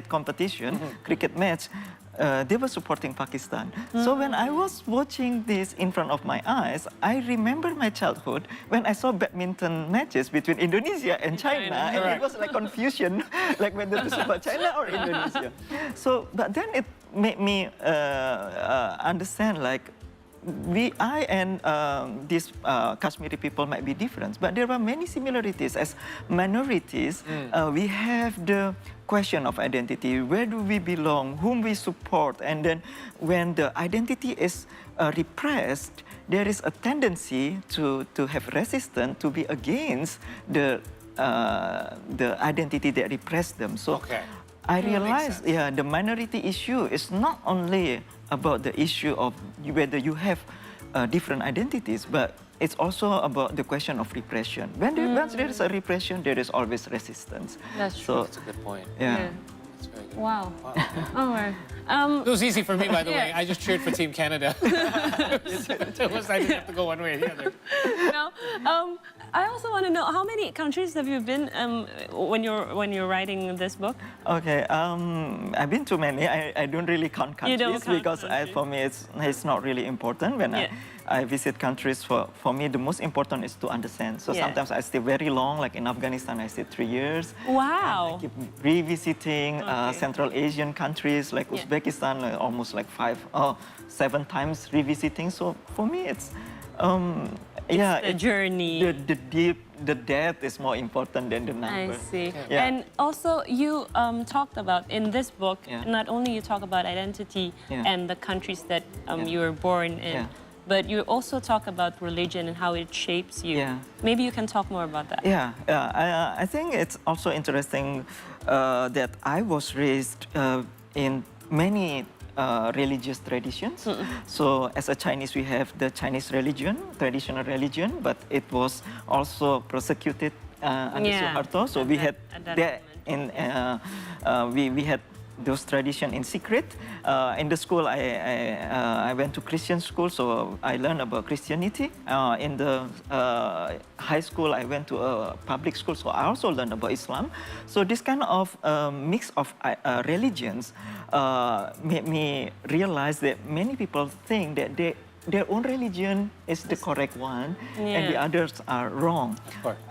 competition, cricket match, they were supporting Pakistan. So when I was watching this in front of my eyes, I remember my childhood when I saw badminton matches between Indonesia and China, and it was like confusion, like whether to support China or Indonesia. So, but then it made me understand, like, I and these Kashmiri people might be different, but there are many similarities. As minorities, we have the question of identity. Where do we belong? Whom we support? And then when the identity is repressed, there is a tendency to have resistance, to be against the identity that repressed them. So I realized, the minority issue is not only about the issue of whether you have different identities, but it's also about the question of repression. Once there is a repression, there is always resistance. That's true. So, that's a good point. Yeah. That's very good. Wow. Oh my. It was easy for me, by the way. I just cheered for Team Canada. I didn't have to go one way or the other. Now, I also want to know, how many countries have you been when you're writing this book? Okay, I've been to many. I don't really count countries, because for me it's not really important. When I visit countries, for me the most important is to understand. So sometimes I stay very long, like in Afghanistan I stayed 3 years. Wow. I keep revisiting Central Asian countries like Uzbekistan, like almost like 7 times revisiting. So for me, it's the journey. The depth is more important than the number. I see. Yeah. And also, you talked about in this book, not only you talk about identity and the countries that you were born in, but you also talk about religion and how it shapes you. Maybe you can talk more about that. I think it's also interesting that I was raised in many religious traditions. So as a Chinese, we have the Chinese religion, traditional religion, but it was also prosecuted under Suharto. So we had that we had those traditions in secret. In the school, I went to Christian school, so I learned about Christianity. In the high school, I went to a public school, so I also learned about Islam. So this kind of mix of religions made me realize that many people think that their own religion is the correct one and the others are wrong.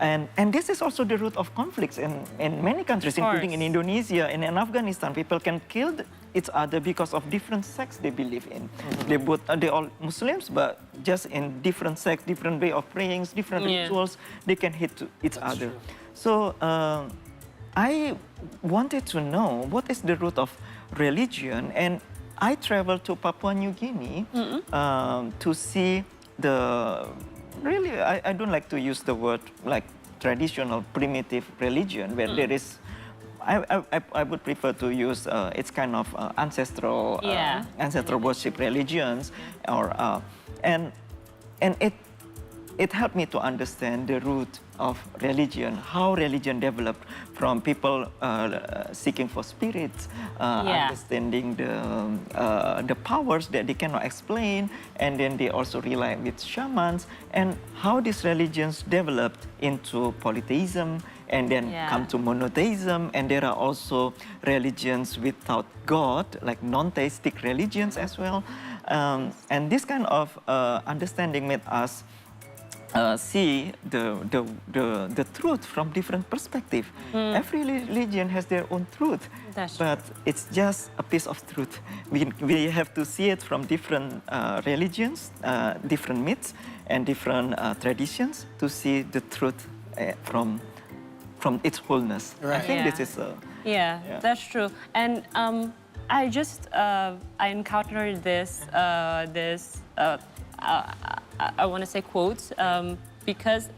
And this is also the root of conflicts in many countries, including in Indonesia and in Afghanistan. People can kill each other because of different sects they believe in. They're all Muslims, but just in different sects, different way of praying, different rituals, they can hit each other. So I wanted to know what is the root of religion, and I traveled to Papua New Guinea to see really, I don't like to use the word like traditional primitive religion, where there is, I would prefer to use it's kind of ancestral worship religions, or and it helped me to understand the root of religion, how religion developed from people seeking for spirits, understanding the powers that they cannot explain, and then they also rely with shamans, and how these religions developed into polytheism, and then come to monotheism, and there are also religions without God, like non-theistic religions as well, and this kind of understanding made us see the truth from different perspectives. Every religion has their own truth, but it's just a piece of truth. We have to see it from different religions, different myths, and different traditions to see the truth from its wholeness. I think this is that's true. And I just I encountered this I want to say quotes because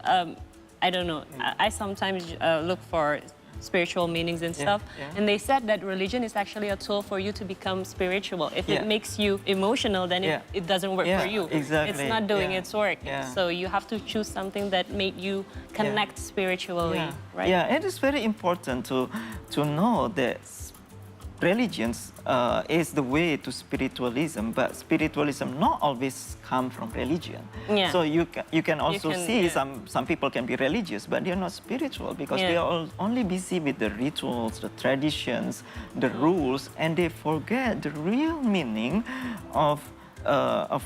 I don't know. I sometimes look for spiritual meanings and stuff, and they said that religion is actually a tool for you to become spiritual. If it makes you emotional, then it doesn't work for you. Exactly. It's not doing its work. So you have to choose something that made you connect spiritually, right? Yeah, it is very important to know that religions is the way to spiritualism, but spiritualism not always come from religion. So you can also see some people can be religious, but they are not spiritual because they are only busy with the rituals, the traditions, the rules, and they forget the real meaning of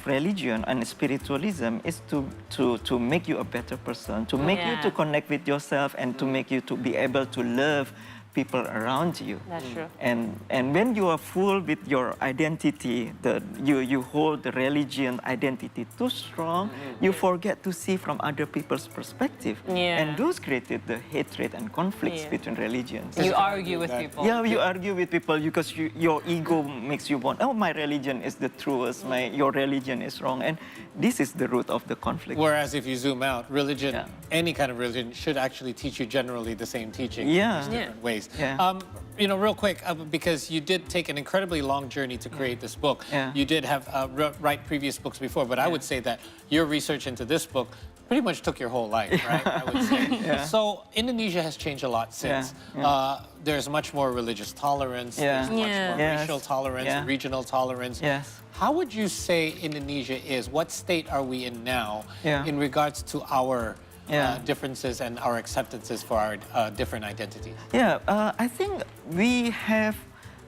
religion and spiritualism is to make you a better person, to make you to connect with yourself, and to make you to be able to love people around you. That's true. And when you are full with your identity, you hold the religion identity too strong, you forget to see from other people's perspective. And those created the hatred and conflicts between religions. You argue with people. Yeah, you argue with people because your ego makes you want, oh, my religion is the truest, your religion is wrong. And this is the root of the conflict. Whereas if you zoom out, religion, any kind of religion, should actually teach you generally the same teaching in different ways. You know, real quick, because you did take an incredibly long journey to create this book. You did have write previous books before, but I would say that your research into this book pretty much took your whole life, right? I would say. So Indonesia has changed a lot since. There's much more religious tolerance. There's much more racial tolerance, regional tolerance. How would you say Indonesia is? What state are we in now in regards to our differences and our acceptances for our different identities? I think we have,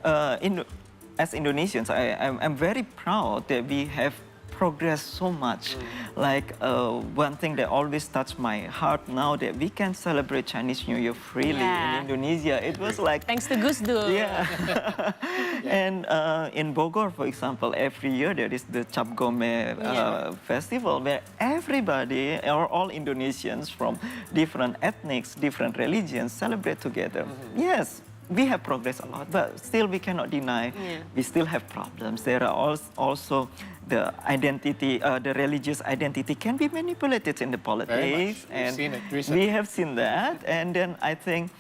as Indonesians, I'm very proud that we have progressed so much. Like one thing that always touched my heart now that we can celebrate Chinese New Year freely in Indonesia. It was like thanks to Gus Dur. Yeah. And in Bogor, for example, every year there is the Cap Gome festival where everybody, or all Indonesians from different ethnics, different religions celebrate together. Yes, we have progressed a lot, but still we cannot deny we still have problems. There are also the identity, the religious identity can be manipulated in the politics. And seen it recently. We have seen that. And then I think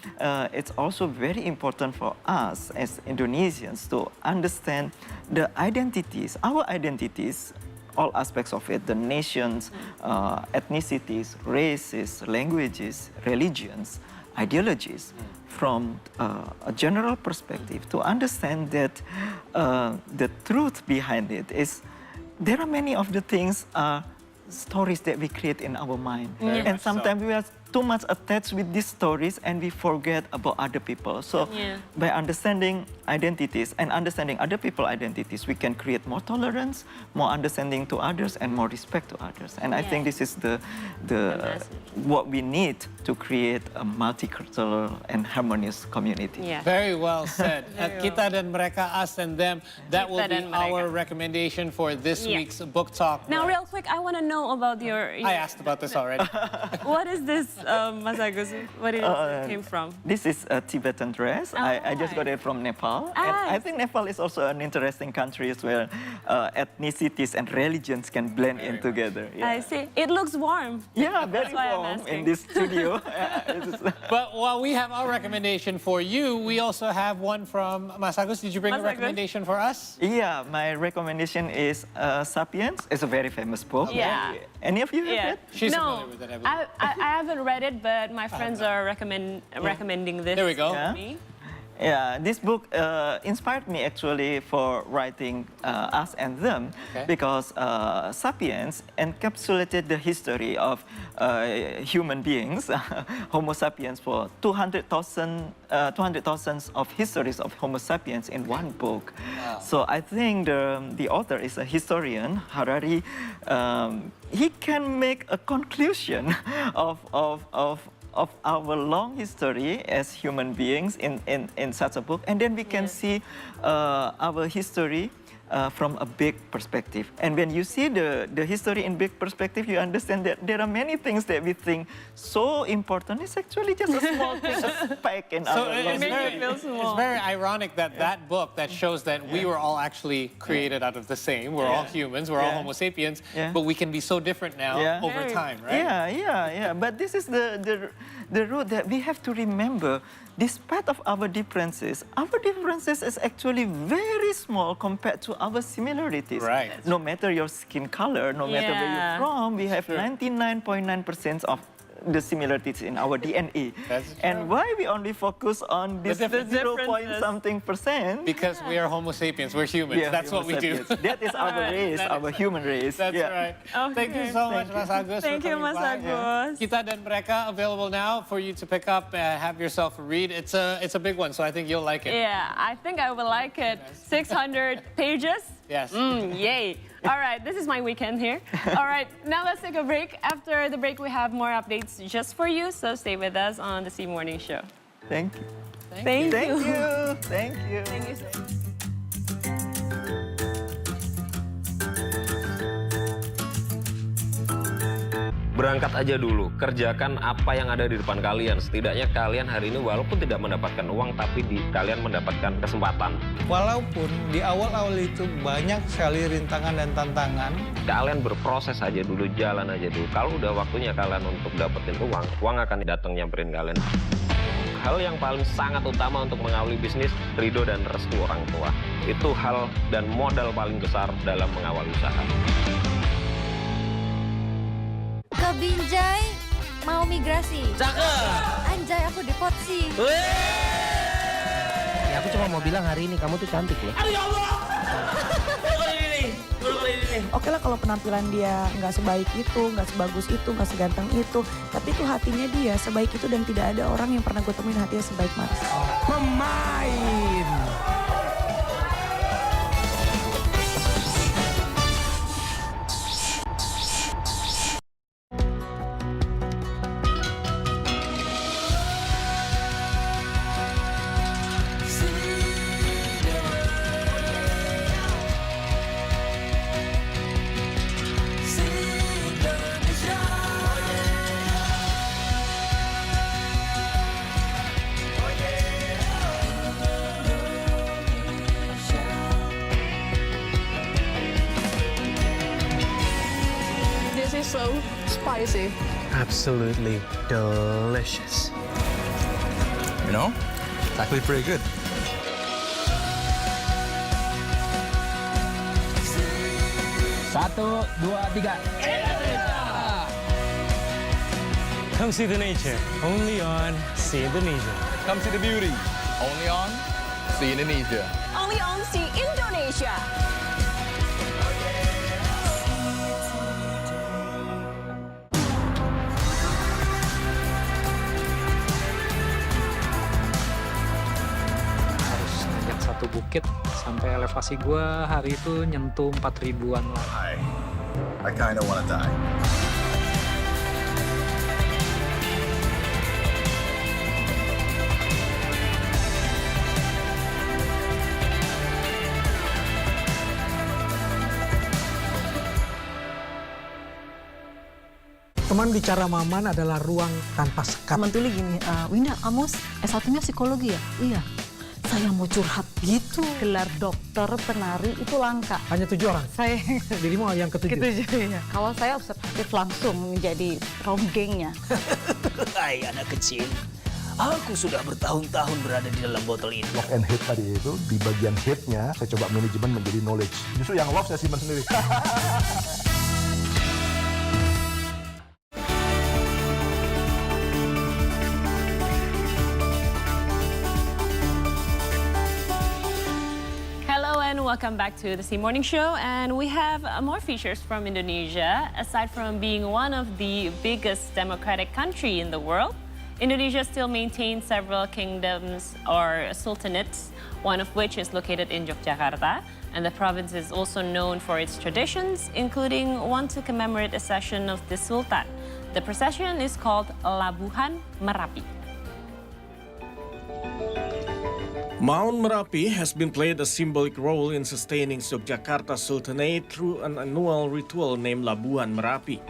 it's also very important for us as Indonesians to understand the identities, our identities, all aspects of it, the nations, ethnicities, races, languages, religions, ideologies, from a general perspective, to understand that the truth behind it is there are many of the things stories that we create in our mind. And sometimes we are too much attached with these stories and we forget about other people. So by understanding identities and understanding other people's identities, we can create more tolerance, more understanding to others, and more respect to others. And I think this is the what we need to create a multicultural and harmonious community. Very well said. Kita dan mereka, us and them. That will be our recommendation for this week's book talk. Now, real quick, I want to know about your... I asked about this already. What is this, Mas Agus? What it came from? This is a Tibetan dress. I just got it from Nepal. And I think Nepal is also an interesting country where ethnicities and religions can blend in together. I see. It looks warm. Yeah, very warm in this studio. But while we have our recommendation for you, we also have one from Mas Agus. Did you bring a recommendation for us? Yeah, my recommendation is Sapiens. It's a very famous book. Yeah. Any of you have read? She's familiar with it, I haven't read it, but my friends are recommending this. There we go. To me. Yeah, this book inspired me actually for writing Us and Them, because Sapiens encapsulated the history of human beings, Homo sapiens, for 200,000 of histories of Homo sapiens in one book. Wow. So I think the author is a historian, Harari. He can make a conclusion of our long history as human beings in such a book, and then we can see our history from a big perspective. And when you see the history in big perspective, you understand that there are many things that we think so important. It's actually just a small thing, a speck in our life. It's very ironic that that book that shows that we were all actually created out of the same. We're all humans, we're all Homo sapiens, but we can be so different now over time, right? Yeah. But this is the root that we have to remember. Despite of our differences is actually very small compared to our similarities. Right. No matter your skin color, no matter where you're from, we have 99.9% of the similarities in our DNA. And why we only focus on this 0.something%? Because we are Homo sapiens, we're humans. That's what we do. That is our race, our human race. That's right. Thank you so much, Mas Agus. Thank you, Mas Agus. Kita dan Mereka, available now for you to pick up and have yourself a read. It's a big one, so I think you'll like it. Yeah, I think I will like it. 600 pages. Yes. Yay. All right, this is my weekend here. All right, now let's take a break. After the break, we have more updates just for you, so stay with us on the C Morning Show. Thank you. Thank you. Thank you. Thank you so much. Berangkat aja dulu, kerjakan apa yang ada di depan kalian. Setidaknya kalian hari ini walaupun tidak mendapatkan uang, tapi kalian mendapatkan kesempatan. Walaupun di awal-awal itu banyak sekali rintangan dan tantangan. Kalian berproses aja dulu, jalan aja dulu. Kalau udah waktunya kalian untuk dapetin uang akan datang nyamperin kalian. Hal yang paling sangat utama untuk mengawali bisnis, ridho dan restu orang tua. Itu hal dan modal paling besar dalam mengawali usaha. Ke Binjai mau migrasi. Cakep. Anjay, aku depotsi. Ya, aku cuma mau bilang hari ini kamu tuh cantik ya. Aduh ya Allah. Oke lah kalau penampilan dia nggak sebaik itu, nggak sebagus itu, nggak seganteng itu, tapi itu hatinya dia sebaik itu dan tidak ada orang yang pernah gue temuin hatinya sebaik Mas. Pemain. is so spicy. Absolutely delicious. You know, it's actually pretty good. Satu, dua, tiga. Come see the nature, only on See Indonesia. Come see the beauty, only on See Indonesia. Only on See Indonesia. Harus naik satu bukit sampai elevasi gua hari itu nyentuh 4.000-an lah. I kinda wanna die. Teman bicara Maman adalah ruang tanpa sekat. Teman tuli gini, Winda, Amos S1-nya psikologi ya? Iya. Saya mau curhat gitu. Gelar dokter penari itu langka. Hanya 7 orang? Saya Dirimu yang ke-7? Ke-7, ya. Kalau saya observatif langsung menjadi ronggengnya. Hai anak kecil, aku sudah bertahun-tahun berada di dalam botol ini. Lock and hate tadi itu, di bagian hate-nya saya coba manajemen menjadi knowledge. Justru yang love saya simpan sendiri. Welcome back to the C Morning Show, and we have more features from Indonesia. Aside from being one of the biggest democratic country in the world, Indonesia still maintains several kingdoms or sultanates, one of which is located in Yogyakarta, and the province is also known for its traditions, including one to commemorate a session of the Sultan. The procession is called Labuhan Merapi. Mount Merapi has been played a symbolic role in sustaining Yogyakarta Sultanate through an annual ritual named Labuhan Merapi.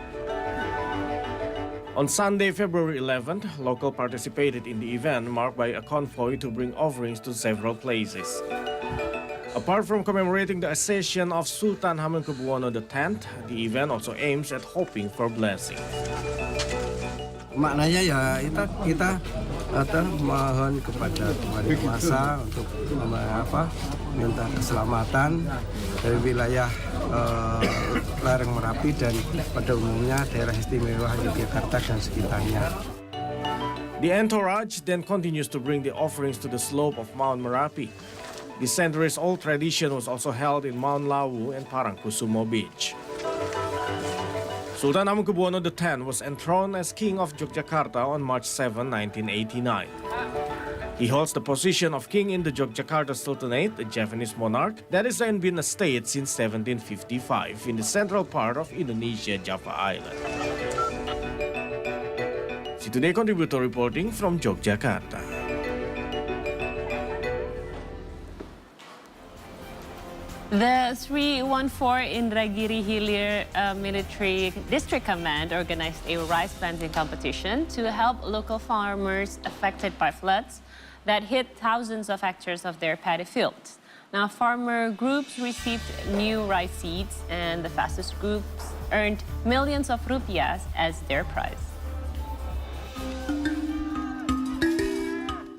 On Sunday, February 11th, local participated in the event marked by a convoy to bring offerings to several places. Apart from commemorating the accession of Sultan Hamengkubuwono X, the event also aims at hoping for blessings. Maknanya ya kita mohon kepada Tuhan Kuasa untuk minta keselamatan dari wilayah lereng Merapi dan pada umumnya daerah istimewa Yogyakarta dan sekitarnya. The entourage then continues to bring the offerings to the slope of Mount Merapi. The centuries-old tradition was also held in Mount Lawu and Parangkusumo Beach. Sultan Hamengkubuwono X was enthroned as King of Yogyakarta on March 7, 1989. He holds the position of King in the Yogyakarta Sultanate, a Javanese monarch that has been a state since 1755 in the central part of Indonesia, Java Island. See Today contributor reporting from Yogyakarta. The 314 Indragiri Hilir Military District Command organized a rice planting competition to help local farmers affected by floods that hit thousands of hectares of their paddy fields. Now, farmer groups received new rice seeds, and the fastest groups earned millions of rupiahs as their prize.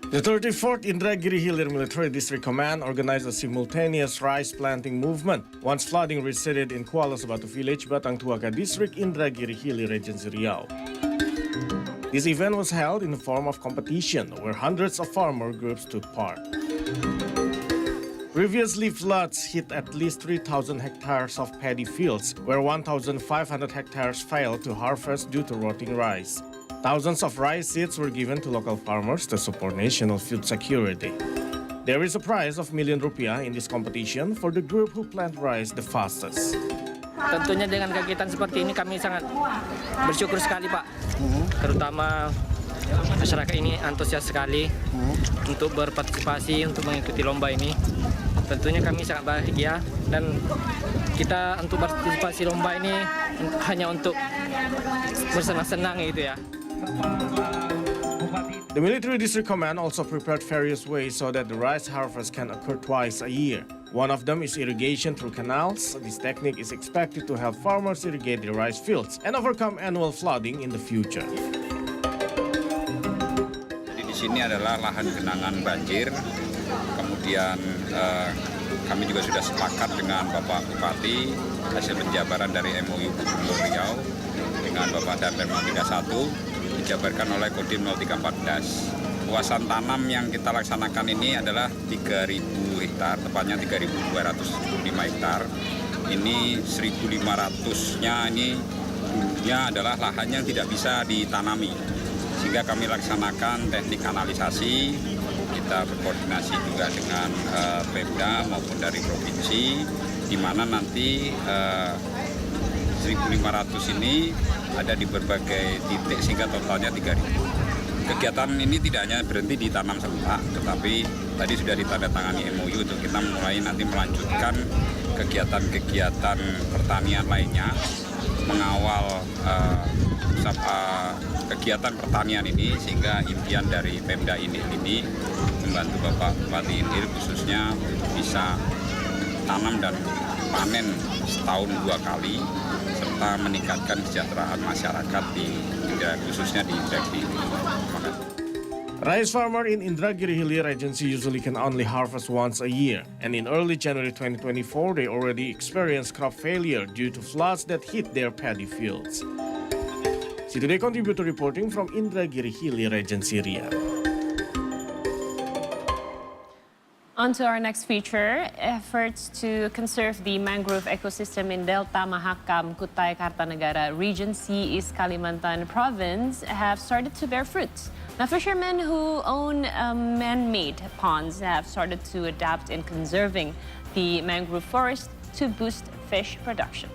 The 34th Indragiri Hilir Military District Command organized a simultaneous rice planting movement once flooding receded in Kuala Sebatu Village, Batang Tuaka District, Indragiri Hilir Regency Riau. This event was held in the form of competition where hundreds of farmer groups took part. Previously, floods hit at least 3,000 hectares of paddy fields, where 1,500 hectares failed to harvest due to rotting rice. Thousands of rice seeds were given to local farmers to support national food security. There is a prize of million rupiah in this competition for the group who plant rice the fastest. Tentunya dengan kegiatan seperti ini kami sangat bersyukur sekali, Pak. Terutama masyarakat ini antusias sekali untuk berpartisipasi untuk mengikuti lomba ini. Tentunya kami sangat bahagia dan kita untuk partisipasi lomba ini hanya untuk bersenang-senang gitu ya. The Military District Command also prepared various ways so that the rice harvest can occur twice a year. One of them is irrigation through canals. This technique is expected to help farmers irrigate their rice fields and overcome annual flooding in the future. Di sini adalah lahan genangan banjir. Kemudian kami juga sudah sepakat dengan Bapak Bupati hasil penjabaran dari MOU Gubernur Riau dengan Bapak Danpem 31 dijabarkan oleh Kodim 0314. Luasan tanam yang kita laksanakan ini adalah 3.000 hektar, tepatnya 3.275 hektar. Ini 1.500-nya ini dulunya adalah lahan yang tidak bisa ditanami. Sehingga kami laksanakan teknik kanalisasi, kita berkoordinasi juga dengan Pemda maupun dari provinsi, di mana nanti 1.500 ini ada di berbagai titik sehingga totalnya 3.000. Kegiatan ini tidak hanya berhenti di tanam serentak, tetapi tadi sudah ditandatangani MOU untuk kita mulai nanti melanjutkan kegiatan-kegiatan pertanian lainnya, mengawal kegiatan pertanian ini, sehingga impian dari Pemda ini membantu Bapak Bupati Indir khususnya bisa tanam dan panen setahun 2 kali, serta meningkatkan kesejahteraan masyarakat khususnya di Indragiri. Rice farmer in Indragiri Hilly Regency usually can only harvest once a year, and in early January 2024 they already experienced crop failure due to floods that hit their paddy fields. C2day contributor reporting from Indragiri Hilly Regency Ria. On to our next feature. Efforts to conserve the mangrove ecosystem in Delta Mahakam, Kutai Kartanegara, Regency East Kalimantan Province have started to bear fruit. Now, fishermen who own man-made ponds have started to adapt in conserving the mangrove forest to boost fish production.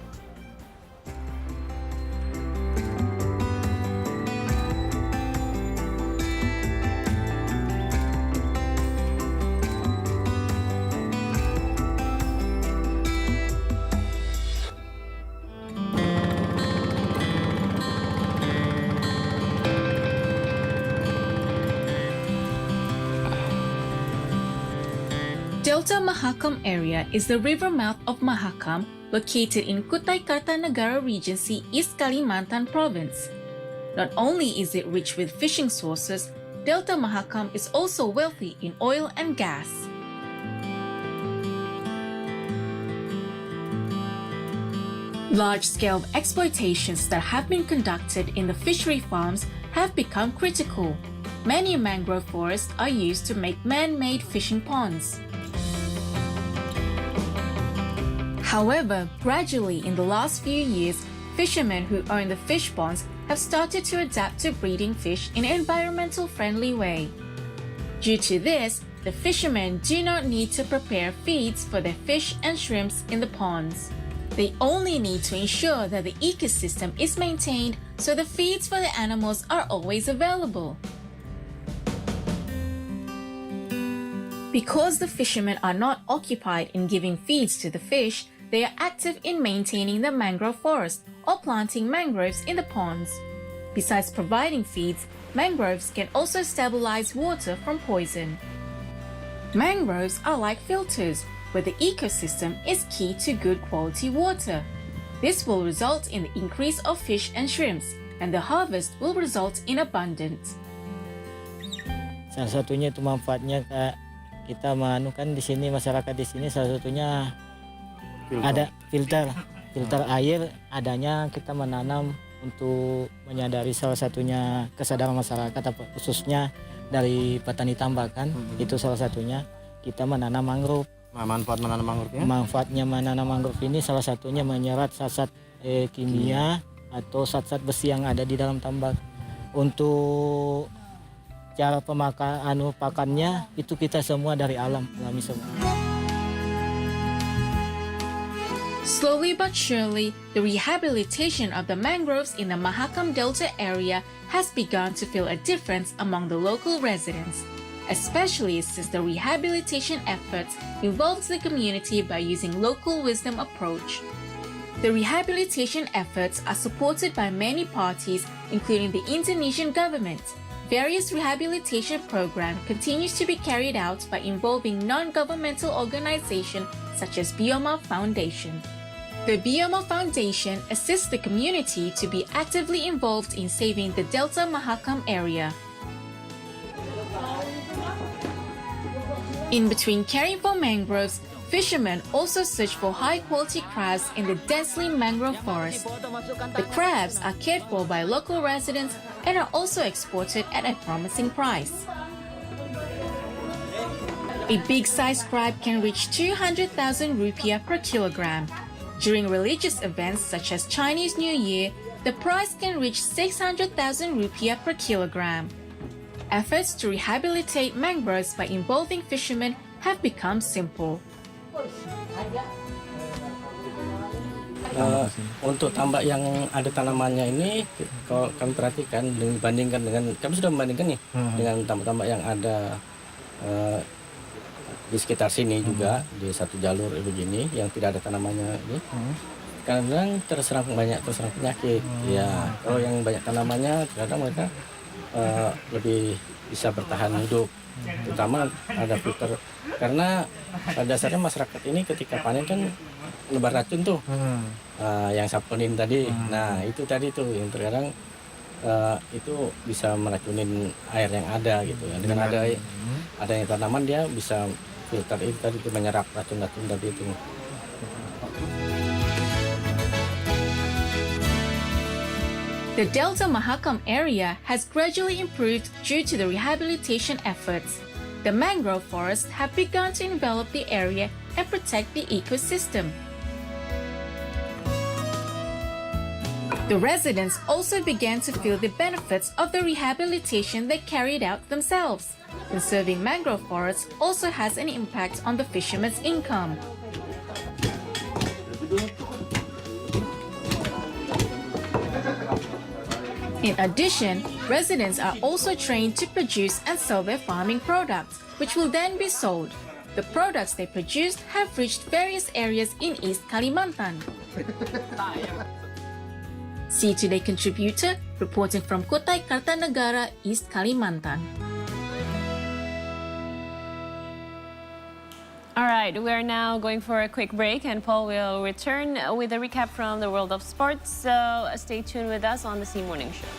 Delta Mahakam area is the river mouth of Mahakam, located in Kutai Kartanegara Regency, East Kalimantan Province. Not only is it rich with fishing sources, Delta Mahakam is also wealthy in oil and gas. Large-scale exploitations that have been conducted in the fishery farms have become critical. Many mangrove forests are used to make man-made fishing ponds. However, gradually in the last few years, fishermen who own the fish ponds have started to adapt to breeding fish in an environmental friendly way. Due to this, the fishermen do not need to prepare feeds for their fish and shrimps in the ponds. They only need to ensure that the ecosystem is maintained so the feeds for the animals are always available. Because the fishermen are not occupied in giving feeds to the fish, they are active in maintaining the mangrove forest or planting mangroves in the ponds. Besides providing feeds, mangroves can also stabilize water from poison. Mangroves are like filters, where the ecosystem is key to good quality water. This will result in the increase of fish and shrimps, and the harvest will result in abundance. Salah satunya itu manfaatnya kita manukan di sini, masyarakat di sini salah satunya ada filter air, adanya kita menanam untuk menyadari salah satunya kesadaran masyarakat, khususnya dari petani tambakan. Itu salah satunya kita menanam mangrove. Manfaat menanam mangrove ya? Manfaatnya menanam mangrove ini salah satunya menyerap zat-zat kimia atau zat-zat besi yang ada di dalam tambak. Untuk cara pakannya itu kita semua dari alam, alami semua. Slowly but surely, the rehabilitation of the mangroves in the Mahakam Delta area has begun to feel a difference among the local residents, especially since the rehabilitation efforts involves the community by using local wisdom approach. The rehabilitation efforts are supported by many parties, including the Indonesian government, various rehabilitation program continues to be carried out by involving non-governmental organizations such as Bioma Foundation. The Bioma Foundation assists the community to be actively involved in saving the Delta Mahakam area. In between caring for mangroves, fishermen also search for high-quality crabs in the densely mangrove forest. The crabs are cared for by local residents and are also exported at a promising price. A big-sized crab can reach 200,000 rupiah per kilogram. During religious events such as Chinese New Year, the price can reach 600,000 rupiah per kilogram. Efforts to rehabilitate mangroves by involving fishermen have become simple. Untuk tambak yang ada tanamannya ini, kalau kami perhatikan dibandingkan dengan, kami sudah membandingkan nih dengan tambak-tambak yang ada di sekitar sini juga, di satu jalur begini yang tidak ada tanamannya ini. Kadang terserang penyakit. Ya, kalau yang banyak tanamannya, kadang mereka lebih bisa bertahan hidup. Terutama ada filter, karena pada dasarnya masyarakat ini ketika panen kan nebar racun tuh, yang saponin tadi. Nah itu tadi tuh yang terkadang itu bisa meracunin air yang ada gitu ya. Dengan adanya tanaman dia bisa filter itu tadi, itu menyerap racun-racun tadi itu. The Delta Mahakam area has gradually improved due to the rehabilitation efforts. The mangrove forests have begun to envelop the area and protect the ecosystem. The residents also began to feel the benefits of the rehabilitation they carried out themselves. Conserving mangrove forests also has an impact on the fishermen's income. In addition, residents are also trained to produce and sell their farming products, which will then be sold. The products they produced have reached various areas in East Kalimantan. See Today contributor reporting from Kutai Kartanegara, East Kalimantan. All right, we are now going for a quick break, and Paul will return with a recap from the world of sports. So stay tuned with us on the C Morning Show.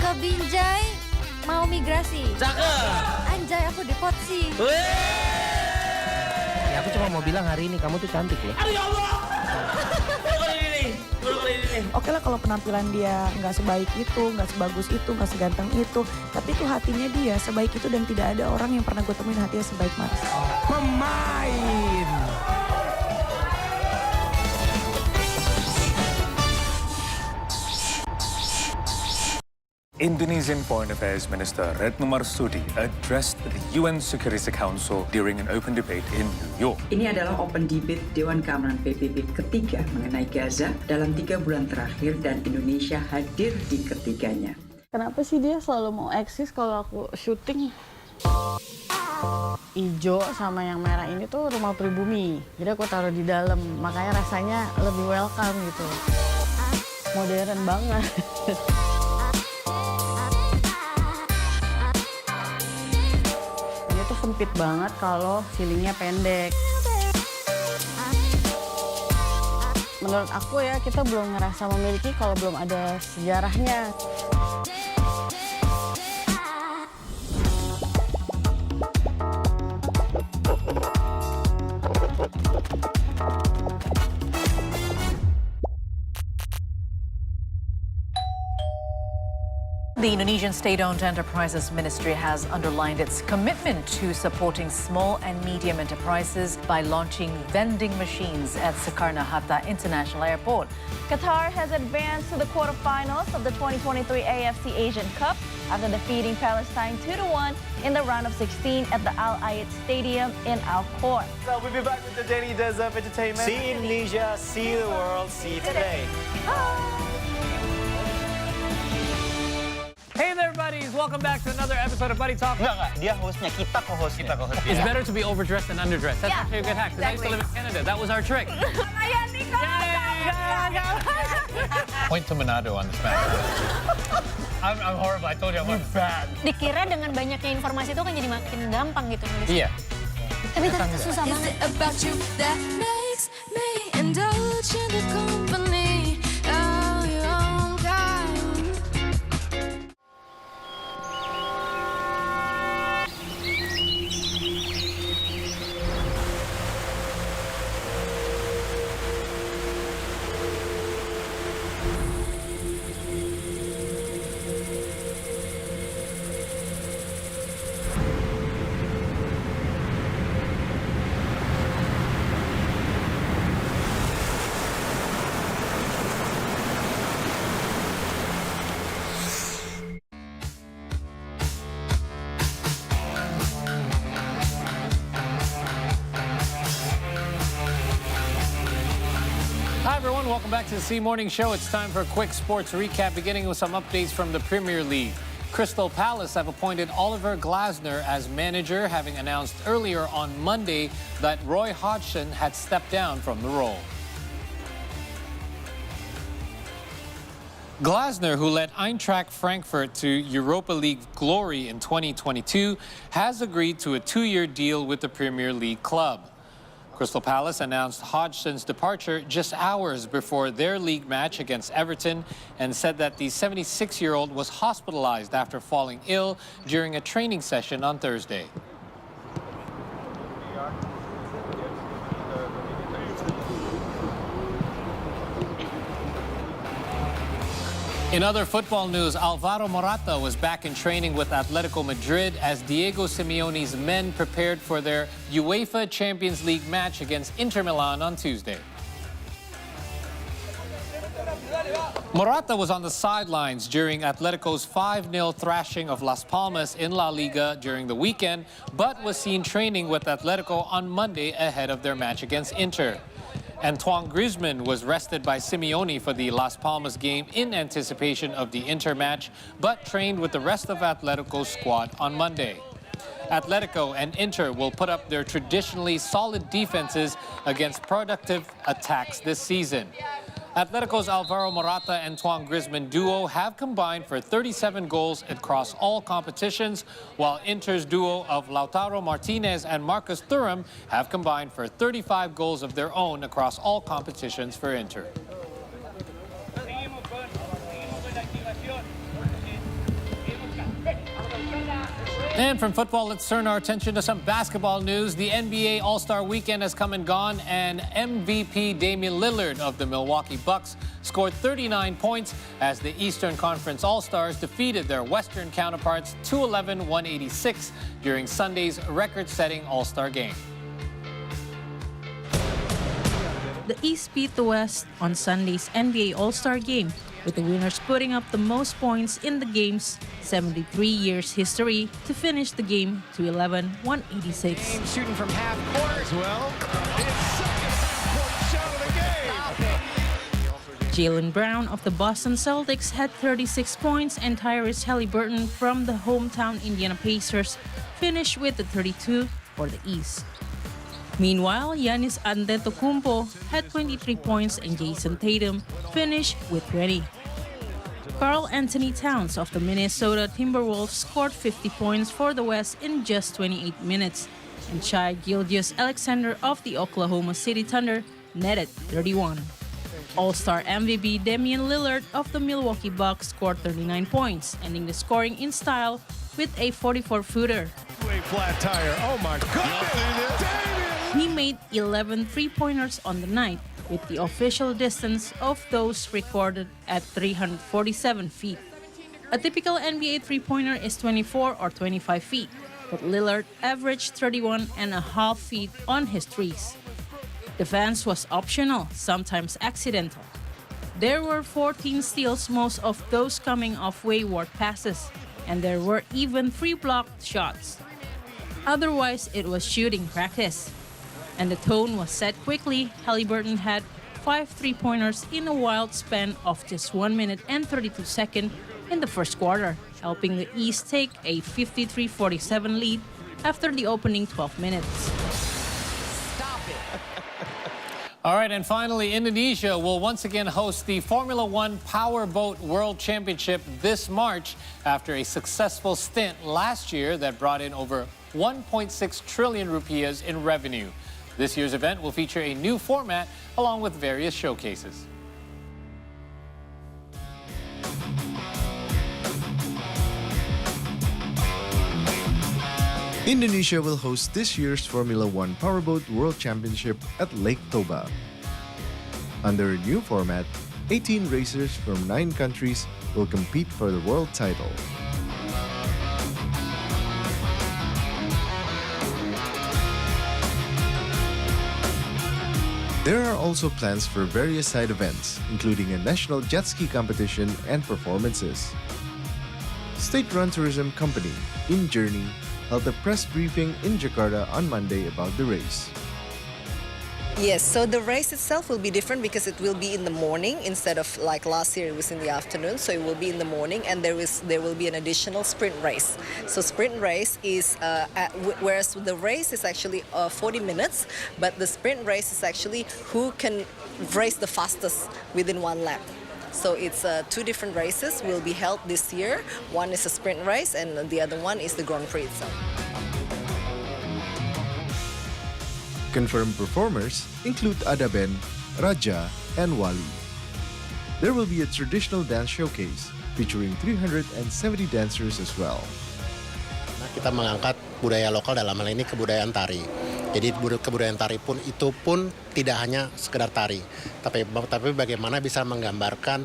Ke Binjai mau migrasi. Cakep. Anjay, aku depot sih. Ya aku cuma mau bilang hari ini kamu tuh cantik loh. Aduh ya Allah. Oke lah kalau penampilan dia nggak sebaik itu, nggak sebagus itu, nggak seganteng itu, tapi itu hatinya dia sebaik itu dan tidak ada orang yang pernah gue temuin hatinya sebaik Mas. Pemain. Indonesian Foreign Affairs Minister Retno Marsudi addressed the UN Security Council during an open debate in New York. Ini adalah open debate Dewan Keamanan PBB ketiga mengenai Gaza dalam 3 bulan terakhir dan Indonesia hadir di ketiganya. Kenapa sih dia selalu mau eksis kalau aku syuting? Ijo sama yang merah ini tuh rumah pribumi, jadi aku taruh di dalam, makanya rasanya lebih welcome gitu. Modern banget. Itu sempit banget kalau ceilingnya pendek. Menurut aku ya, kita belum ngerasa memiliki kalau belum ada sejarahnya. The Indonesian State-Owned Enterprises Ministry has underlined its commitment to supporting small and medium enterprises by launching vending machines at Soekarno-Hatta International Airport. Qatar has advanced to the quarterfinals of the 2023 AFC Asian Cup after defeating Palestine 2-1 in the round of 16 at the Al Ayed Stadium in Al Khor. So we'll be back with the daily dose of entertainment. See Indonesia, see the world, see today. Hey there, buddies! Welcome back to another episode of Buddy Talk. Enggak, dia hostnya, kita co-hostnya. It's better to be overdressed than underdressed. That's actually a good hack, because I used to live in Canada. That was our trick. Point to Manado on this map. I'm horrible. I told you I'm bad. Dikira dengan banyaknya informasi itu kan jadi makin gampang gitu nulis. Iya. Tapi ternyata susah banget. About you that makes me indulge in the company of your own kind. Hi, everyone. Welcome back to the C Morning Show. It's time for a quick sports recap, beginning with some updates from the Premier League. Crystal Palace have appointed Oliver Glasner as manager, having announced earlier on Monday that Roy Hodgson had stepped down from the role. Glasner, who led Eintracht Frankfurt to Europa League glory in 2022, has agreed to a 2-year deal with the Premier League club. Crystal Palace announced Hodgson's departure just hours before their league match against Everton and said that the 76-year-old was hospitalized after falling ill during a training session on Thursday. In other football news, Alvaro Morata was back in training with Atletico Madrid as Diego Simeone's men prepared for their UEFA Champions League match against Inter Milan on Tuesday. Morata was on the sidelines during Atletico's 5-0 thrashing of Las Palmas in La Liga during the weekend, but was seen training with Atletico on Monday ahead of their match against Inter. Antoine Griezmann was rested by Simeone for the Las Palmas game in anticipation of the Inter match, but trained with the rest of Atletico's squad on Monday. Atletico and Inter will put up their traditionally solid defenses against productive attacks this season. Atletico's Alvaro Morata and Antoine Griezmann duo have combined for 37 goals across all competitions, while Inter's duo of Lautaro Martinez and Marcus Thuram have combined for 35 goals of their own across all competitions for Inter. And from football, let's turn our attention to some basketball news. The NBA All-Star Weekend has come and gone, and MVP Damian Lillard of the Milwaukee Bucks scored 39 points as the Eastern Conference All-Stars defeated their Western counterparts 211-186 during Sunday's record-setting All-Star game. The East beat the West on Sunday's NBA All-Star Game, with the winners putting up the most points in the game's 73 years history to finish the game 211-186. Shooting from half court as well. His second half-court shot of the game. Jaylen Brown of the Boston Celtics had 36 points, and Tyrese Halliburton from the hometown Indiana Pacers finished with the 32 for the East. Meanwhile, Giannis Antetokounmpo had 23 points and Jason Tatum finished with 20. Karl Anthony Towns of the Minnesota Timberwolves scored 50 points for the West in just 28 minutes, and Shai Gilgeous-Alexander of the Oklahoma City Thunder netted 31. All-Star MVP Damian Lillard of the Milwaukee Bucks scored 39 points, ending the scoring in style with a 44-footer. Flat tire. Oh my God! He made 11 three-pointers on the night, with the official distance of those recorded at 347 feet. A typical NBA three-pointer is 24 or 25 feet, but Lillard averaged 31.5 feet on his threes. Defense was optional, sometimes accidental. There were 14 steals, most of those coming off wayward passes, and there were even 3 blocked shots. Otherwise, it was shooting practice. And the tone was set quickly. Halliburton had 5 three-pointers in a wild span of just 1 minute and 32 seconds in the first quarter, helping the East take a 53-47 lead after the opening 12 minutes. All right, and finally, Indonesia will once again host the Formula One Powerboat World Championship this March after a successful stint last year that brought in over 1.6 trillion rupiahs in revenue. This year's event will feature a new format along with various showcases. Indonesia will host this year's Formula One Powerboat World Championship at Lake Toba. Under a new format, 18 racers from 9 countries will compete for the world title. There are also plans for various side events, including a national jet ski competition and performances. State-run tourism company, In Journey, held a press briefing in Jakarta on Monday about the race. Yes, so the race itself will be different because it will be in the morning instead of like last year it was in the afternoon. So it will be in the morning, and there will be an additional sprint race. So sprint race is whereas the race is actually 40 minutes, but the sprint race is actually who can race the fastest within one lap. So it's 2 different races will be held this year. One is a sprint race and the other one is the Grand Prix itself. Confirmed performers include Adaben, Raja, and Wali. There will be a traditional dance showcase featuring 370 dancers as well. Kita mengangkat budaya lokal, dalam hal ini kebudayaan tari. Jadi kebudayaan tari pun itu pun tidak hanya sekedar tari, tapi bagaimana bisa menggambarkan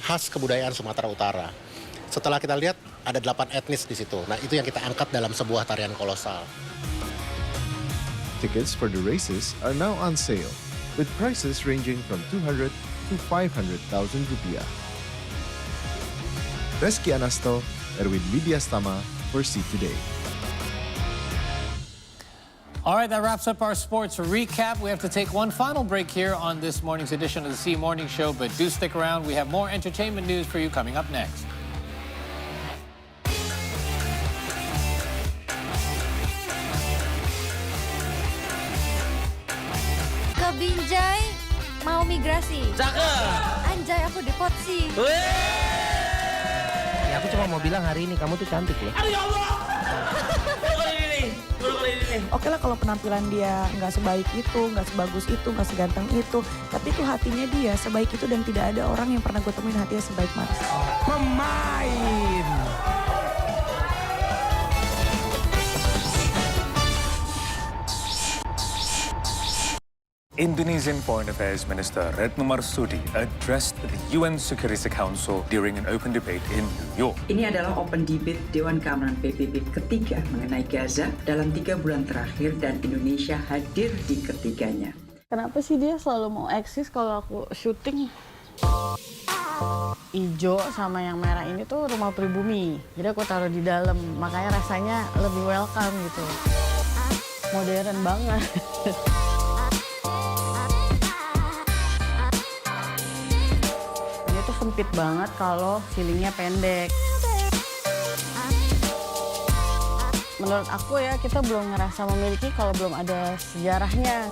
khas kebudayaan Sumatera Utara. Setelah kita lihat ada 8 etnis di situ. Nah, itu yang kita angkat dalam sebuah tarian kolosal. Tickets for the races are now on sale, with prices ranging from 200 to 500,000 rupiah. Reski Anasto, Erwin Widyastama for C Today. All right, that wraps up our sports recap. We have to take one final break here on this morning's edition of the C Morning Show, but do stick around. We have more entertainment news for you coming up next. Ke Binjai mau migrasi. Cakep. Anjay, aku depot sih. Ya, aku cuma mau bilang hari ini kamu tuh cantik loh. Aduh ya Allah. Oke lah kalau penampilan dia nggak sebaik itu, nggak sebagus itu, nggak seganteng itu, tapi itu hatinya dia sebaik itu dan tidak ada orang yang pernah gue temuin hatinya sebaik Mas. Pemain. Indonesian Foreign Affairs Minister Retno Marsudi addressed the UN Security Council during an open debate in New York. Ini adalah open debate Dewan Keamanan PBB ketiga mengenai Gaza dalam 3 bulan terakhir dan Indonesia hadir di ketiganya. Kenapa sih dia selalu mau eksis kalau aku syuting? Ijo sama yang merah ini tuh rumah pribumi, jadi aku taruh di dalam, makanya rasanya lebih welcome gitu. Modern banget. Itu sempit banget kalau ceilingnya pendek. Menurut aku ya, kita belum ngerasa memiliki kalau belum ada sejarahnya.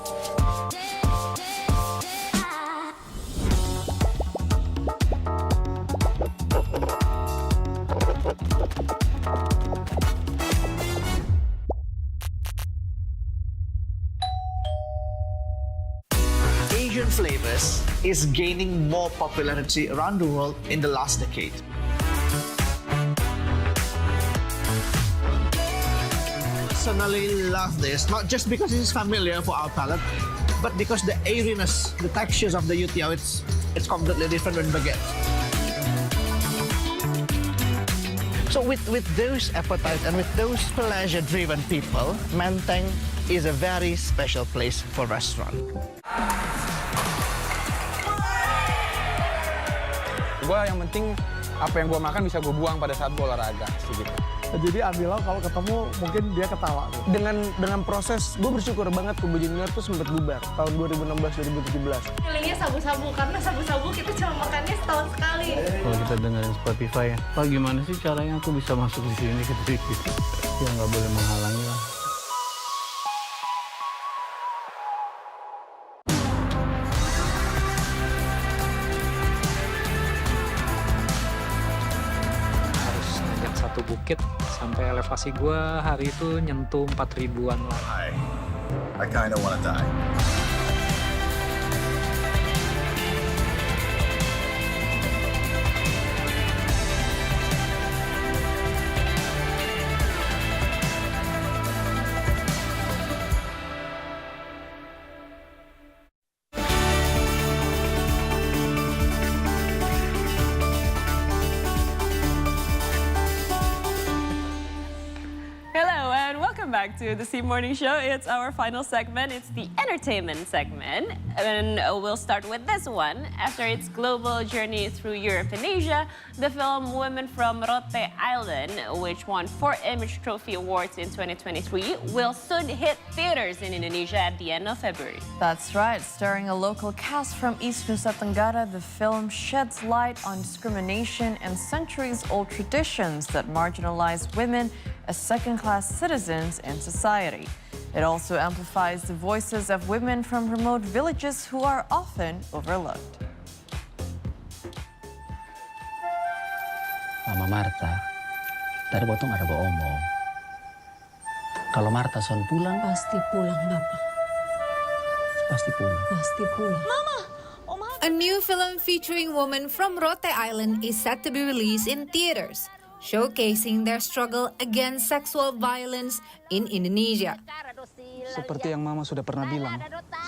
Asian flavors is gaining more popularity around the world in the last decade. Personally love this, not just because it is familiar for our palate, but because the airiness, the textures of the youtiao, it's completely different when baguette. So with those appetite and with those pleasure-driven people, Menteng is a very special place for restaurant. Gue yang penting apa yang gue makan bisa gue buang pada saat gue olahraga, gitu. Jadi Adila kalau ketemu mungkin dia ketawa. Dengan proses, gue bersyukur banget Kubu Junior tuh sempat bubar tahun 2016-2017. Feelingnya sabu-sabu, karena sabu-sabu kita cuma makannya setahun sekali. Kalau kita dengerin Spotify ya, Pak gimana sih caranya aku bisa masuk di sini gitu. Ya nggak boleh menghalangi lah. Satu bukit sampai elevasi gua hari itu nyentuh 4.000-an lah. I kinda wanna die. Hello and welcome back to the C Morning Show. It's our final segment. It's the entertainment segment. And we'll start with this one. After its global journey through Europe and Asia, the film Women from Rote Island, which won 4 Image Trophy Awards in 2023, will soon hit theaters in Indonesia at the end of February. That's right. Starring a local cast from East Nusa Tenggara, the film sheds light on discrimination and centuries-old traditions that marginalize women as second-class citizens in society. It also amplifies the voices of women from remote villages who are often overlooked. Mama Marta, tadi potong ada omong. Kalau Marta son pulang, pasti pulang, Bapak. Pasti pulang. Pasti pulang. Mama! A new film featuring women from Rote Island is set to be released in theaters, showcasing their struggle against sexual violence in Indonesia. Seperti yang Mama sudah pernah bilang,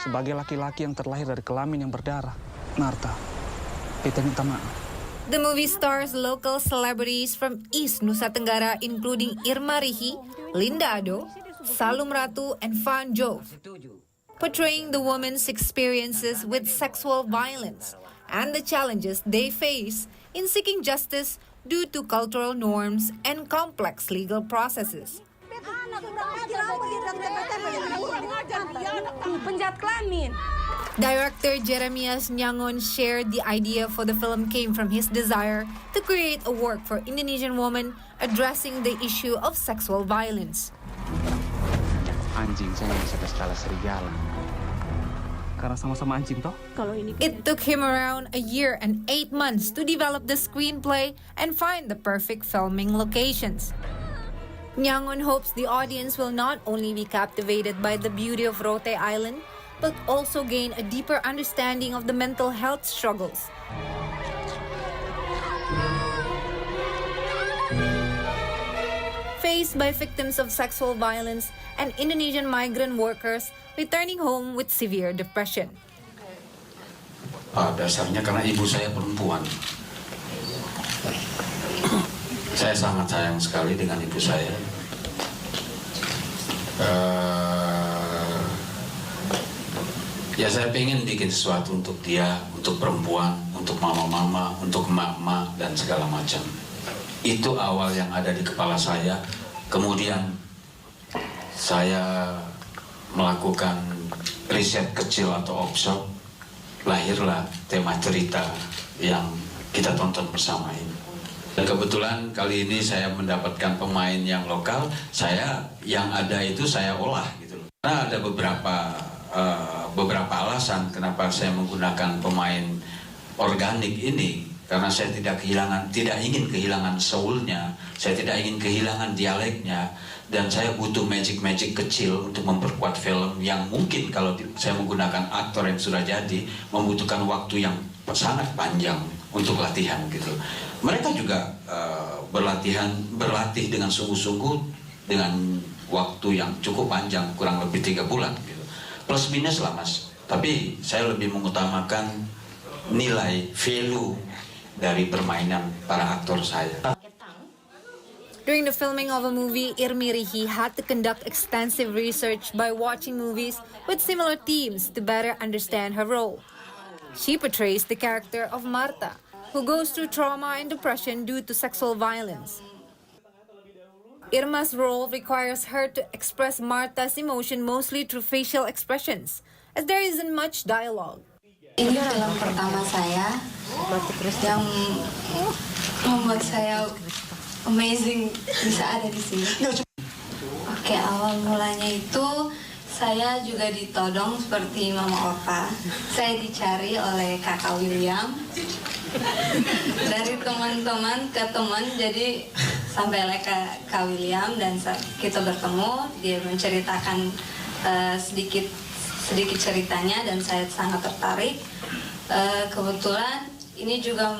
sebagai laki-laki yang terlahir dari kelamin yang berdarah, Marta, kita minta maaf. The movie stars local celebrities from East Nusa Tenggara, including Irma Rihi, Linda Ado, Salum Ratu, and Fan Jove, portraying the women's experiences with sexual violence and the challenges they face in seeking justice due to cultural norms and complex legal processes. Penjahat kelamin. Director Jeremias Nyangon shared the idea for the film came from his desire to create a work for Indonesian women addressing the issue of sexual violence. Anjing saya nggak bisa ke skala serigala. Karena sama-sama anjing toh? It took him around a year and 8 months to develop the screenplay and find the perfect filming locations. Nyangon hopes the audience will not only be captivated by the beauty of Rote Island, but also gain a deeper understanding of the mental health struggles. Faced by victims of sexual violence and Indonesian migrant workers returning home with severe depression. Dasarnya karena ibu saya perempuan. Saya sangat sayang sekali dengan ibu saya. Ya saya pengen bikin sesuatu untuk dia, untuk perempuan, untuk mama-mama, untuk emak-emak, dan segala macam. Itu awal yang ada di kepala saya. Kemudian saya melakukan riset kecil atau workshop. Lahirlah tema cerita yang kita tonton bersama ini. Dan kebetulan kali ini saya mendapatkan pemain yang lokal. Saya yang ada itu saya olah gitu loh. Karena ada beberapa alasan kenapa saya menggunakan pemain organik ini, karena saya tidak ingin kehilangan soul-nya, saya tidak ingin kehilangan dialeknya, dan saya butuh magic kecil untuk memperkuat film yang mungkin kalau saya menggunakan aktor yang sudah jadi membutuhkan waktu yang sangat panjang untuk latihan gitu. Mereka juga berlatih dengan sungguh-sungguh dengan waktu yang cukup panjang, kurang lebih 3 bulan gitu. Plus minus lah mas, tapi saya lebih mengutamakan nilai value dari permainan para aktor saya. During the filming of a movie, Irmi Rihi had to conduct extensive research by watching movies with similar themes to better understand her role. She portrays the character of Marta, who goes through trauma and depression due to sexual violence. Irma's role requires her to express Marta's emotion mostly through facial expressions, as there isn't much dialogue. Ini film pertama saya yang membuat saya amazing bisa ada di sini. Oke, awal mulanya itu saya juga ditodong seperti Mama Opa. Saya dicari oleh kakak William. Dari teman-teman ke teman, jadi sampailah ke Kak William dan kita bertemu. Dia menceritakan sedikit ceritanya dan saya sangat tertarik. Kebetulan ini juga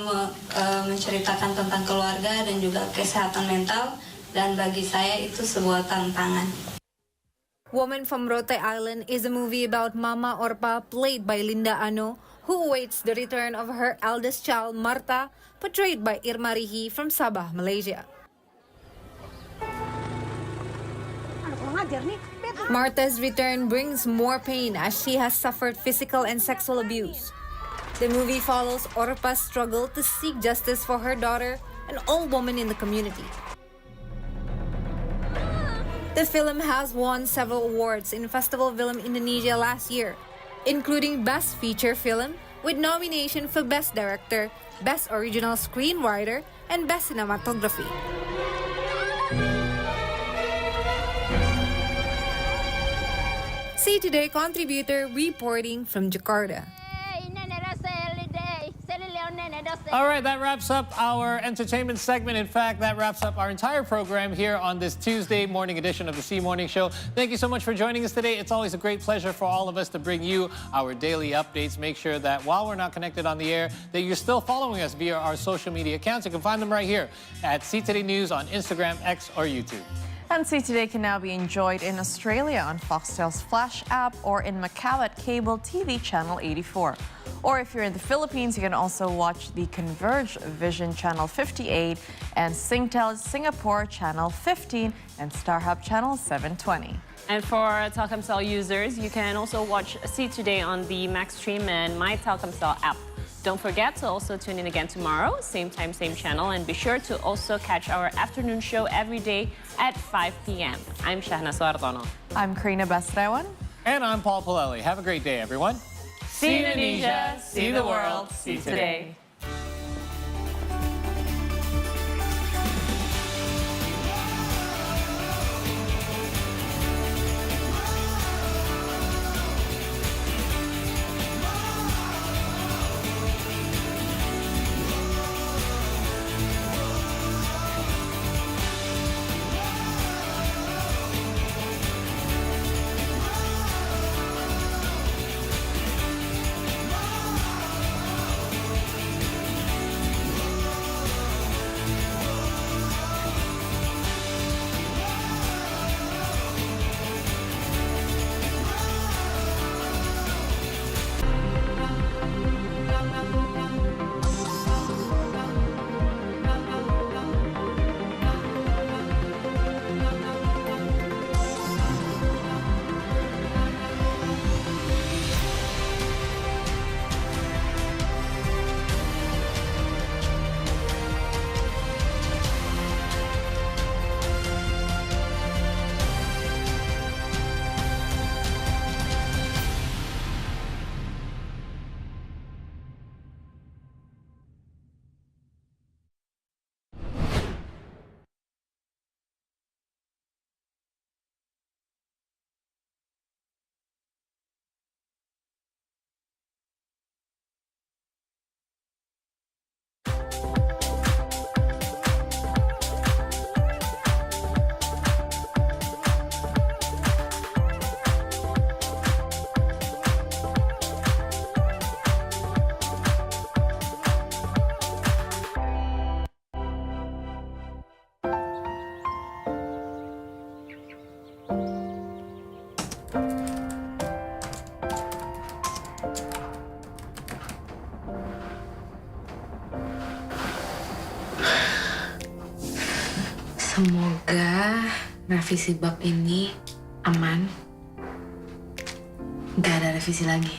menceritakan tentang keluarga dan juga kesehatan mental, dan bagi saya itu sebuah tantangan. Woman from Rote Island is a movie about Mama Orpa, played by Linda Ano, who awaits the return of her eldest child, Marta, portrayed by Irma Rihi from Sabah, Malaysia. Marta's return brings more pain as she has suffered physical and sexual abuse. The movie follows Orpa's struggle to seek justice for her daughter, an old woman in the community. The film has won several awards in Festival Film Indonesia last year, including Best Feature Film, with nomination for Best Director, Best Original Screenwriter, and Best Cinematography. See Today contributor reporting from Jakarta. All right, that wraps up our entertainment segment. In fact, that wraps up our entire program here on this Tuesday morning edition of the C Morning Show. Thank you so much for joining us today. It's always a great pleasure for all of us to bring you our daily updates. Make sure that while we're not connected on the air, that you're still following us via our social media accounts. You can find them right here at C Today News on Instagram, X, or YouTube. And See Today can now be enjoyed in Australia on Foxtel's Flash app or in Macau at Cable TV Channel 84. Or if you're in the Philippines, you can also watch the Converge Vision Channel 58 and Singtel Singapore Channel 15 and StarHub Channel 720. And for Telkomsel users, you can also watch See Today on the Maxstream and My Telkomsel app. Don't forget to also tune in again tomorrow, same time, same channel, and be sure to also catch our afternoon show every day at 5 p.m. I'm Shahna Suartono. I'm Karina Basrewan. And I'm Paul Palelli. Have a great day, everyone. See Indonesia, see the world, see today. Semoga revisi bab ini aman. Nggak ada revisi lagi.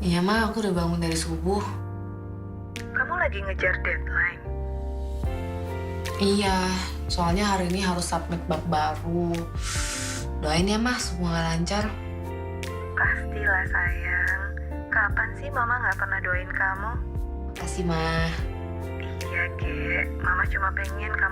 Iya, Ma, aku udah bangun dari subuh. Kamu lagi ngejar deadline? Iya, soalnya hari ini harus submit bab baru. Doain ya, Ma, semua lancar. Pastilah, sayang. Kapan sih Mama nggak pernah doain kamu? Makasih, Ma. Iya, Ge. Mama cuma pengen kamu